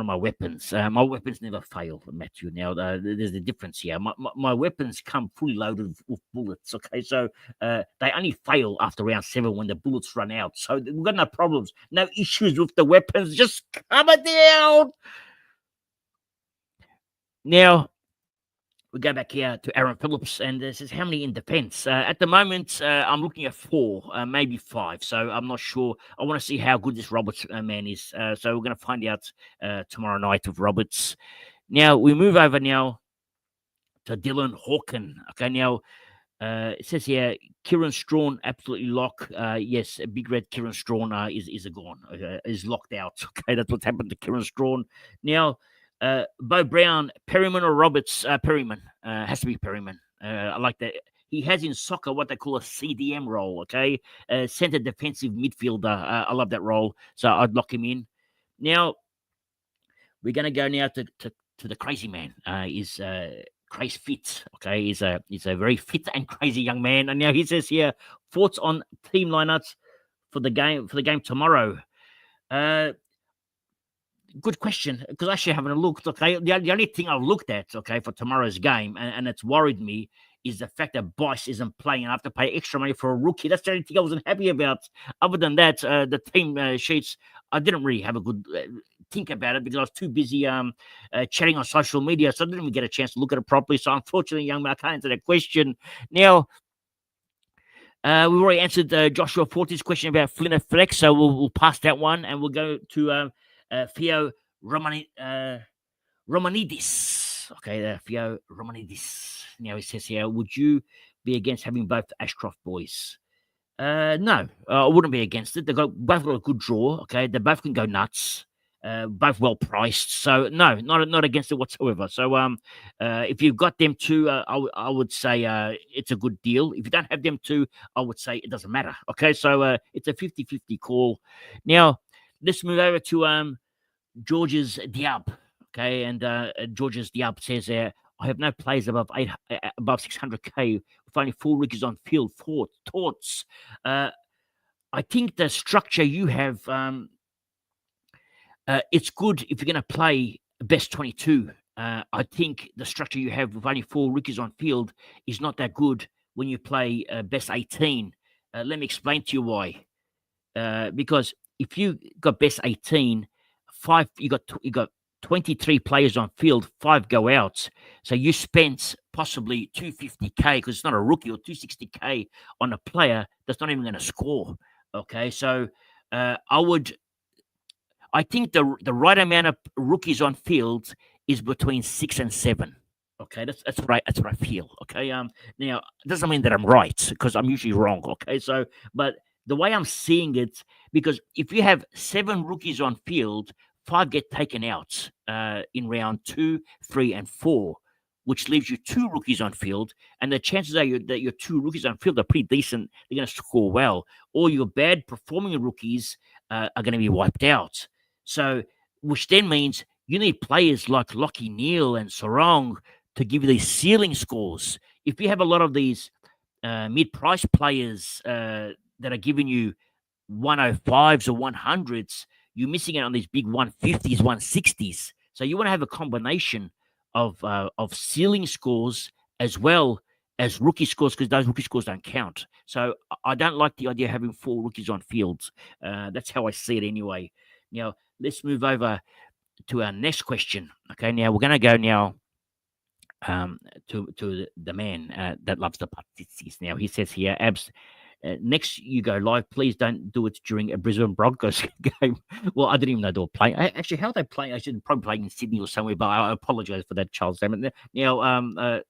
of my weapons. My weapons never fail, Matthew. Now, there's a difference here. My weapons come fully loaded with bullets, okay? So they only fail after round 7 when the bullets run out. So we've got no problems, no issues with the weapons. Just calm it down. Now, we go back here to Aaron Phillips, and this is how many in defence. At the moment, I'm looking at 4, maybe 5. So I'm not sure. I want to see how good this Roberts man is. So we're going to find out tomorrow night with Roberts. Now, we move over now to Dylan Hawken. Okay, now it says here, Kieran Strawn, absolutely lock. Yes, a big red Kieran Strawn is a gone, is locked out. Okay, that's what's happened to Kieran Strawn. Now, Bo Brown, Perryman or Roberts? Perryman. Has to be Perryman. I like that. He has in soccer what they call a CDM role, okay? Centre defensive midfielder. I love that role, so I'd lock him in. Now, we're going to go now to the crazy man. He's crazy fit, okay? He's a very fit and crazy young man. And now he says here, thoughts on team lineups for the game tomorrow. Good question, because I actually haven't looked. Okay, the only thing I've looked at, okay, for tomorrow's game, and it's worried me, is the fact that Bice isn't playing, and I have to pay extra money for a rookie. That's the only thing I wasn't happy about. Other than that, the team sheets, I didn't really have a good think about it because I was too busy chatting on social media, so I didn't even get a chance to look at it properly. So unfortunately, young man, I can't answer that question now. We've already answered Joshua Forte's question about Flynn Flex, so we'll pass that one, and we'll go to Theo Romanidis. Okay, Theo Romanidis. Now he says here, would you be against having both Ashcroft boys? No, I wouldn't be against it. They've both got a good draw. Okay, they both can go nuts. Both well priced. So no, not against it whatsoever. So if you've got them two, I would say it's a good deal. If you don't have them two, I would say it doesn't matter. Okay, so it's a 50-50 call. Now let's move over to George's Diab. Okay, and George's Diab says I have no players above 600k with only 4 rookies on field. Thoughts? I think the structure you have, it's good if you're going to play best 22. I think the structure you have with only 4 rookies on field is not that good when you play best 18. Let me explain to you why. Because if you got best 18, you got 23 players on field, 5 go out. So you spent possibly 250k because it's not a rookie, or 260k on a player that's not even going to score. Okay, so I think the right amount of rookies on field is between 6 and 7. Okay, that's right. That's what I feel. Okay, now it doesn't mean that I'm right because I'm usually wrong. Okay, so but the way I'm seeing it, because if you have 7 rookies on field, 5 get taken out in round 2, 3, and 4, which leaves you 2 rookies on field, and the chances are that your 2 rookies on field are pretty decent. They're going to score well. All your bad performing rookies are going to be wiped out. So, which then means you need players like Lockie Neal and Sarong to give you these ceiling scores. If you have a lot of these mid-price players that are giving you 105s or 100s, you're missing out on these big 150s, 160s. So you want to have a combination of ceiling scores as well as rookie scores, because those rookie scores don't count. So I don't like the idea of having 4 rookies on fields. That's how I see it anyway. Now, let's move over to our next question. Okay, now we're going to go now to the man that loves the putties. Now, he says here, Abs, next you go live, please don't do it during a Brisbane Broncos game. Well, I didn't even know they were playing. Actually, how are they playing? I should probably playing in Sydney or somewhere, but I apologize for that, Charles. Now,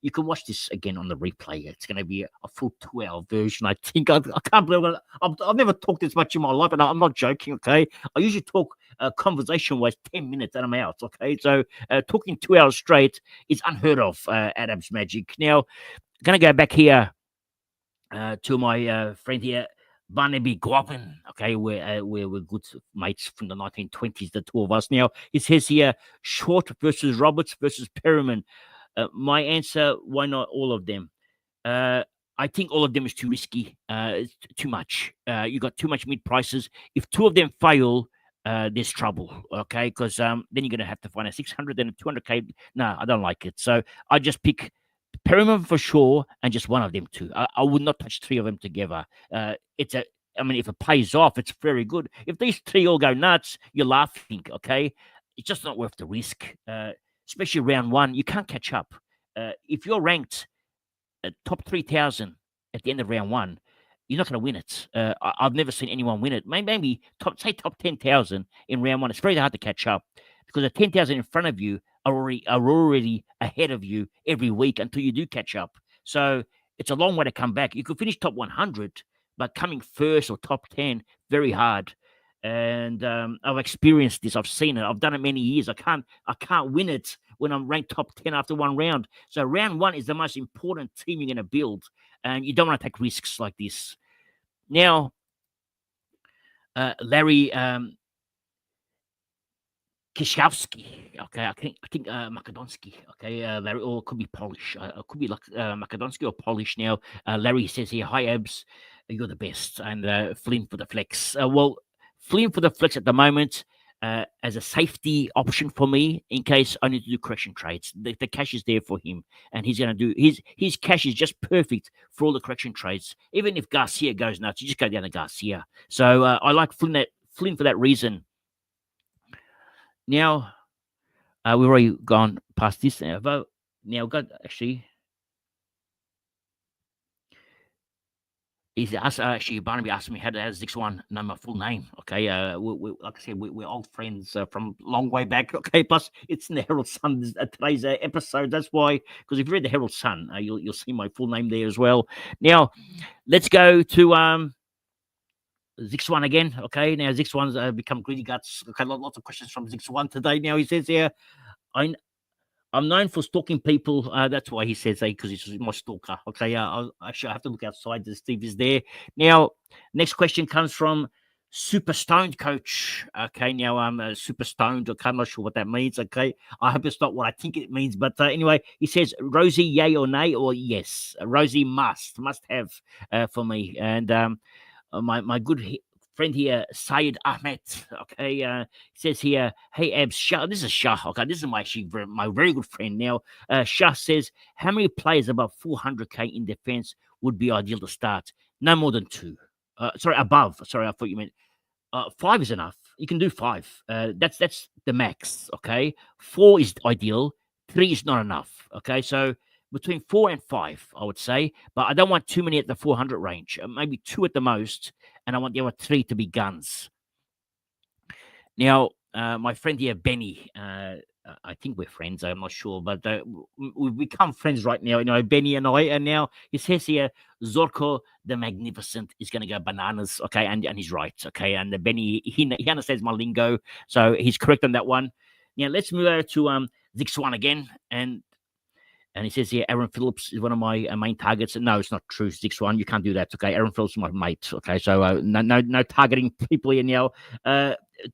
you can watch this again on the replay. It's going to be a full 2-hour version. I think I can't believe it. I've never talked this much in my life, and I'm not joking. Okay, I usually talk conversation-wise 10 minutes, and I'm out. Okay, so talking 2 hours straight is unheard of at Abs Magic. Now, going to go back here to my friend here, Barnaby Guapin. Okay, we're good mates from the 1920s, the two of us. Now, it says here, Short versus Roberts versus Perriman. My answer, why not all of them? I think all of them is too risky. It's too much. You got too much mid prices. If 2 of them fail, there's trouble. Okay, because then you're going to have to find a 600 and a 200K. No, I don't like it. So I just pick Perriman for sure, and just one of them too. I would not touch 3 of them together. I mean, if it pays off, it's very good. If these 3 all go nuts, you're laughing. Okay, it's just not worth the risk. Especially round 1, you can't catch up. If you're ranked top 3,000 at the end of round 1, you're not going to win it. I've never seen anyone win it. Maybe top 10,000 in round 1. It's very hard to catch up because the 10,000 in front of you are already ahead of you every week until you do catch up. So it's a long way to come back. You could finish top 100, but coming first or top 10, very hard. And I've experienced this. I've seen it. I've done it many years. I can't win it when I'm ranked top 10 after 1 round. So round 1 is the most important team you're going to build, and you don't want to take risks like this. Now, Larry Kishkowski. Okay, I think Makedonsky. Okay, Larry, or it could be Polish. It could be like Makedonsky or Polish. Now, Larry says here, "Hi Abs, you're the best," and Flynn for the flex. Well, Flynn for the flex at the moment as a safety option for me in case I need to do correction trades. The cash is there for him, and he's going to do his cash is just perfect for all the correction trades. Even if Garcia goes nuts, you just go down to Garcia. So I like Flynn for that reason. Now, we've already gone past this. Now, we've got actually. He's asked, actually, Barnaby asked me how does Zix1 know my full name. Okay, like I said, we're old friends from long way back. Okay, plus it's in the Herald Sun today's episode. That's why, because if you read the Herald Sun, you'll see my full name there as well. Now, let's go to Zix1 again. Okay, now Zix1's become greedy guts. Okay, lots of questions from Zix1 today. Now he says here, I'm known for stalking people. That's why he says because he's my stalker. Okay, I have to look outside to see if he's there. Now, next question comes from Super Stoned Coach. Okay, now I'm super stoned. Okay, I'm not sure what that means. Okay, I hope it's not what I think it means. But anyway, he says, Rosie, yay or nay, or yes. Rosie must have for me. And my good friend here, Syed Ahmed. Okay, says here, hey Abs, Shah. This is Shah. Okay, this is my very good friend. Now, Shah says, how many players above 400K in defense would be ideal to start? No more than 2. Above. Sorry, I thought you meant 5 is enough. You can do 5. That's the max. Okay, 4 is ideal. 3 is not enough. Okay, so between 4 and 5, I would say, but I don't want too many at the 400 range. Maybe 2 at the most, and I want the other 3 to be guns. Now, my friend here, Benny, I think we're friends. I'm not sure, but we've become friends right now. You know, Benny and I. And now he says here, Zorko the Magnificent is going to go bananas. Okay, and he's right. Okay, and Benny he understands my lingo, so he's correct on that one. Now let's move over to Zix1 again, and he says here, Aaron Phillips is one of my main targets. No, it's not true, Zix1. You can't do that. Okay, Aaron Phillips is my mate. Okay, so no targeting people here now.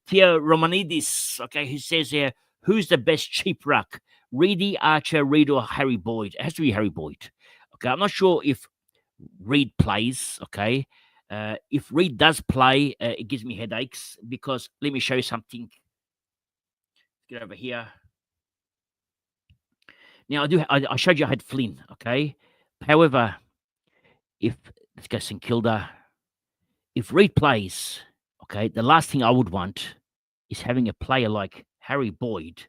Tia Romanidis. Okay, he says here, who's the best cheap ruck? Reedy, Archer, Reed, or Harry Boyd? It has to be Harry Boyd. Okay, I'm not sure if Reed plays. Okay, If Reed does play, it gives me headaches because let me show you something. Let's get over here. Now, I showed you I had Flynn, okay? However, let's go St Kilda. If Reed plays, okay, the last thing I would want is having a player like Harry Boyd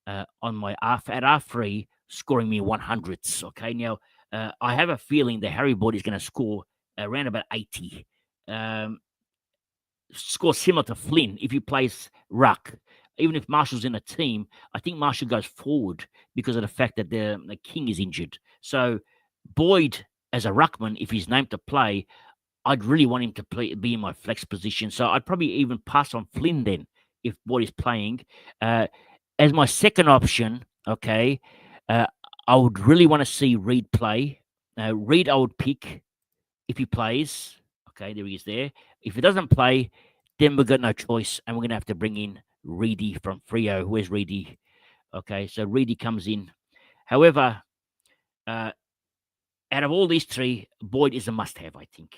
on my at R3 scoring me 100s. Okay, now I have a feeling that Harry Boyd is going to score around about 80. Score similar to Flynn if he plays Ruck. Even if Marshall's in a team, I think Marshall goes forward because of the fact that the King is injured. So Boyd as a ruckman, if he's named to play, I'd really want him to be in my flex position. So I'd probably even pass on Flynn then if Boyd is playing. As my second option, okay, I would really want to see Reed play. Reed, I would pick if he plays. Okay, there he is there. If he doesn't play, then we've got no choice, and we're going to have to bring in Reedy from Freo. Where's Reedy? Okay, so Reedy comes in. However, out of all these three, Boyd is a must-have, I think.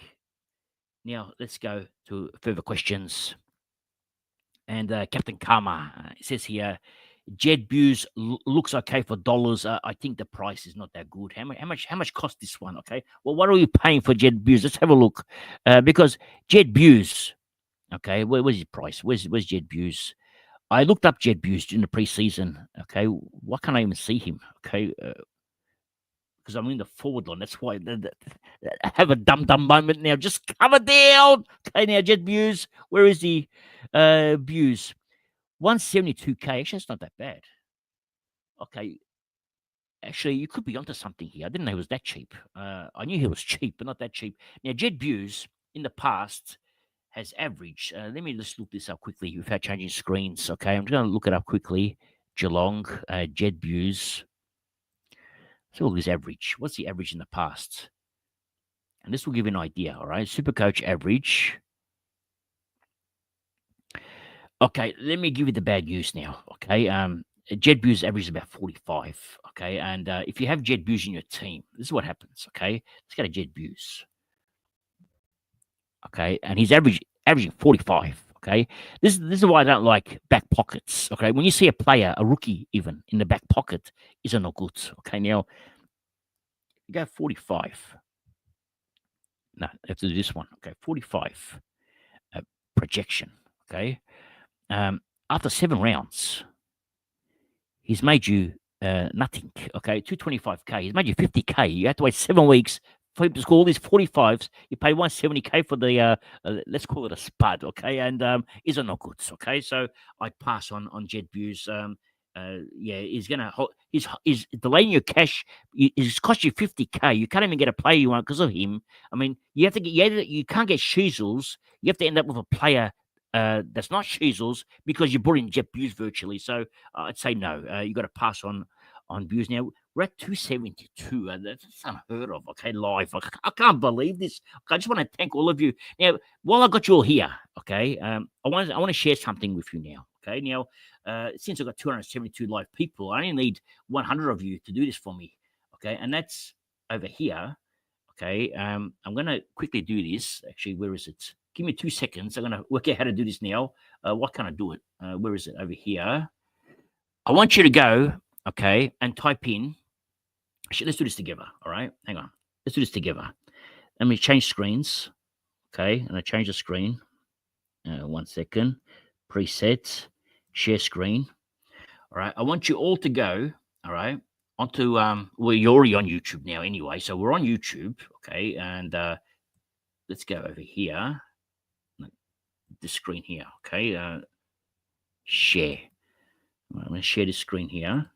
Now, let's go to further questions. And Captain Karma says here, Jed Buse looks okay for dollars. I think the price is not that good. How much cost this one? Okay. Well, what are we paying for Jed Buse? Let's have a look. Because Jed Buse, okay, where's his price? Where's Jed Buse? I looked up Jed Buse in the preseason. Okay. Why can't I even see him? Okay. Because I'm in the forward line. That's why I have a dumb moment now. Just cover down. Okay, now Jed Buse. Where is he? Buse. 172K. Actually, it's not that bad. Okay. Actually, you could be onto something here. I didn't know he was that cheap. I knew he was cheap, but not that cheap. Now, Jed Buse in the past has averaged. Let me just look this up quickly without changing screens. Okay, I'm just going to look it up quickly. Geelong, Jed Buse. So look his average. What's the average in the past? And this will give you an idea. All right, Supercoach average. Okay, let me give you the bad news now. Okay, Jed Buse average is about 45. Okay, and if you have Jed Buse in your team, this is what happens. Okay, let's go to Jed Buse. Okay, and he's averaging 45. Okay, this is why I don't like back pockets. Okay, when you see a player, a rookie even in the back pocket, is not good. Okay, now you go 45. No, I have to do this one. Okay, 45 projection. Okay, after 7 rounds, he's made you nothing. Okay, 225K. He's made you 50K. You have to wait 7 weeks for him to score all these 45s. You pay 170K for the let's call it a spud. Okay, and is it not good? Okay, so I'd pass on Jed Buse. Yeah, he's gonna he's delaying your cash. He's cost you 50K. You can't even get a player you want because of him. I mean, you have to get you can't get Sheezels. You have to end up with a player that's not Sheezels because you brought in Jed Buse virtually. So I'd say no. You got to pass on Buse. Now we're at 272. That's unheard of. Okay, live. I can't believe this. Okay, I just want to thank all of you. Now, while I got you all here, okay, I want to share something with you now. Okay, now since I've got 272 live people, I only need 100 of you to do this for me. Okay, and that's over here. Okay, I'm going to quickly do this. Actually, where is it? Give me 2 seconds. I'm going to work out how to do this now. What can I do it? Where is it? Over here. I want you to go, okay, and type in. Actually, let's do this together. All right, hang on. Let's do this together. Let me change screens. Okay, and I change the screen. 1 second. Preset. Share screen. All right. I want you all to go. All right. Onto well, you're already on YouTube now anyway. So we're on YouTube. Okay, and let's go over here. The screen here. Okay. Share. All right, I'm going to share this screen here.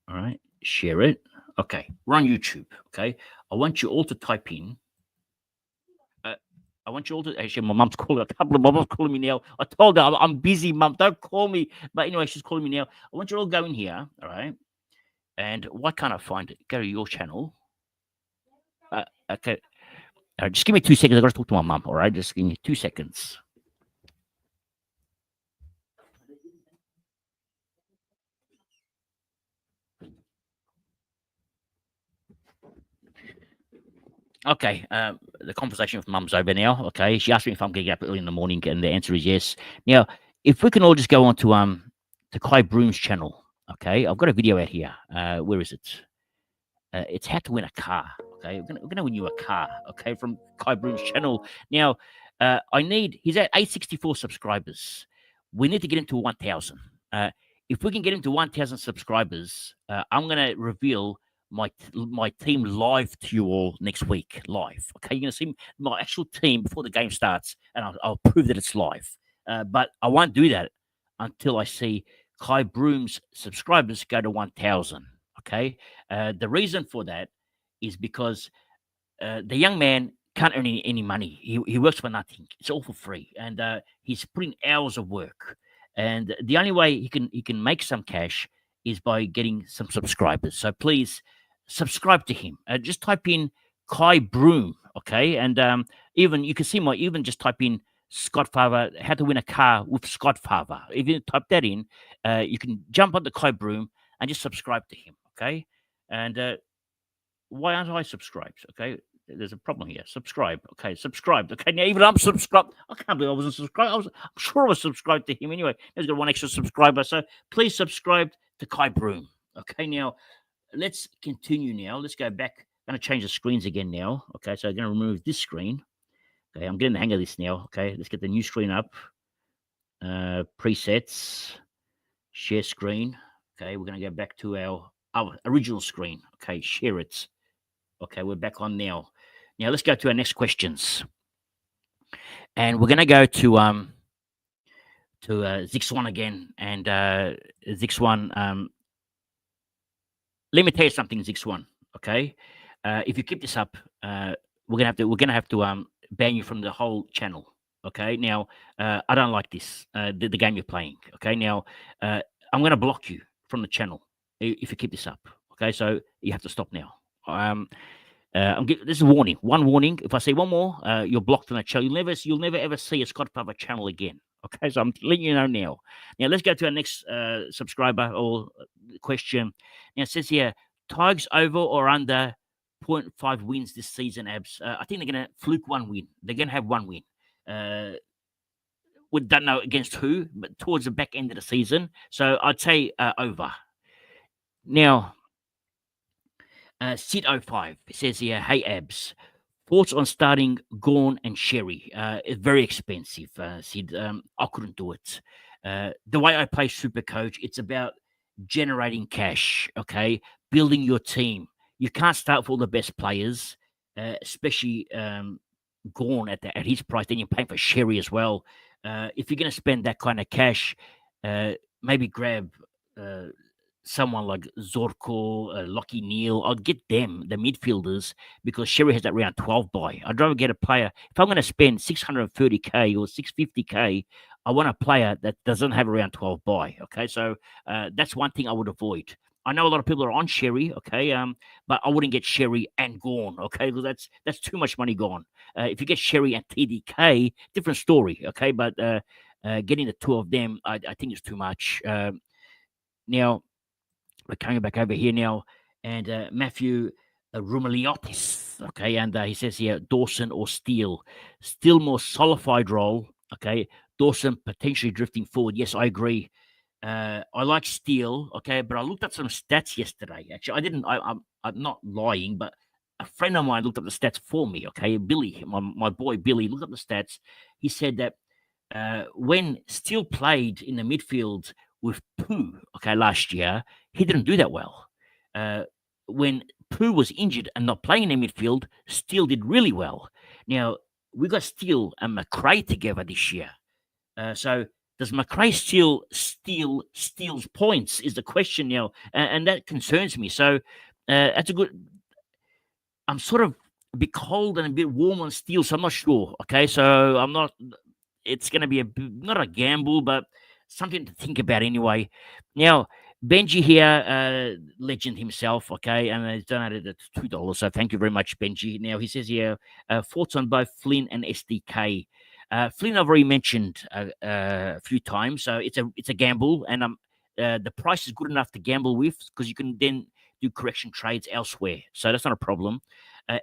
All right. Share it. Okay. We're on YouTube. Okay. I want you all to type in. I want you all to actually. My mum's calling. A couple of mum's calling me now. I told her I'm busy, mum. Don't call me. But anyway, she's calling me now. I want you all to go in here. All right. And why can't I find it? Go to your channel. Okay. Just give me 2 seconds. I got to talk to my mum. All right. Just give me 2 seconds. Okay, the conversation with Mum's over now. Okay, she asked me if I'm getting up early in the morning, and the answer is yes. Now, if we can all just go on to Kai Broom's channel. Okay, I've got a video out here. Where is it? It's how to win a car. Okay, we're gonna win you a car. Okay, from Kai Broom's channel. Now, he's at 864 subscribers. We need to get him to 1,000. If we can get him to 1,000 subscribers, I'm gonna reveal my team live to you all next week. Live. Okay, you're gonna see my actual team before the game starts, and I'll prove that it's live. But I won't do that until I see Kai Broom's subscribers go to 1,000. Okay, the reason for that is because the young man can't earn any money. He works for nothing. It's all for free, and he's putting hours of work. And the only way he can make some cash is by getting some subscribers. So please subscribe to him. Just type in Kai Broom, okay? And even you can see even just type in Scott Favre, how to win a car with Scott Favre. If you type that in, you can jump on the Kai Broom and just subscribe to him, okay? And why aren't I subscribed? Okay, there's a problem here. Subscribe. Okay, subscribed. Okay, now even I'm subscribed. I can't believe I wasn't subscribed. I'm sure I was subscribed to him anyway. He's got one extra subscriber. So please subscribe to Kai Broom. Okay, now let's continue now. Let's go back. I'm going to change the screens again now. Okay, so I'm going to remove this screen. Okay, I'm getting the hang of this now. Okay, let's get the new screen up. Presets, share screen. Okay, we're going to go back to our original screen. Okay, share it. Okay, we're back on now. Now let's go to our next questions, and we're going to go to Zix1 again. And Zix1, let me tell you something, Zix1. Okay, if you keep this up, we're gonna have to ban you from the whole channel. Okay, now I don't like this the game you're playing. Okay, now I'm gonna block you from the channel if you keep this up. Okay, so you have to stop now. This is a warning. One warning. If I say one more, you're blocked from the channel. You'll never ever see a Scott Favre channel again. Okay, so I'm letting you know now. Now let's go to our next subscriber or question. Now it says here, Tigers over or under 0.5 wins this season, Abs. I think they're going to fluke one win. They're going to have one win. We don't know against who, but towards the back end of the season. So I'd say over. Now, Sid05 says here, hey, Abs. Thoughts on starting Gorn and Sherry? It's very expensive, Sid. I couldn't do it. The way I play Supercoach, it's about generating cash, okay? Building your team. You can't start with all the best players, especially Gorn at his price. Then you're paying for Sherry as well. If you're going to spend that kind of cash, maybe grab someone like Zorko, Lockie Neal. I'd get them, the midfielders, because Sherry has that round 12 buy. I'd rather get a player. If I'm going to spend 630K or 650K, I want a player that doesn't have a round 12 buy. Okay, so that's one thing I would avoid. I know a lot of people are on Sherry, okay, but I wouldn't get Sherry and Gorn, okay, because that's too much money gone. If you get Sherry and TDK, different story, okay, but getting the two of them, I think is too much. Now, we're coming back over here now, and Matthew Rumeliotis, okay, and he says here, Dawson or Steele. Still more solidified role, okay, Dawson potentially drifting forward. Yes, I agree. I like Steele, okay, but I looked at some stats yesterday. Actually, I didn't. I'm not lying, but a friend of mine looked up the stats for me. Okay, Billy, my boy Billy, looked up the stats. He said that when Steele played in the midfield with Pooh, okay, last year, he didn't do that well. When Pooh was injured and not playing in the midfield, Steele did really well. Now we got Steele and McRae together this year, so. Does McRae steal Steele's points? Is the question now, and that concerns me. So that's a good. I'm sort of a bit cold and a bit warm on Steele, so I'm not sure. Okay, so I'm not. It's going to be not a gamble, but something to think about anyway. Now, Benji here, legend himself, okay, and he's donated at $2. So thank you very much, Benji. Now he says here, thoughts on both Flynn and SDK. Flynn I've already mentioned a few times, so it's a gamble, and the price is good enough to gamble with because you can then do correction trades elsewhere, so that's not a problem.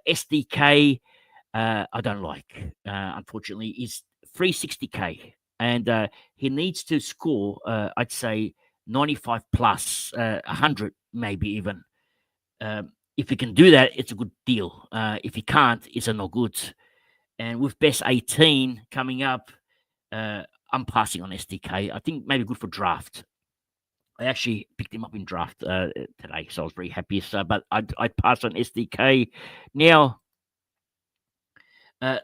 SDK, I don't like, unfortunately, is 360k, and he needs to score, I'd say, 95 plus, 100 maybe even. If he can do that, it's a good deal. If he can't, it's a no good. And with best 18 coming up, I'm passing on SDK. I think maybe good for draft. I actually picked him up in draft today, so I was very happy. So, but I'd pass on SDK. Now,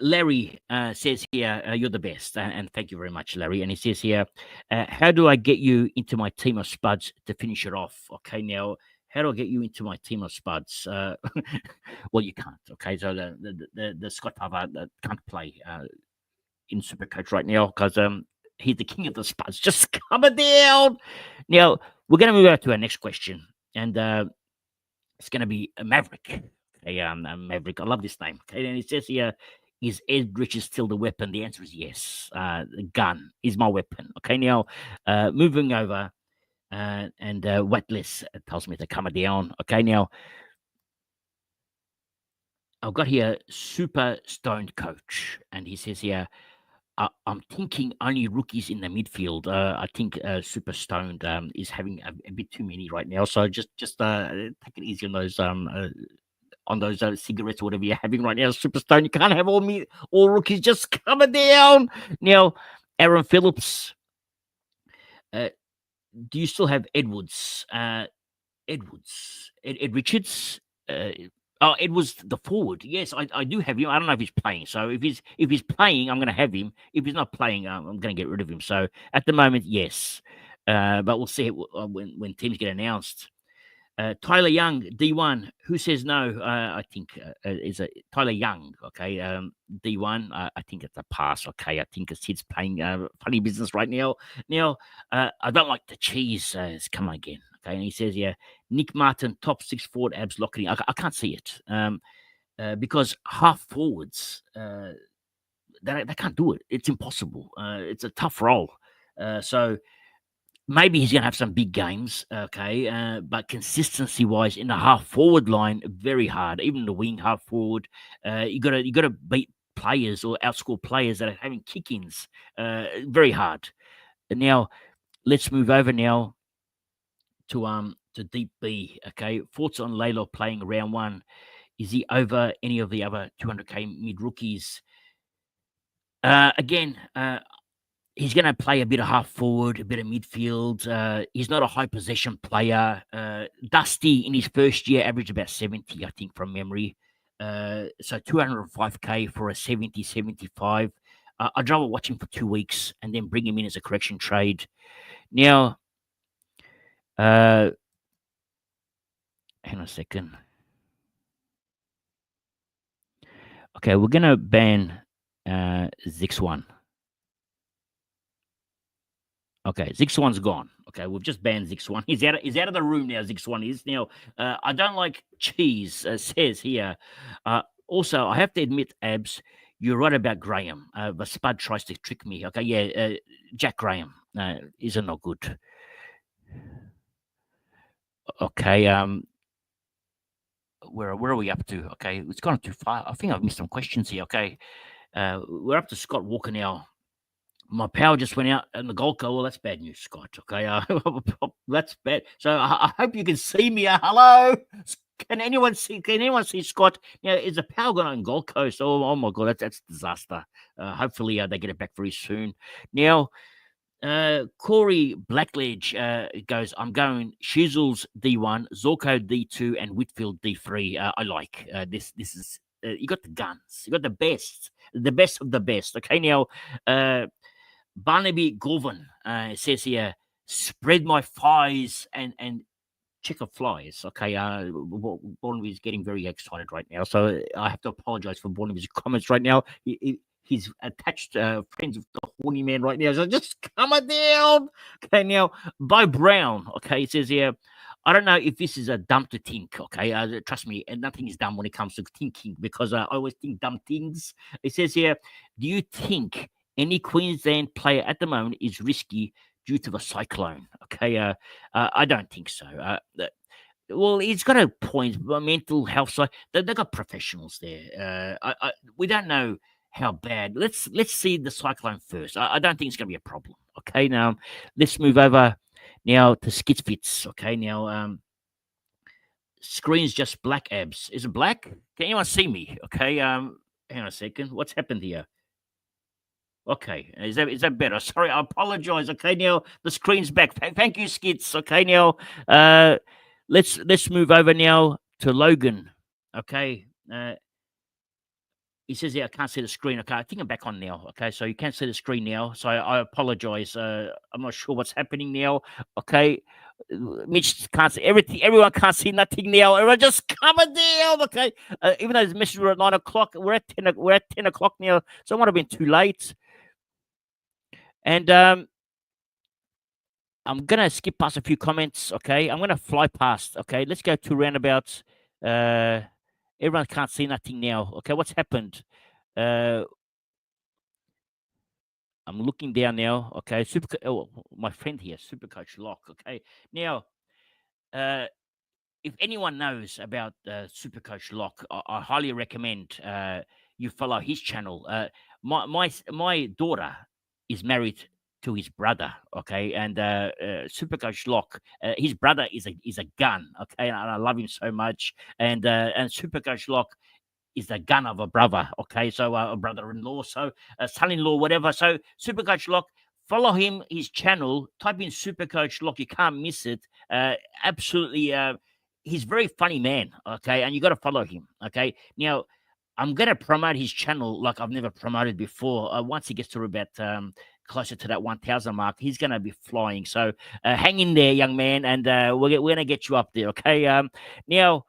Larry says here, you're the best. And thank you very much, Larry. And he says here, how do I get you into my team of spuds to finish it off? Okay, now, how do I get you into my team of spuds? Well, you can't. Okay, so the Scott Pavard can't play in Supercoach right now because he's the king of the spuds. Just coming down. Now, we're going to move on to our next question. And it's going to be a Maverick. Okay, Maverick. I love this name. Okay, and it says here, is Ed Richards still the weapon? The answer is yes. The gun is my weapon. Okay, now moving over, and Wetless tells me to come down. Okay, now I've got here Super Stoned Coach, and he says here, I'm thinking only rookies in the midfield. I think Super Stoned is having a bit too many right now, so just take it easy on those cigarettes or whatever you're having right now, Superstone. You can't have all rookies just coming down. Now, Aaron Phillips, do you still have Edwards? Ed Richards? Edwards the forward. Yes, I do have him. I don't know if he's playing. So if he's playing, I'm going to have him. If he's not playing, I'm going to get rid of him. So at the moment, yes. But we'll see when teams get announced. Tyler Young, D1. Who says no? I think is a Tyler Young. Okay, D1. I think it's a pass. Okay, I think Sid's playing funny business right now. Now, I don't like the cheese. Come on again. Okay, and he says, yeah, Nick Martin, top 6 forward, abs locking. I can't see it because half forwards they can't do it. It's impossible. It's a tough role. So. Maybe he's going to have some big games, okay, but consistency-wise in the half-forward line, very hard. Even the wing half-forward, you got to beat players or outscore players that are having kick-ins, very hard. And now, let's move over now to Deep B, okay. Thoughts on Layla playing round 1? Is he over any of the other 200k mid-rookies? Again, he's going to play a bit of half forward, a bit of midfield. He's not a high possession player. Dusty in his first year averaged about 70, I think, from memory. So 205k for a 70, 75. I'd rather watch him for 2 weeks and then bring him in as a correction trade. Now, hang on a second. Okay, we're going to ban Zix1. Okay, Zix1's gone. Okay, we've just banned Zix1. He's out of the room now, Zix1 is. Now, I don't like cheese, says here. Also, I have to admit, Abs, you're right about Graham. But Spud tries to trick me. Okay, yeah, Jack Graham is not good. Okay, where are we up to? Okay, it's gone too far. I think I've missed some questions here. Okay, we're up to Scott Walker now. My power just went out in the Gold Coast. Well, that's bad news, Scott. Okay, that's bad. So I hope you can see me. Hello, can anyone see? Can anyone see Scott? Yeah, is the power gone out in Gold Coast? Oh my God, that's disaster. Hopefully they get it back very soon. Now, Corey Blackledge goes, I'm going Shizzles D1, Zorko D2, and Whitfield D3. I like this. This is you got the guns. You got the best of the best. Okay, now. Barnaby Govan says here, spread my thighs and check of flies. Okay, Barnaby's getting very excited right now, so I have to apologize for Barnaby's comments right now. He's attached friends with the horny man right now, so just come down. Okay, now, Bo Brown, okay, it says here, I don't know if this is a dumb to think, okay? Trust me, and nothing is dumb when it comes to thinking because I always think dumb things. It says here, do you think any Queensland player at the moment is risky due to the cyclone? Okay, I don't think so. Well, he's got a point. Mental health side, they've got professionals there. We don't know how bad. Let's see the cyclone first. I don't think it's going to be a problem. Okay, now let's move over now to skits. Okay, now screen's just black abs. Is it black? Can anyone see me? Okay, hang on a second. What's happened here? Okay, is that better? Sorry, I apologize. Okay, now the screen's back. Thank you, skits. Okay, now uh, let's move over now to Logan. Okay, he says, "Yeah, I can't see the screen." Okay, I think I'm back on now. Okay, so you can't see the screen now. So I apologize. I'm not sure what's happening now. Okay, Mitch can't see everything. Everyone can't see nothing now. Everyone just comment down. Okay, even though the messages were at 9 o'clock, we're at 10 o'clock now. So it might have been too late. And I'm gonna skip past a few comments. Okay, I'm gonna fly past. Okay, let's go to roundabouts. Everyone can't see nothing now. Okay, what's happened? Uh, I'm looking down now. Okay, my friend here, Supercoach Lock. Okay, now, uh, if anyone knows about Supercoach Lock, I highly recommend you follow his channel. My daughter is married to his brother. Okay, and Supercoach Lock, his brother is a gun. Okay, and I love him so much. And Supercoach Lock is the gun of a brother. Okay, so a brother-in-law, so a son-in-law, whatever. So Supercoach Lock, follow him, his channel. Type in Supercoach Lock, you can't miss it. Absolutely, he's a very funny man. Okay, and you got to follow him. Okay, now I'm gonna promote his channel like I've never promoted before. Once he gets to about closer to that 1,000 mark, he's gonna be flying. So hang in there, young man, and we're gonna get you up there. Okay, now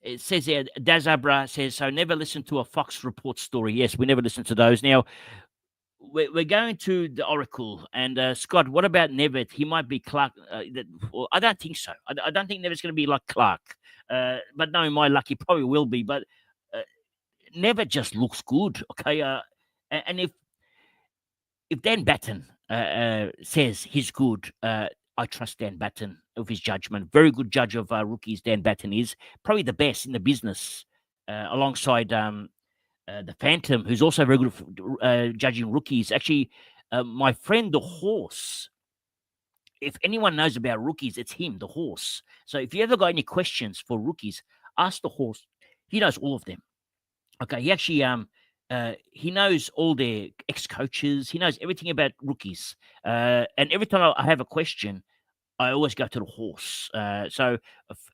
it says here, Dazabra says, so never listen to a Fox Report story. Yes, we never listen to those. Now, we're going to the Oracle. And Scott, what about Nevitt? He might be Clark. Well, I don't think so. I don't think Nevitt's going to be like Clark. But knowing my luck, he probably will be. But uh, Nevitt just looks good. Okay. And if Dan Batten says he's good, I trust Dan Batten of his judgment. Very good judge of rookies. Dan Batten is probably the best in the business, alongside the Phantom, who's also very good at judging rookies. Actually, my friend the Horse. If anyone knows about rookies, it's him, the Horse. So if you ever got any questions for rookies, ask the Horse. He knows all of them. Okay, he actually he knows all their ex coaches. He knows everything about rookies. And every time I have a question, I always go to the Horse. So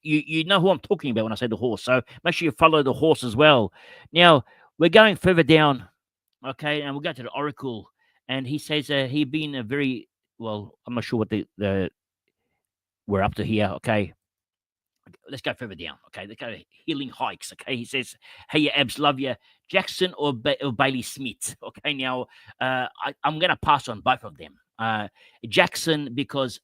you know who I'm talking about when I say the Horse. So make sure you follow the Horse as well. Now we're going further down. Okay, and we'll go to the Oracle, and he says he been a very well. I'm not sure what the we're up to here. Okay, let's go further down. Okay, let's go to Healing Hikes. Okay, he says, "Hey, you abs, love you, Jackson or Bailey Smith." Okay, now I'm going to pass on both of them. Jackson, because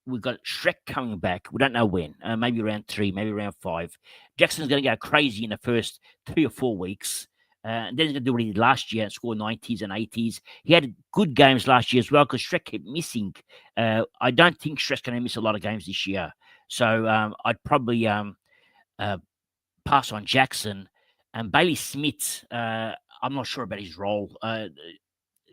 we've got Shrek coming back. We don't know when. Maybe round 3, maybe round 5. Jackson's going to go crazy in the first 3 or 4 weeks. And then he's going to do what he did last year, score 90s and 80s. He had good games last year as well because Shrek kept missing. I don't think Shrek's going to miss a lot of games this year. So I'd probably pass on Jackson. And Bailey Smith, I'm not sure about his role.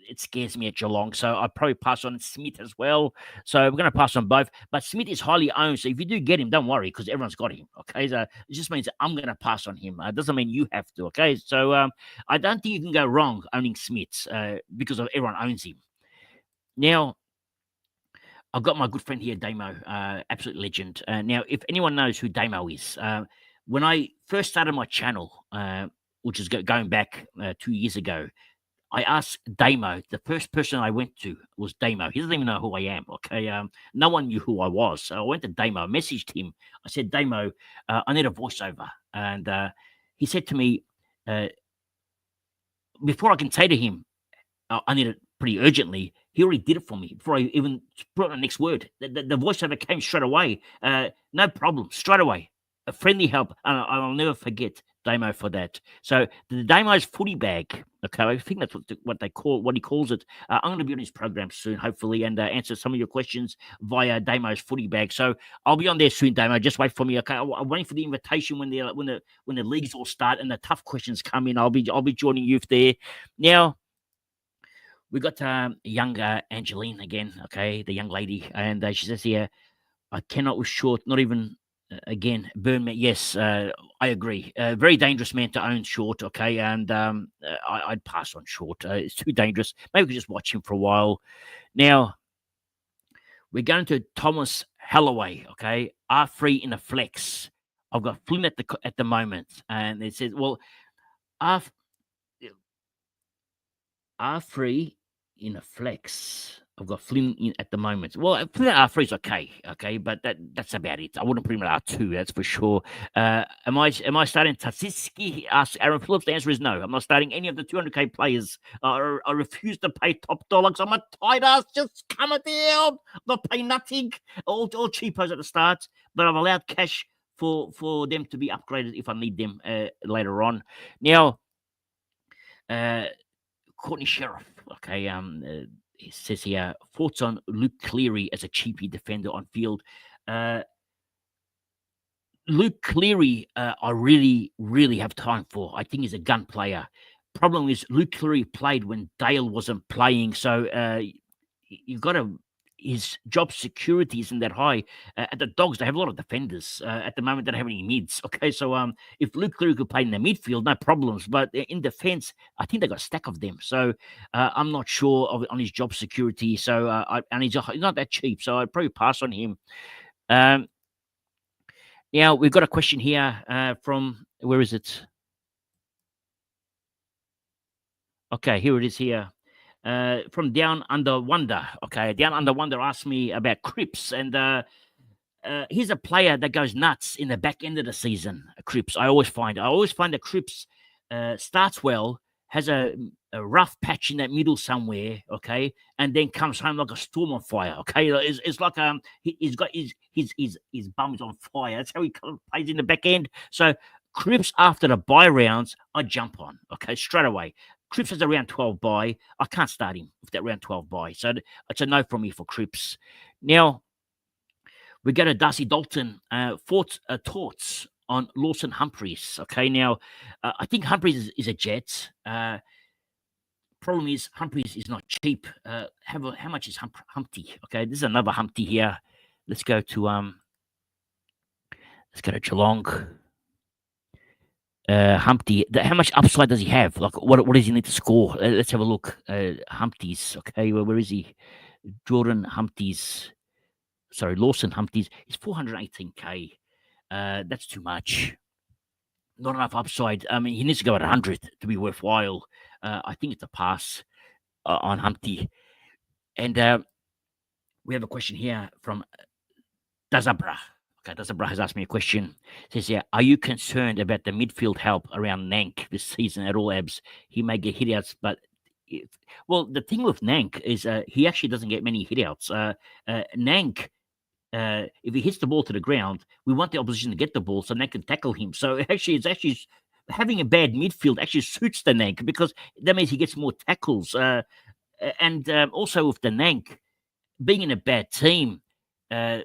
It scares me at Geelong. So I'd probably pass on Smith as well. So we're going to pass on both. But Smith is highly owned. So if you do get him, don't worry because everyone's got him. Okay. So it just means that I'm going to pass on him. It doesn't mean you have to. Okay. So I don't think you can go wrong owning Smith because of everyone owns him. Now, I've got my good friend here, Damo, absolute legend. Now, if anyone knows who Damo is, when I first started my channel, which is going back 2 years ago, I asked Damo. The first person I went to was Damo. He doesn't even know who I am. Okay, no one knew who I was. So I went to Damo, messaged him. I said, Damo, I need a voiceover, and he said to me, before I can say to him, I need it pretty urgently. He already did it for me before I even put on the next word. The voiceover came straight away. No problem, straight away. A friendly help, and I'll never forget Damo for that. So the Damo's footy bag. Okay, I think that's what they call what he calls it. I'm going to be on his program soon, hopefully, and answer some of your questions via Damo's footy bag. So I'll be on there soon, Damo. Just wait for me. Okay, I'm waiting for the invitation when the leagues all start and the tough questions come in. I'll be joining you there. Now we got young Angeline again. Okay, the young lady, and she says here, I cannot with short, not even. Again, Burnman. Yes, I agree. Very dangerous man to own short. Okay, and I'd pass on short. It's too dangerous. Maybe we could just watch him for a while. Now we're going to Thomas Halloway. Okay, R3 in a flex. I've got Flynn at the moment, and it says, well, R3 in a flex. I've got Flynn in at the moment. Well, Flynn at R3 is okay, but that's about it. I wouldn't put him at R2, that's for sure. Am I starting Tatsitsky? Asks Aaron Phillips. The answer is no. I'm not starting any of the 200k players. I refuse to pay top dollar because I'm a tight ass. Just come it down. I'm not paying nothing. All cheapos at the start, but I'm allowed cash for them to be upgraded if I need them later on. Now, Courtney Sheriff. Okay, it says here, thoughts on Luke Cleary as a cheapy defender on field. Luke Cleary, I really, really have time for. I think he's a gun player. Problem is, Luke Cleary played when Dale wasn't playing, so you've got to. His job security isn't that high. At the Dogs, they have a lot of defenders. At the moment, they don't have any mids. Okay, so if Luke Cleary could play in the midfield, no problems. But in defense, I think they got a stack of them. So I'm not sure on his job security. So and he's not that cheap. So I'd probably pass on him. Now we've got a question here from where is it? Okay, here it is here. From Down Under Wonder. Okay, Down Under Wonder asked me about Cripps, and he's a player that goes nuts in the back end of the season. Cripps, I always find that Cripps starts well, has a rough patch in that middle somewhere, okay, and then comes home like a storm on fire. Okay, it's like he's got his bum's on fire. That's how he plays in the back end. So Cripps after the bye rounds, I jump on. Okay, straight away. Cripps has a round 12 bye. I can't start him with that round 12 bye. So it's a no from me for Cripps. Now, we go to Darcy Dalton. Thoughts on Lawson Humphries. Okay, now, I think Humphries is a Jet. Problem is, Humphries is not cheap. How much is Humpty? Okay, this is another Humpty here. Let's go to Geelong. Humpty, how much upside does he have? Like, what does he need to score? Let's have a look. Humphties, okay, where is he? Jordan Humphties, sorry, Lawson Humphties. He's 418k. That's too much. Not enough upside. I mean, he needs to go at 100 to be worthwhile. I think it's a pass on Humpty. And we have a question here from Dazabra. Okay, Dazabra has asked me a question. Says, yeah, are you concerned about the midfield help around Nank this season at all, Abs? He may get hitouts, but well, the thing with Nank is he actually doesn't get many hitouts. Nank, if he hits the ball to the ground, we want the opposition to get the ball so Nank can tackle him. So it's actually having a bad midfield actually suits the Nank because that means he gets more tackles. And also with the Nank being in a bad team,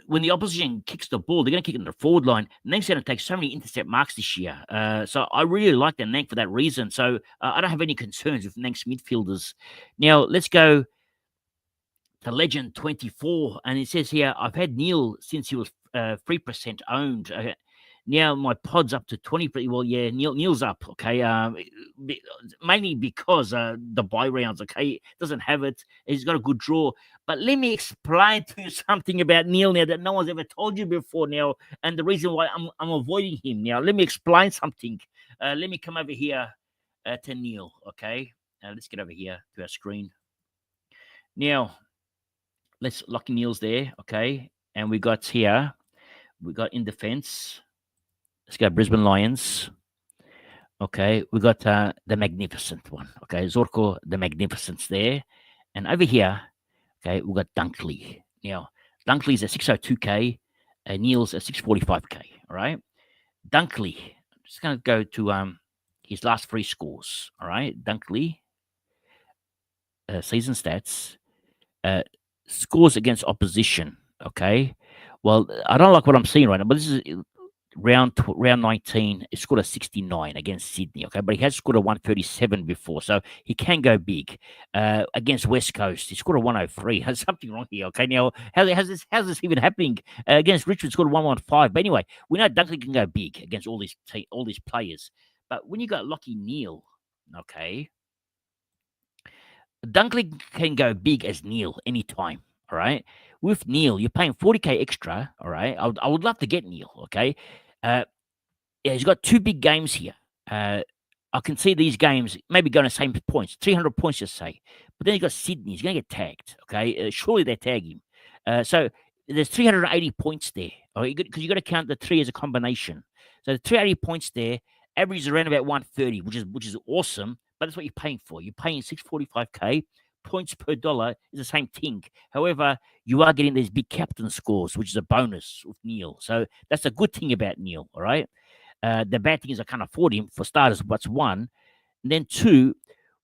when the opposition kicks the ball, they're going to kick it in the forward line. Nank's going to take so many intercept marks this year. So I really like the Nank for that reason. So I don't have any concerns with Nank's midfielders. Now, let's go to Legend 24. And it says here, I've had Neil since he was 3% owned. Now my pod's up to 20. Well, yeah, Neil's up, okay. Mainly because the bye rounds, okay, doesn't have it. He's got a good draw. But let me explain to you something about Neil now that no one's ever told you before now, and the reason why I'm avoiding him now. Let me explain something. Let me come over here to Neil, okay. Let's get over here to our screen. Now, let's lock Neil's there, okay. And we got here, we got in defense. Let's go Brisbane Lions. Okay, we got the magnificent one. Okay, Zorko, the magnificent's there. And over here, okay, we got Dunkley. Now, Dunkley's at 602k, Neil's at 645k. All right, Dunkley. just going to go to his last 3 scores. All right, Dunkley, season stats, uh, scores against opposition. Okay, well, I don't like what I'm seeing right now, but this is round 19. He scored a 69 against Sydney. Okay, but he has scored a 137 before, so he can go big. Against West Coast, he scored a 103. There's something wrong here. Okay, now how's this even happening? Against Richmond, scored a 115. But anyway, we know Dunkley can go big against all these players. But when you got Lockie Neal, okay, Dunkley can go big as Neal anytime. All right. With Neal, you're paying 40K extra. All right. I would love to get Neal. Okay. Uh, yeah, he's got 2 big games here. I can see these games maybe going the same points, 300 points, just say. But then he's got Sydney. He's going to get tagged. Okay. Surely they tag him. So there's 380 points there. Because you got to count the 3 as a combination. So the 380 points there, average is around about 130, which is awesome. But that's what you're paying for. You're paying 645K. Points per dollar is the same thing. However, you are getting these big captain scores, which is a bonus with Neal. So that's a good thing about Neal, all right? The bad thing is I can't afford him for starters. That's one. And then 2,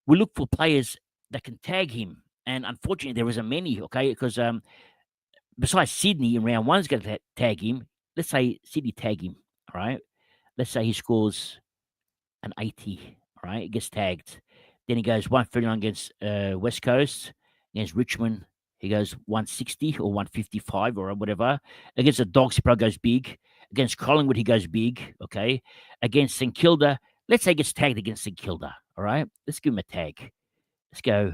we look for players that can tag him. And unfortunately, there isn't many, okay? Because besides Sydney in round 1 is going to tag him. Let's say Sydney tag him, all right? Let's say he scores an 80, all right? It gets tagged. Then he goes 139 against West Coast. Against Richmond, he goes 160 or 155 or whatever. Against the Dogs, he probably goes big. Against Collingwood, he goes big, okay? Against St Kilda, let's say he gets tagged against St Kilda, all right? Let's give him a tag. Let's give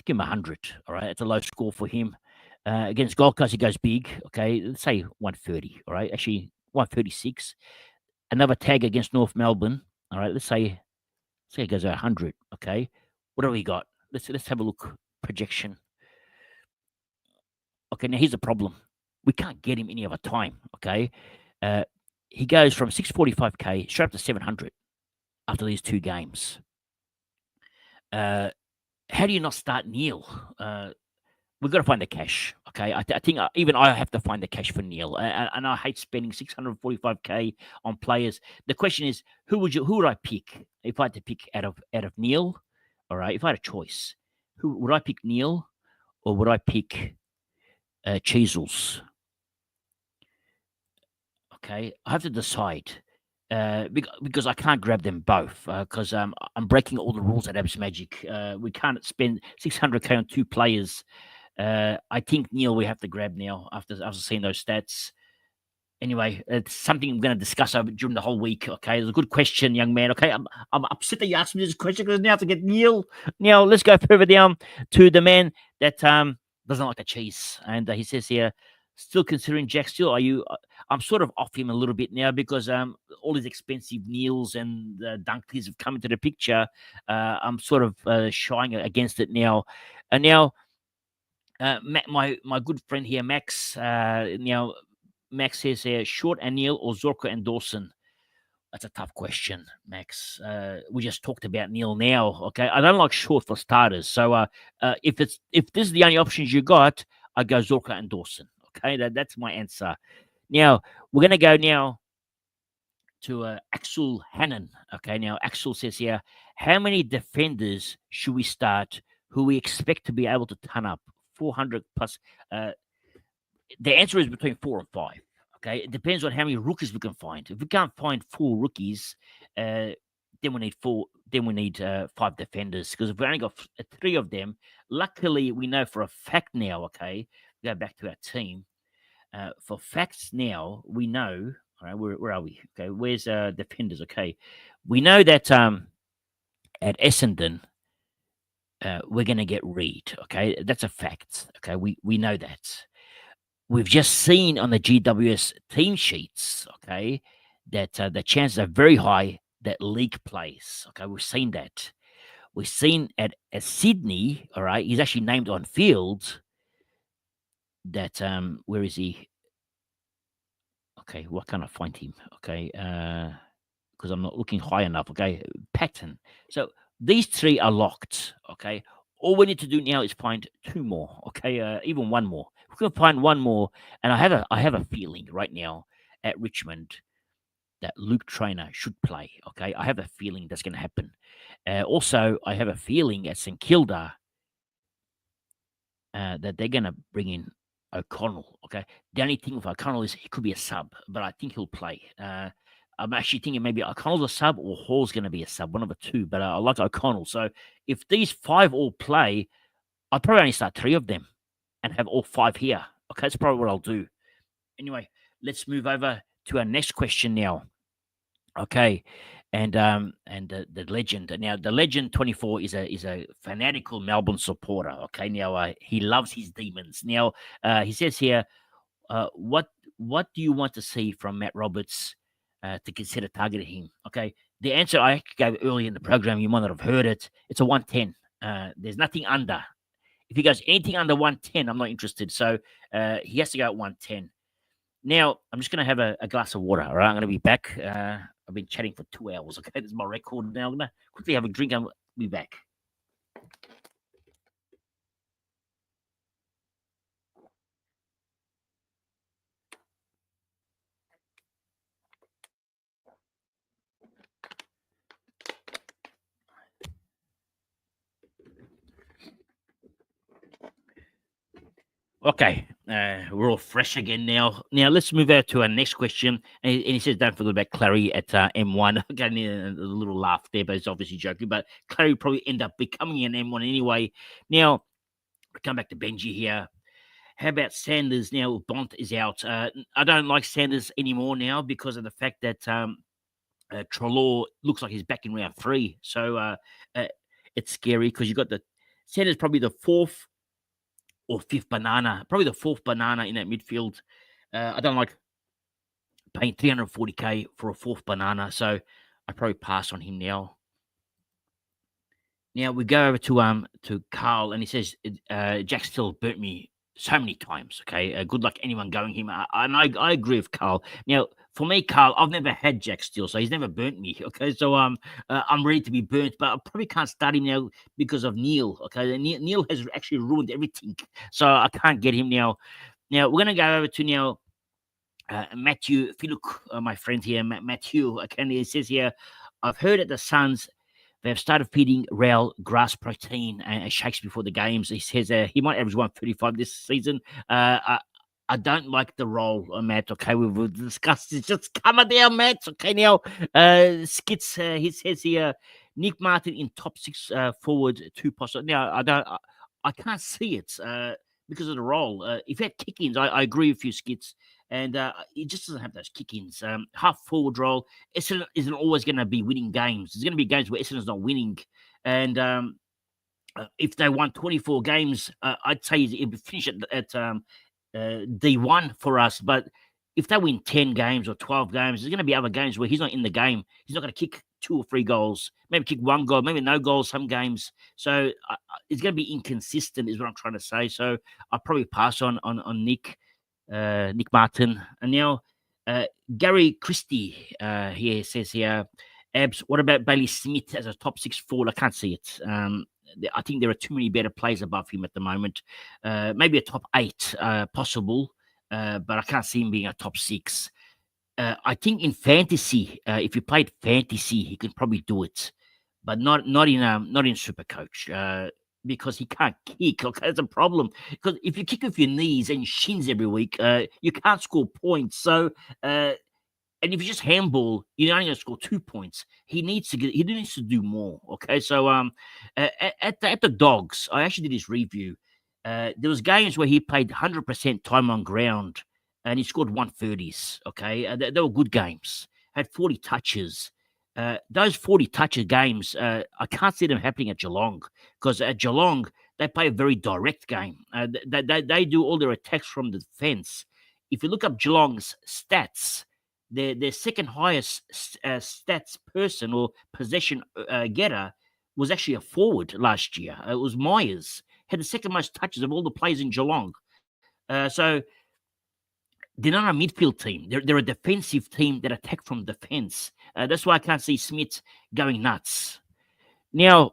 him 100, all right? It's a low score for him. Against Gold Coast, he goes big, okay? Let's say 130, all right? Actually, 136. Another tag against North Melbourne, all right? Let's say it goes 100, okay? What do we got? Let's have a look. Projection. Okay, now here's the problem. We can't get him any other time, okay? He goes from 645K straight up to 700 after these 2 games. How do you not start Neal? We've got to find the cash, okay? I think even I have to find the cash for Neal, and I hate spending 645K on players. The question is, who would I pick if I had to pick out of Neal? All right, if I had a choice, who would I pick? Neal, or would I pick Cheezels? Okay, I have to decide because I can't grab them both because I'm breaking all the rules at Abs Magic. We can't spend 600K on 2 players. I think Neal we have to grab now after seeing those stats. Anyway, it's something I'm going to discuss over during the whole week. Okay, it's a good question, young man. Okay, I'm upset that you asked me this question because now I have to get Neal. Now let's go further down to the man that doesn't like the cheese, and he says here, still considering Jack Steele. Are you? I'm sort of off him a little bit now because all these expensive Neals and Dunkleys have come into the picture. I'm sort of shying against it now, and now. My good friend here, Max. Now, Max says Short and Neal or Zorko and Dawson. That's a tough question, Max. We just talked about Neal now. Okay, I don't like Short for starters. So if this is the only options you got, I go Zorko and Dawson. Okay, that's my answer. Now we're gonna go now to Axel Hannon. Okay, now Axel says here, how many defenders should we start who we expect to be able to turn up? 400 plus. The answer is between 4 and 5. Okay, it depends on how many rookies we can find. If we can't find 4 rookies, then we need 4. Then we need 5 defenders because if we only got 3 of them, luckily we know for a fact now. Okay, go back to our team. For facts now, we know. All right, where are we? Okay, where's defenders? Okay, we know that at Essendon. We're going to get Reed. Okay, that's a fact. Okay, we know that. We've just seen on the GWS team sheets. Okay, that the chances are very high that League plays. Okay, we've seen that. We've seen at Sydney. All right, he's actually named on field. That where is he? Okay, why can't I find him? Okay, because I'm not looking high enough. Okay, Patton. So these 3 are locked. Okay. All we need to do now is find 2 more. Okay. Even 1 more. We can find 1 more. And I have a feeling right now at Richmond that Luke Trainer should play. Okay, I have a feeling that's going to happen. Also, I have a feeling at St Kilda that they're going to bring in O'Connell. Okay, the only thing with O'Connell is he could be a sub, but I think he'll play. I'm actually thinking maybe O'Connell's a sub or Hall's going to be a sub, one of the two. But I like O'Connell. So if these 5 all play, I'll probably only start 3 of them and have all 5 here. Okay, that's probably what I'll do. Anyway, let's move over to our next question now. Okay, and the legend. Now, the legend 24 is a fanatical Melbourne supporter. Okay, now he loves his demons. Now, he says here, what do you want to see from Matt Roberts to consider targeting him? Okay, the answer I actually gave earlier in the program, you might not have heard it. It's a 110. There's nothing under. If he goes anything under 110, I'm not interested. So he has to go at 110. Now, I'm just going to have a glass of water. All right, I'm going to be back. I've been chatting for 2 hours. Okay, this is my record now. I'm going to quickly have a drink and be back. Okay, we're all fresh again now. Now let's move out to our next question. And he says, "Don't forget about Clary at M1." Again, a little laugh there, but it's obviously joking. But Clary probably end up becoming an M1 anyway. Now, we come back to Benji here. How about Sanders now? Bont is out. I don't like Sanders anymore now because of the fact that Trelaw looks like he's back in round 3. So it's scary because you got the Sanders probably the 4th or 5th banana, probably the 4th banana in that midfield. I don't like paying 340k for a 4th banana, so I probably pass on him now. Now we go over to Carl, and he says Jack Still burnt me so many times. Okay, good luck anyone going him. And I agree with Carl. Now for me, Carl, I've never had Jack Steele, so he's never burnt me. Okay, so I'm ready to be burnt, but I probably can't start him now because of Neil. Okay, Neil has actually ruined everything, so I can't get him now. Now we're gonna go over to now Matthew. If you look, my friend here, Matthew, okay, he says here, I've heard at the Suns they've started feeding Rail grass protein and shakes before the games. He says he might average 135 this season. I don't like the role, Matt. Okay, we've discussed it. Just come down, Matt. Okay, now, Skits, he says here, Nick Martin in top 6 forward, 2 possible. Now, I can't see it because of the role. If he had kick-ins, I agree with you, Skits. And he just doesn't have those kick-ins. Half forward role, Essendon isn't always going to be winning games. There's going to be games where Essendon's not winning. And if they won 24 games, I'd say it would finish at D1 for us. But if they win 10 games or 12 games, there's going to be other games where he's not in the game. He's not going to kick 2 or 3 goals, maybe kick 1 goal, maybe no goals some games. So it's going to be inconsistent is what I'm trying to say. So I'll probably pass on Nick Martin. And now Gary Christie here says here, Abs, what about Bailey Smith as a top 6 forward? I can't see it. I think there are too many better players above him at the moment. Maybe a top 8 possible, but I can't see him being a top 6. I think in fantasy, if you played fantasy, he could probably do it, but not in Supercoach because he can't kick. Okay, that's a problem. Because if you kick with your knees and shins every week, you can't score points. So. And if you just handball, you're only going to score 2 points. He needs to do more. Okay, so at the Dogs, I actually did his review. There was games where he played 100% time on ground, and he scored 130s. Okay, they were good games. Had 40 touches. Those 40 touches games, I can't see them happening at Geelong because at Geelong they play a very direct game. They do all their attacks from the defence. If you look up Geelong's stats. Their second highest stats person or possession getter was actually a forward last year. It was Myers. Had the second most touches of all the players in Geelong. So they're not a midfield team. They're a defensive team that attack from defense. That's why I can't see Smith going nuts. Now,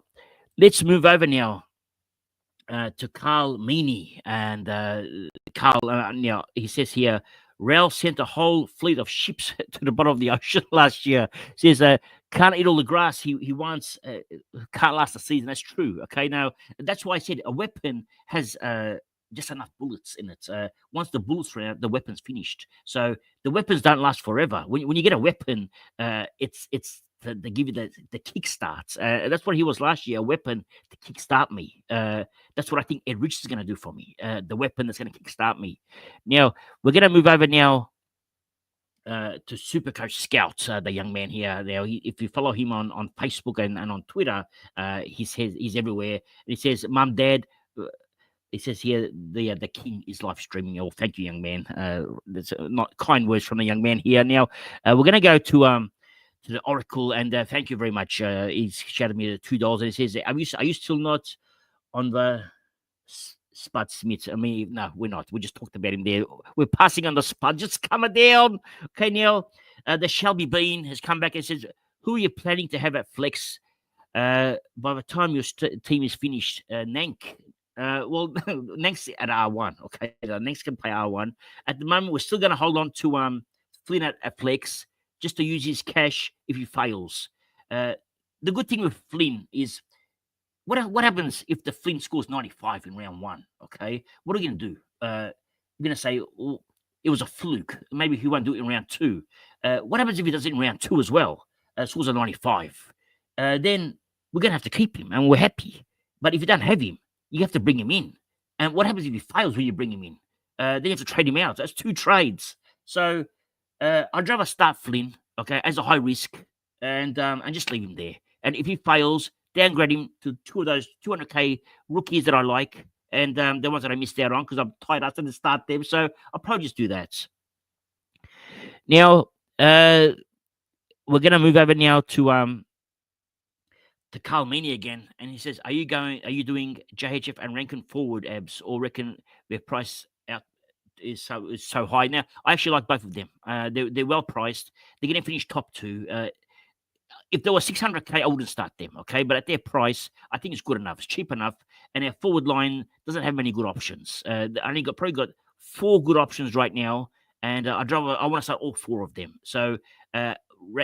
let's move over now to Carl Meany. And Carl, now he says here, Rail sent a whole fleet of ships to the bottom of the ocean last year. Says, can't eat all the grass he wants, can't last a season. That's true. Okay, now that's why I said a weapon has just enough bullets in it. Once the bullets run out, the weapon's finished. So the weapons don't last forever. When you get a weapon, it's they give you the kickstart. That's what he was last year, a weapon to kickstart me. That's what I think Ed Rich is going to do for me. The weapon that's going to kickstart me. Now, we're going to move over now to Supercoach Scout, the young man here. Now, if you follow him on Facebook and on Twitter, he says he's everywhere. And he says, Mum, Dad, it says here the king is live streaming. Oh, thank you, young man. There's not kind words from the young man here. Now, we're going to go to the Oracle, and thank you very much. He's shouted me the $2, and he says, are you still not on the Spud Smith? I mean, no, we're not. We just talked about him there. We're passing on the Spud. Just coming down. Okay, now, the Shelby Bean has come back and says, who are you planning to have at flex by the time your team is finished? Nank. Well, Nank's at R1. Okay, Nank's can play R1. At the moment, we're still going to hold on to Flynn at flex, just to use his cash if he fails. The good thing with Flynn is, what happens if the Flynn scores 95 in round 1? Okay, what are you going to do? You're going to say, oh, it was a fluke. Maybe he won't do it in round 2. What happens if he does it in round 2 as well? Scores a 95. Then we're going to have to keep him, and we're happy. But if you don't have him, you have to bring him in. And what happens if he fails when you bring him in? Then you have to trade him out. That's 2 trades. So I'd rather start Flynn, okay, as a high risk, and just leave him there. And if he fails, downgrade him to 2 of those 200k rookies that I like, and the ones that I missed out on because I'm tired after to start them. So I'll probably just do that. Now, we're going to move over now to Carl Meany again, and he says, are you doing JHF and Rankin forward, Abs, or reckon their price out is so high? Now, I actually like both of them. They're well priced. They're going to finish top 2. If there was 600k, I wouldn't start them, okay? But at their price, I think it's good enough. It's cheap enough, and our forward line doesn't have many good options. They only probably got 4 good options right now, and I want to start all 4 of them. So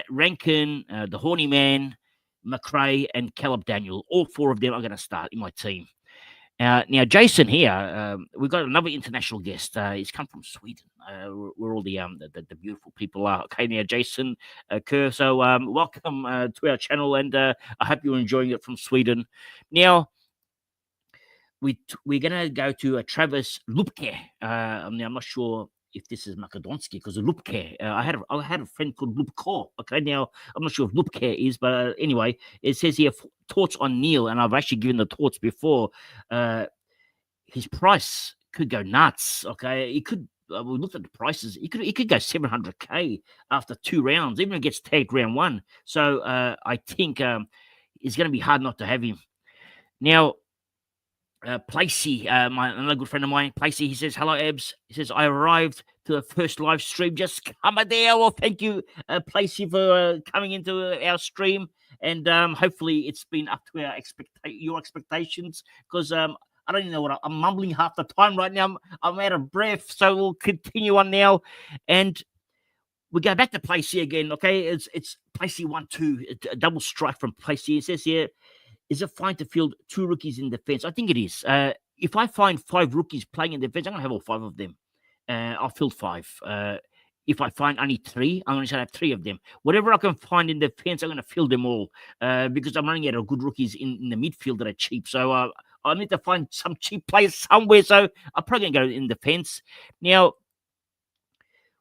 Rankin, the Horny Man, McRae, and Caleb Daniel, all 4 of them are going to start in my team. Now, Jason here, we've got another international guest. He's come from Sweden. Where all the beautiful people are. Okay, now, Jason Kerr. So welcome to our channel, and I hope you're enjoying it from Sweden. Now, we're going to go to Travis Lupke. Now, I'm not sure if this is Makedonsky because of Lupke. I had a friend called Lupko. Okay, now I'm not sure if Lupke is, but anyway, it says here thoughts on Neil, and I've actually given the thoughts before. His price could go nuts. Okay, he could. We looked at the prices. He could go 700k after 2 rounds, even if it gets tagged round 1. So I think it's going to be hard not to have him. Now, Placey, another good friend of mine, Placey, he says, hello, Ebs. He says, I arrived to the first live stream. Just come there. Well, thank you, Placey, for coming into our stream. And hopefully it's been up to your expectations, because I don't even know what I'm mumbling half the time right now. I'm out of breath. So we'll continue on now. And we go back to Placey again, okay? It's Placey 1-2, a double strike from Placey. It says here, is it fine to field 2 rookies in defense? I think it is. If I find 5 rookies playing in defense, I'm going to have all 5 of them. I'll field 5. If I find only 3, I'm going to have 3 of them. Whatever I can find in defense, I'm going to field them all because I'm running out of good rookies in the midfield that are cheap. So I need to find some cheap players somewhere. So I'm probably going to go in defense. Now,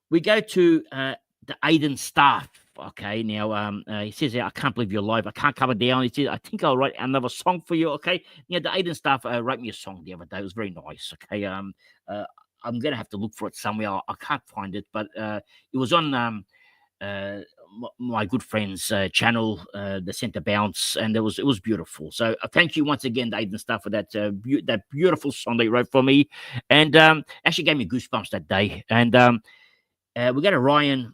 we go to the Aiden Staff. Okay, now he says, I can't believe you're live. I can't cover down. He says, I think I'll write another song for you. Okay, now the Aiden Staff wrote me a song the other day. It was very nice. Okay, I'm going to have to look for it somewhere. I can't find it, but it was on my good friend's channel, the Centre Bounce, and it was beautiful. So thank you once again, Aiden Staff, for that that beautiful song that you wrote for me, and actually gave me goosebumps that day. And we got to Ryan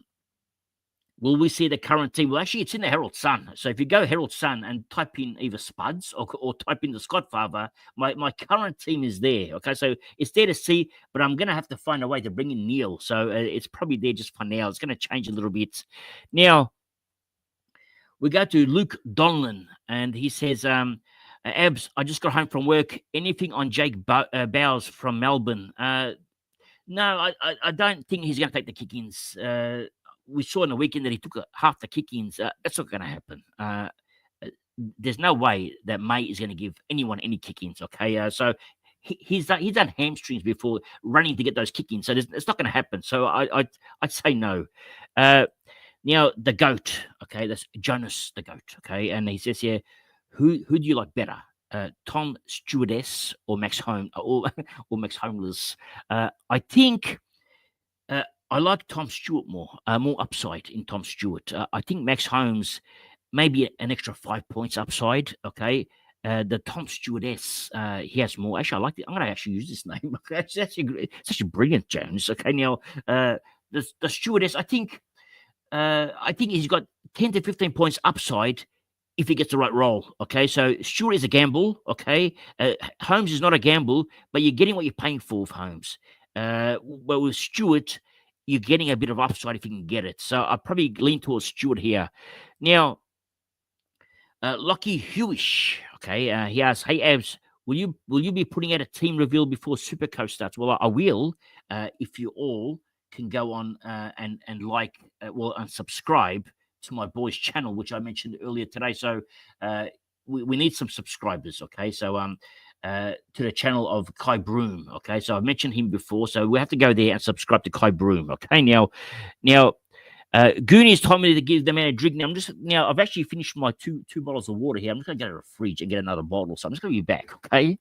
Will we see the current team? Well, actually, it's in the Herald Sun. So if you go Herald Sun and type in either Spuds or type in the Scottfather, my current team is there. Okay, so it's there to see, but I'm going to have to find a way to bring in Neil. So it's probably there just for now. It's going to change a little bit. Now, we go to Luke Donlan, and he says, Abs, I just got home from work. Anything on Jake Bowers from Melbourne? No, I don't think he's going to take the kick-ins. We saw in the weekend that he took half the kick-ins. That's not going to happen. There's no way that May is going to give anyone any kick-ins, okay? So he's done hamstrings before running to get those kick-ins, so it's not going to happen. So I'd say no. Now, the GOAT, okay? That's Jonas the GOAT, okay? And he says here, who do you like better? Tom Stewardess or Max Home or Max Homeless? I think I like Tom Stewart more upside in Tom Stewart. I think Max Holmes maybe an extra 5 points upside. Okay. The Tom Stewardess, he has more. Actually, I like it. I'm going to actually use this name. Okay, it's actually brilliant, Jones. Okay, now the Stewardess, I think he's got 10 to 15 points upside if he gets the right role. Okay, so Stewart is a gamble. Okay, Holmes is not a gamble, but you're getting what you're paying for with Holmes. But with Stewart, you're getting a bit of upside if you can get it. So I'll probably lean towards Stewart here. Now, Lockie Hewish, okay, he asks, "Hey Abs, will you be putting out a team reveal before Supercoach starts?" Well, I will. If you all can go on and like, and subscribe to my boys' channel, which I mentioned earlier today. So we need some subscribers, okay? So to the channel of Kai Broom, okay? So I've mentioned him before, so we have to go there and subscribe to Kai Broom, okay? Now, Goonies told me to give the man a drink. Now I've actually finished my two bottles of water here. I'm just gonna go to the fridge and get another bottle. So I'm just gonna be back, okay?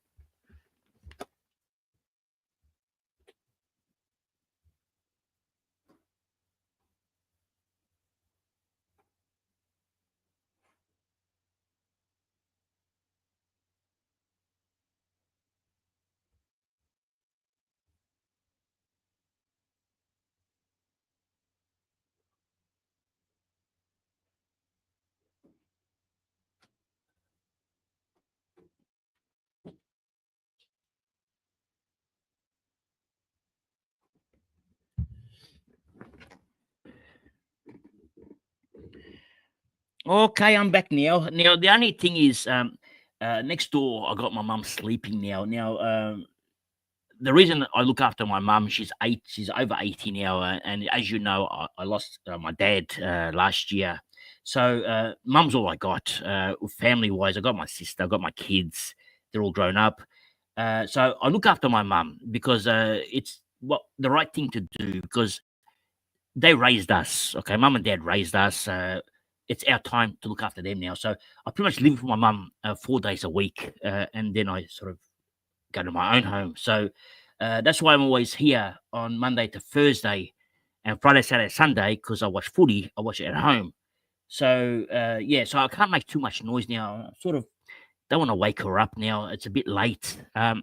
Okay, I'm back now. Now the only thing is, next door I got my mum sleeping now. Now, the reason I look after my mum, she's over 80 now, and as you know, I lost my dad last year. So mum's all I got. Family wise, I got my sister, I got my kids. They're all grown up. So I look after my mum because it's the right thing to do because they raised us. Okay, mum and dad raised us. It's our time to look after them now. So I pretty much live with my mum 4 days a week, and then I sort of go to my own home. So that's why I'm always here on Monday to Thursday and Friday, Saturday, Sunday, because I watch footy. I watch it at home. So so I can't make too much noise now. I sort of don't want to wake her up now. It's a bit late. I'm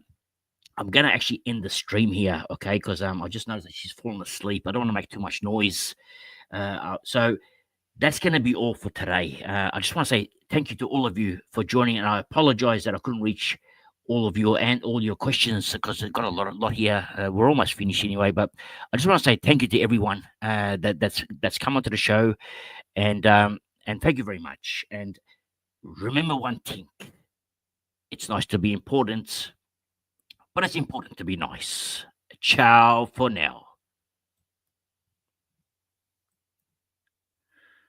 gonna actually end the stream here, okay? Because I just noticed that she's fallen asleep. I don't want to make too much noise. So that's going to be all for today. I just want to say thank you to all of you for joining, and I apologize that I couldn't reach all of you and all your questions because I've got a lot here. We're almost finished anyway, but I just want to say thank you to everyone that's come onto the show, and thank you very much. And remember one thing: it's nice to be important, but it's important to be nice. Ciao for now.